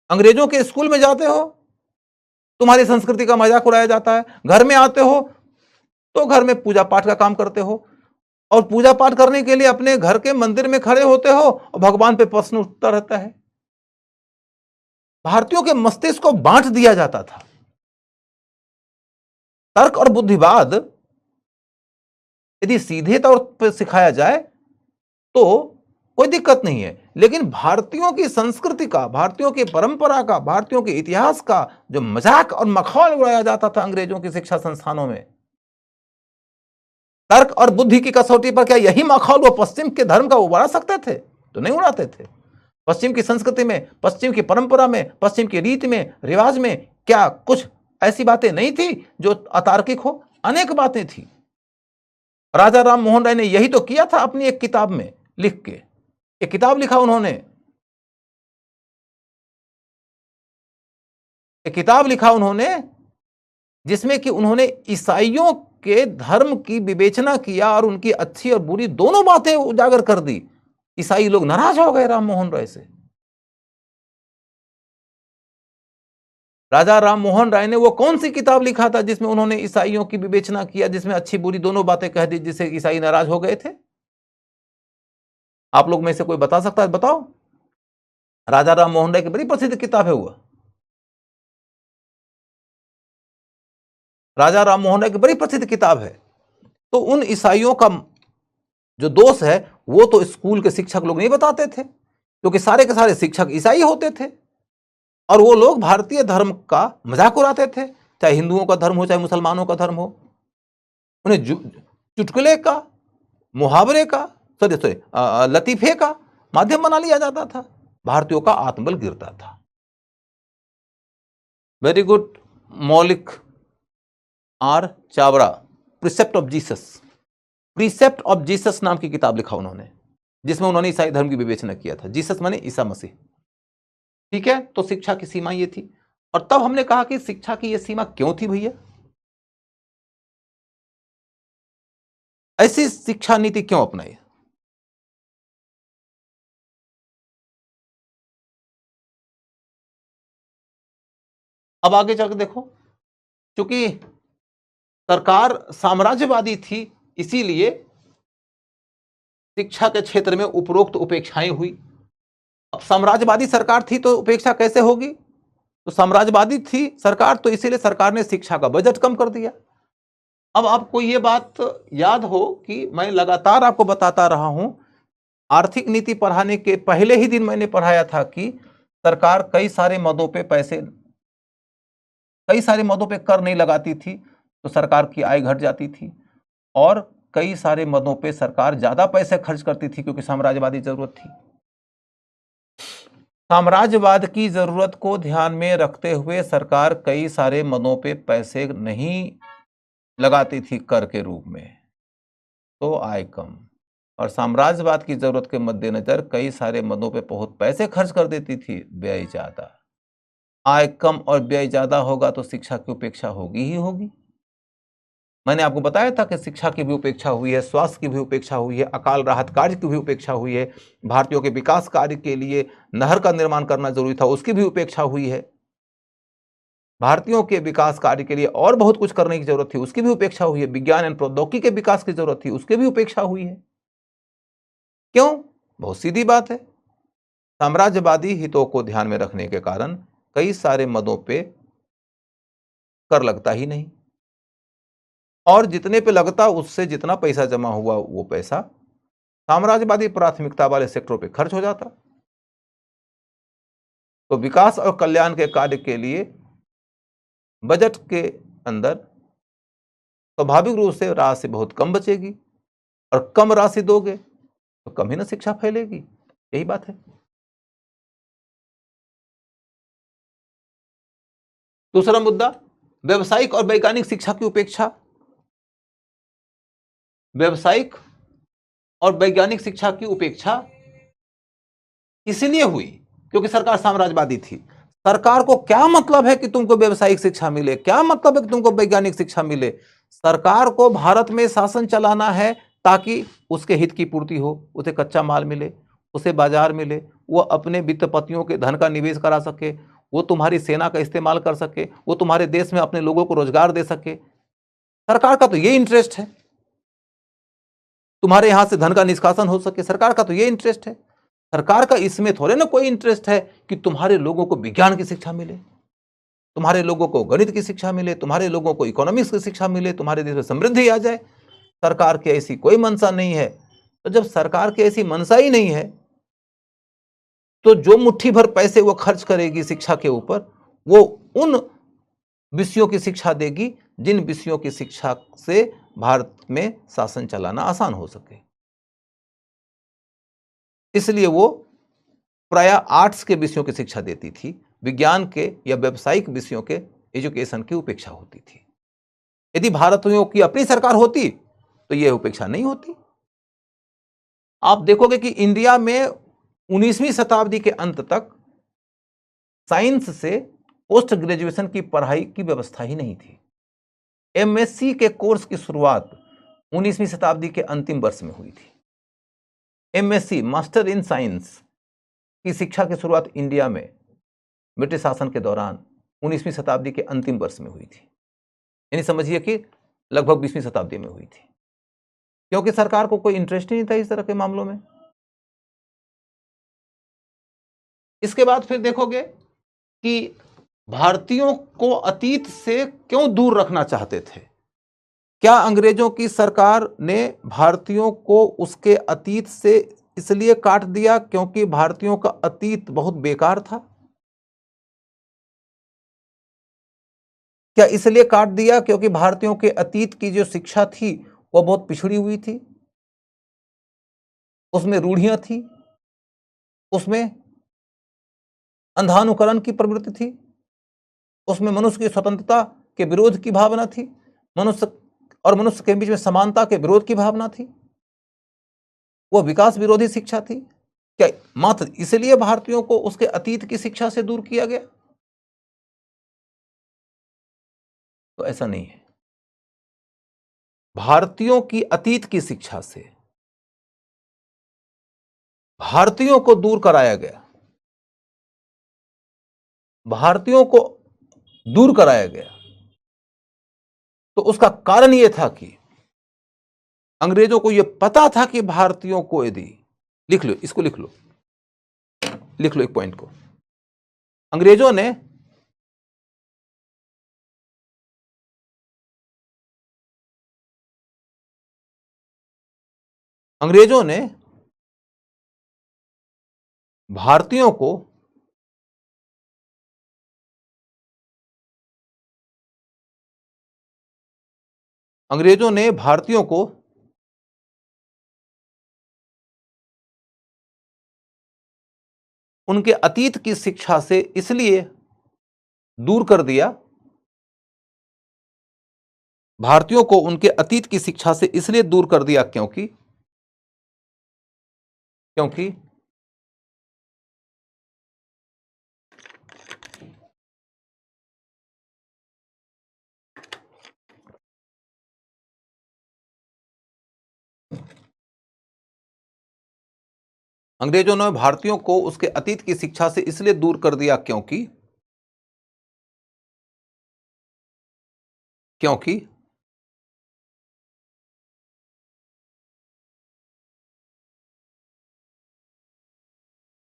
Speaker 1: अंग्रेजों के स्कूल में जाते हो, तुम्हारी संस्कृति का मजाक उड़ाया जाता है। घर में आते हो तो घर में पूजा पाठ का काम करते हो, और पूजा पाठ करने के लिए अपने घर के मंदिर में खड़े होते हो और भगवान पे प्रश्न उठता रहता है। भारतीयों के मस्तिष्क को बांट दिया जाता था। तर्क और बुद्धिवाद यदि सीधे तौर पर सिखाया जाए तो कोई दिक्कत नहीं है, लेकिन भारतीयों की संस्कृति का, भारतीयों की परंपरा का, भारतीयों के इतिहास का जो मजाक और मखौल उड़ाया जाता था अंग्रेजों की शिक्षा संस्थानों में, तर्क और बुद्धि की कसौटी पर क्या यही मखौल वो पश्चिम के धर्म का उड़ा सकते थे? तो नहीं उड़ाते थे। पश्चिम की संस्कृति में, पश्चिम की परंपरा में, पश्चिम की रीति में, रिवाज में क्या कुछ ऐसी बातें नहीं थी जो अतार्किक हो? अनेक बातें थी। राजा राम मोहन राय ने यही तो किया था अपनी एक किताब में लिख के। एक किताब लिखा उन्होंने, एक किताब लिखा उन्होंने जिसमें कि उन्होंने ईसाइयों के धर्म की विवेचना किया और उनकी अच्छी और बुरी दोनों बातें उजागर कर दी। ईसाई लोग नाराज हो गए राम मोहन राय से। राजा राम मोहन राय ने वो कौन सी किताब लिखा था जिसमें उन्होंने ईसाइयों की विवेचना किया, जिसमें अच्छी बुरी दोनों बातें कह दी, जिससे ईसाई नाराज हो गए थे? आप लोग में से कोई बता सकता है? बताओ। राजा राम मोहन राय की बड़ी प्रसिद्ध किताब है वो। राजा राम मोहन राय की बड़ी प्रसिद्ध किताब है। तो उन ईसाइयों का जो दोष है वो तो स्कूल के शिक्षक लोग नहीं बताते थे, क्योंकि सारे के सारे शिक्षक ईसाई होते थे और वो लोग भारतीय धर्म का मजाक उड़ाते थे, चाहे हिंदुओं का धर्म हो चाहे मुसलमानों का धर्म हो। उन्हें चुटकुले का, मुहावरे का, लतीफे का माध्यम बना लिया जाता था। भारतीयों का आत्मबल गिरता था। Very good. Maulik R Chavda, precept of Jesus, precept of Jesus नाम की किताब लिखा उन्होंने, जिसमें उन्होंने ईसाई धर्म की विवेचना किया था। जीसस माने ईसा मसीह। ठीक है, तो शिक्षा की सीमा ये थी। और तब हमने कहा कि शिक्षा की ये सीमा क्यों थी भैया? ऐसी शिक्षा नीति क्यों अपनाई? अब आगे जाकर देखो, क्योंकि सरकार साम्राज्यवादी थी, इसीलिए शिक्षा के क्षेत्र में उपरोक्त उपेक्षाएं हुई। अब साम्राज्यवादी सरकार थी तो उपेक्षा कैसे होगी? तो साम्राज्यवादी थी सरकार, तो इसीलिए सरकार ने शिक्षा का बजट कम कर दिया। अब आपको ये बात याद हो कि मैं लगातार आपको बताता रहा हूं, आर्थिक नीति पढ़ाने के पहले ही दिन मैंने पढ़ाया था कि सरकार कई सारे मदों पे कर नहीं लगाती थी तो सरकार की आय घट जाती थी, और कई सारे मदों पे सरकार ज्यादा पैसे खर्च करती थी क्योंकि साम्राज्यवादी जरूरत थी। साम्राज्यवाद की जरूरत को ध्यान में रखते हुए सरकार कई सारे मदों पे पैसे नहीं लगाती थी कर के रूप में, तो आय कम, और साम्राज्यवाद की जरूरत के मद्देनजर कई सारे मदों पे बहुत पैसे खर्च कर देती थी, व्यय ज्यादा। आय कम और व्यय ज्यादा होगा तो शिक्षा की उपेक्षा होगी ही होगी। मैंने आपको बताया था कि शिक्षा की भी उपेक्षा हुई है, स्वास्थ्य की भी उपेक्षा हुई है, अकाल राहत कार्य की भी उपेक्षा हुई है, भारतीयों के विकास कार्य के लिए नहर का निर्माण करना जरूरी था, उसकी भी उपेक्षा हुई है, भारतीयों के विकास कार्य के लिए और बहुत कुछ करने की जरूरत थी, उसकी भी उपेक्षा हुई है, विज्ञान एवं प्रौद्योगिकी के विकास की जरूरत थी, उसकी भी उपेक्षा हुई है। क्यों? बहुत सीधी बात है, साम्राज्यवादी हितों को ध्यान में रखने के कारण कई सारे मदों पे कर लगता ही नहीं, और जितने पे लगता उससे जितना पैसा जमा हुआ वो पैसा साम्राज्यवादी प्राथमिकता वाले सेक्टरों पे खर्च हो जाता। तो विकास और कल्याण के कार्य के लिए बजट के अंदर स्वाभाविक रूप से राशि बहुत कम बचेगी, और कम राशि दोगे तो कम ही ना शिक्षा फैलेगी, यही बात है। दूसरा मुद्दा, व्यवसायिक और वैज्ञानिक शिक्षा की उपेक्षा। व्यवसायिक और वैज्ञानिक शिक्षा की उपेक्षा इसलिए हुई क्योंकि सरकार साम्राज्यवादी थी। सरकार को क्या मतलब है कि तुमको व्यवसायिक शिक्षा मिले, क्या मतलब है कि तुमको वैज्ञानिक शिक्षा मिले? सरकार को भारत में शासन चलाना है ताकि उसके हित की पूर्ति हो, उसे कच्चा माल मिले, उसे बाजार मिले, वो अपने वित्तपतियों के धन का निवेश करा सके, वो तुम्हारी सेना का इस्तेमाल कर सके, वो तुम्हारे देश में अपने लोगों को रोजगार दे सके। सरकार का तो ये इंटरेस्ट है, तुम्हारे यहां से धन का निष्कासन हो सके, सरकार का तो ये इंटरेस्ट है। सरकार का इसमें थोड़े ना कोई इंटरेस्ट है कि तुम्हारे लोगों को विज्ञान की शिक्षा मिले, तुम्हारे लोगों को गणित की शिक्षा मिले, तुम्हारे लोगों को इकोनॉमिक्स की शिक्षा मिले, तुम्हारे देश में समृद्धि आ जाए। सरकार की ऐसी कोई मंशा नहीं है। तो जब सरकार की ऐसी मंशा ही नहीं है तो जो मुट्ठी भर पैसे वो खर्च करेगी शिक्षा के ऊपर, वो उन विषयों की शिक्षा देगी जिन विषयों की शिक्षा से भारत में शासन चलाना आसान हो सके। इसलिए वो प्राय आर्ट्स के विषयों की शिक्षा देती थी, विज्ञान के या व्यावसायिक विषयों के एजुकेशन की उपेक्षा होती थी। यदि भारतीयों की अपनी सरकार होती तो यह उपेक्षा नहीं होती। आप देखोगे कि इंडिया में 19वीं शताब्दी के अंत तक साइंस से पोस्ट ग्रेजुएशन की पढ़ाई की व्यवस्था ही नहीं थी। एमएससी के कोर्स की शुरुआत 19वीं शताब्दी के अंतिम वर्ष में हुई थी। एमएससी, मास्टर इन साइंस की शिक्षा की शुरुआत इंडिया में ब्रिटिश शासन के दौरान 19वीं शताब्दी के अंतिम वर्ष में हुई थी, यानी समझिए कि लगभग 20वीं शताब्दी में हुई थी, क्योंकि सरकार को कोई इंटरेस्ट ही नहीं था इस तरह के मामलों में। इसके बाद फिर देखोगे कि भारतीयों को अतीत से क्यों दूर रखना चाहते थे। क्या अंग्रेजों की सरकार ने भारतीयों को उसके अतीत से इसलिए काट दिया क्योंकि भारतीयों का अतीत बहुत बेकार था? क्या इसलिए काट दिया क्योंकि भारतीयों के अतीत की जो शिक्षा थी वह बहुत पिछड़ी हुई थी, उसमें रूढ़ियां थी, उसमें अंधानुकरण की प्रवृत्ति थी, उसमें मनुष्य की स्वतंत्रता के विरोध की भावना थी, मनुष्य के बीच में समानता के विरोध की भावना थी, वह विकास विरोधी शिक्षा थी? क्या मात्र इसलिए भारतीयों को उसके अतीत की शिक्षा से दूर किया गया? तो ऐसा नहीं है। भारतीयों की अतीत की शिक्षा से भारतीयों को दूर कराया गया, भारतीयों को दूर कराया गया तो उसका कारण यह था कि अंग्रेजों को यह पता था कि भारतीयों को यदि, लिख लो इसको, लिख लो एक पॉइंट को, अंग्रेजों ने भारतीयों को उनके अतीत की शिक्षा से इसलिए दूर कर दिया, भारतीयों को उनके अतीत की शिक्षा से इसलिए दूर कर दिया क्योंकि अंग्रेजों ने भारतीयों को उसके अतीत की शिक्षा से इसलिए दूर कर दिया क्योंकि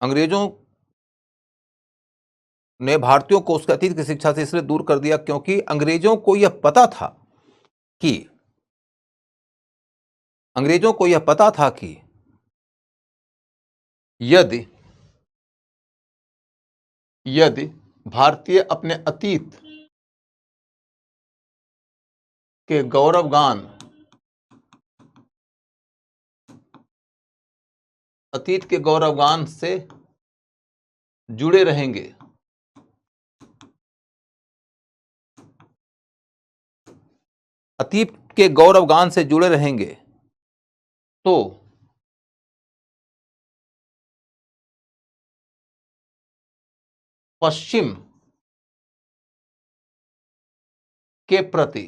Speaker 1: अंग्रेजों ने भारतीयों को उसके अतीत की शिक्षा से इसलिए दूर कर दिया क्योंकि अंग्रेजों को यह पता था कि यदि भारतीय अपने अतीत के गौरवगान से जुड़े रहेंगे, तो पश्चिम के प्रति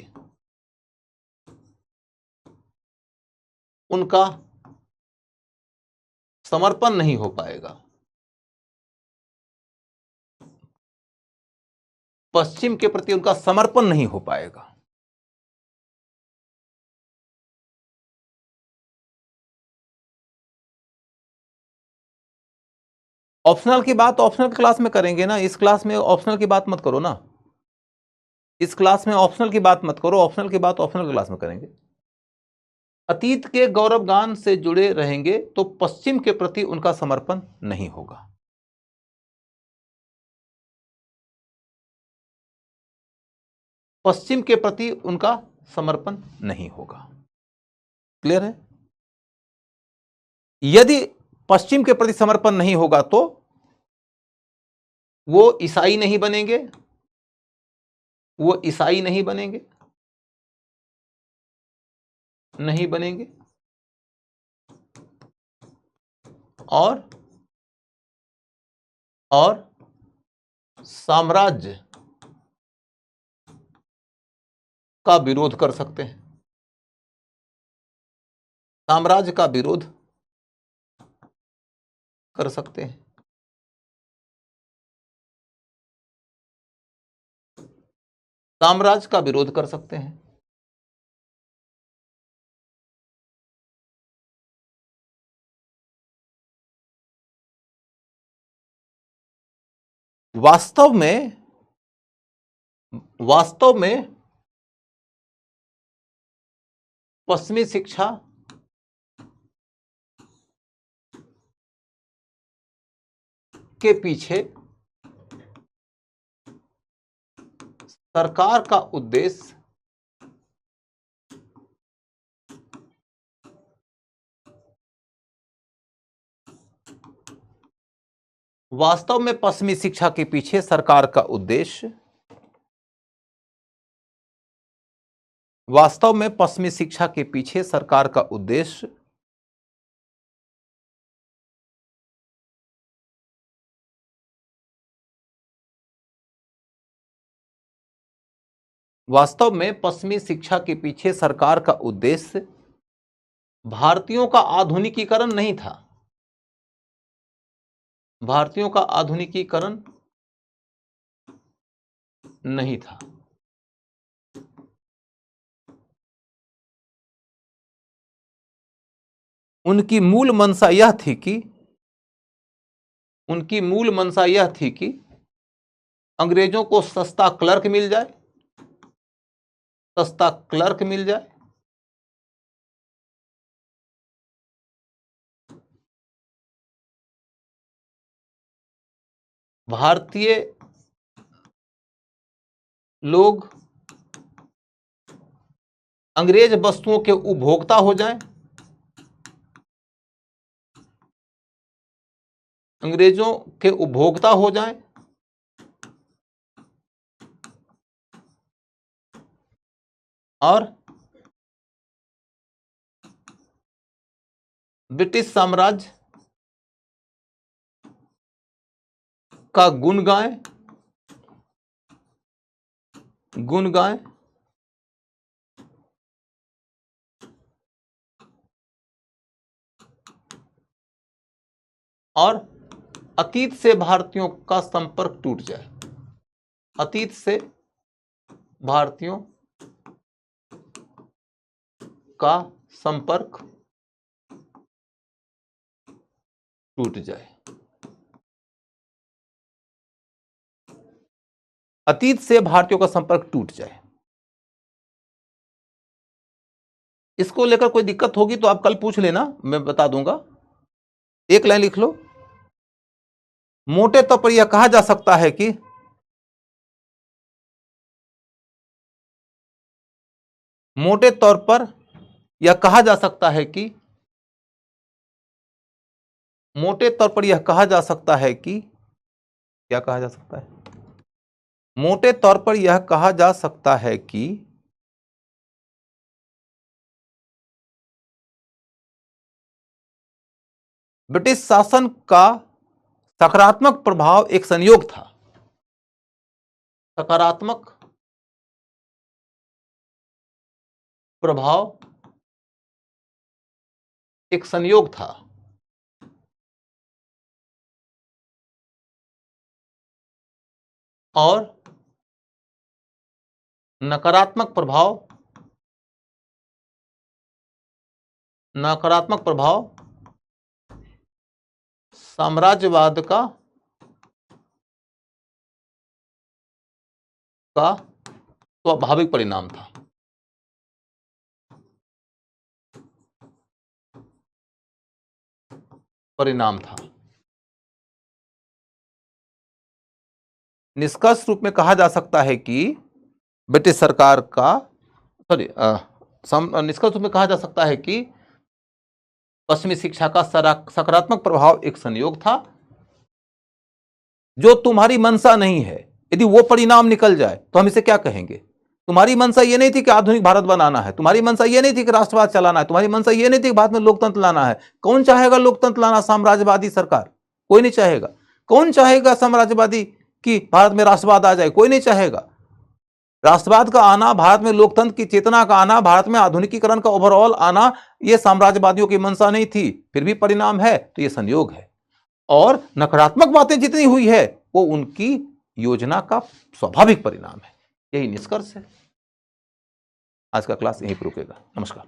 Speaker 1: उनका समर्पण नहीं हो पाएगा। पश्चिम के प्रति उनका समर्पण नहीं हो पाएगा। ऑप्शनल की बात ऑप्शनल क्लास में करेंगे ना, इस क्लास में ऑप्शनल की बात मत करो ना, इस क्लास में ऑप्शनल की बात मत करो, ऑप्शनल की बात ऑप्शनल क्लास में करेंगे। अतीत के गौरवगान से जुड़े रहेंगे तो पश्चिम के प्रति उनका समर्पण नहीं होगा। पश्चिम के प्रति उनका समर्पण नहीं होगा। क्लियर है? यदि पश्चिम के प्रति समर्पण नहीं होगा तो वो ईसाई नहीं बनेंगे, और साम्राज्य का विरोध कर सकते हैं, साम्राज्य का विरोध कर सकते हैं। साम्राज्य का विरोध कर सकते हैं। वास्तव में पश्चिमी शिक्षा के पीछे सरकार का उद्देश्य वास्तव में पश्चिमी शिक्षा के पीछे सरकार का उद्देश्य वास्तव में पश्चिमी शिक्षा के पीछे सरकार का उद्देश्य वास्तव में पश्चिमी शिक्षा के पीछे सरकार का उद्देश्य भारतीयों का आधुनिकीकरण नहीं था। भारतीयों का आधुनिकीकरण नहीं था। उनकी मूल मंशा यह थी कि अंग्रेजों को सस्ता क्लर्क मिल जाए, भारतीय लोग अंग्रेज वस्तुओं के उपभोक्ता हो जाएं, अंग्रेजों के उपभोक्ता हो जाएं और ब्रिटिश साम्राज्य का गुण गाएं और अतीत से भारतीयों का संपर्क टूट जाए, अतीत से भारतीयों का संपर्क टूट जाए, अतीत से भारतीयों का संपर्क टूट जाए। इसको लेकर कोई दिक्कत होगी तो आप कल पूछ लेना, मैं बता दूंगा। एक लाइन लिख लो। मोटे तौर पर यह कहा जा सकता है कि मोटे तौर पर यह कहा जा सकता है कि मोटे तौर पर यह कहा जा सकता है कि क्या कहा जा सकता है? मोटे तौर पर यह कहा जा सकता है कि ब्रिटिश शासन का सकारात्मक प्रभाव एक संयोग था, सकारात्मक प्रभाव एक संयोग था और नकारात्मक प्रभाव साम्राज्यवाद का स्वाभाविक परिणाम था। निष्कर्ष रूप में कहा जा सकता है कि ब्रिटिश सरकार का निष्कर्ष रूप में कहा जा सकता है कि पश्चिमी शिक्षा का सकारात्मक प्रभाव एक संयोग था। जो तुम्हारी मंशा नहीं है, यदि वो परिणाम निकल जाए तो हम इसे क्या कहेंगे? तुम्हारी मंशा ये नहीं थी कि आधुनिक भारत बनाना है, तुम्हारी मंशा ये नहीं थी कि राष्ट्रवाद चलाना है, तुम्हारी मंशा ये नहीं थी कि भारत में लोकतंत्र लाना है। कौन चाहेगा लोकतंत्र लाना? साम्राज्यवादी सरकार, कोई नहीं चाहेगा। कौन चाहेगा साम्राज्यवादी कि भारत में राष्ट्रवाद आ जाए? कोई नहीं चाहेगा। राष्ट्रवाद का आना, भारत में लोकतंत्र की चेतना का आना, भारत में आधुनिकीकरण का ओवरऑल आना, यह साम्राज्यवादियों की मंशा नहीं थी। फिर भी परिणाम है तो यह संयोग है। और नकारात्मक बातें जितनी हुई है वो उनकी योजना का स्वाभाविक परिणाम है। यही निष्कर्ष है। आज का क्लास यहीं पर रुकेगा। नमस्कार।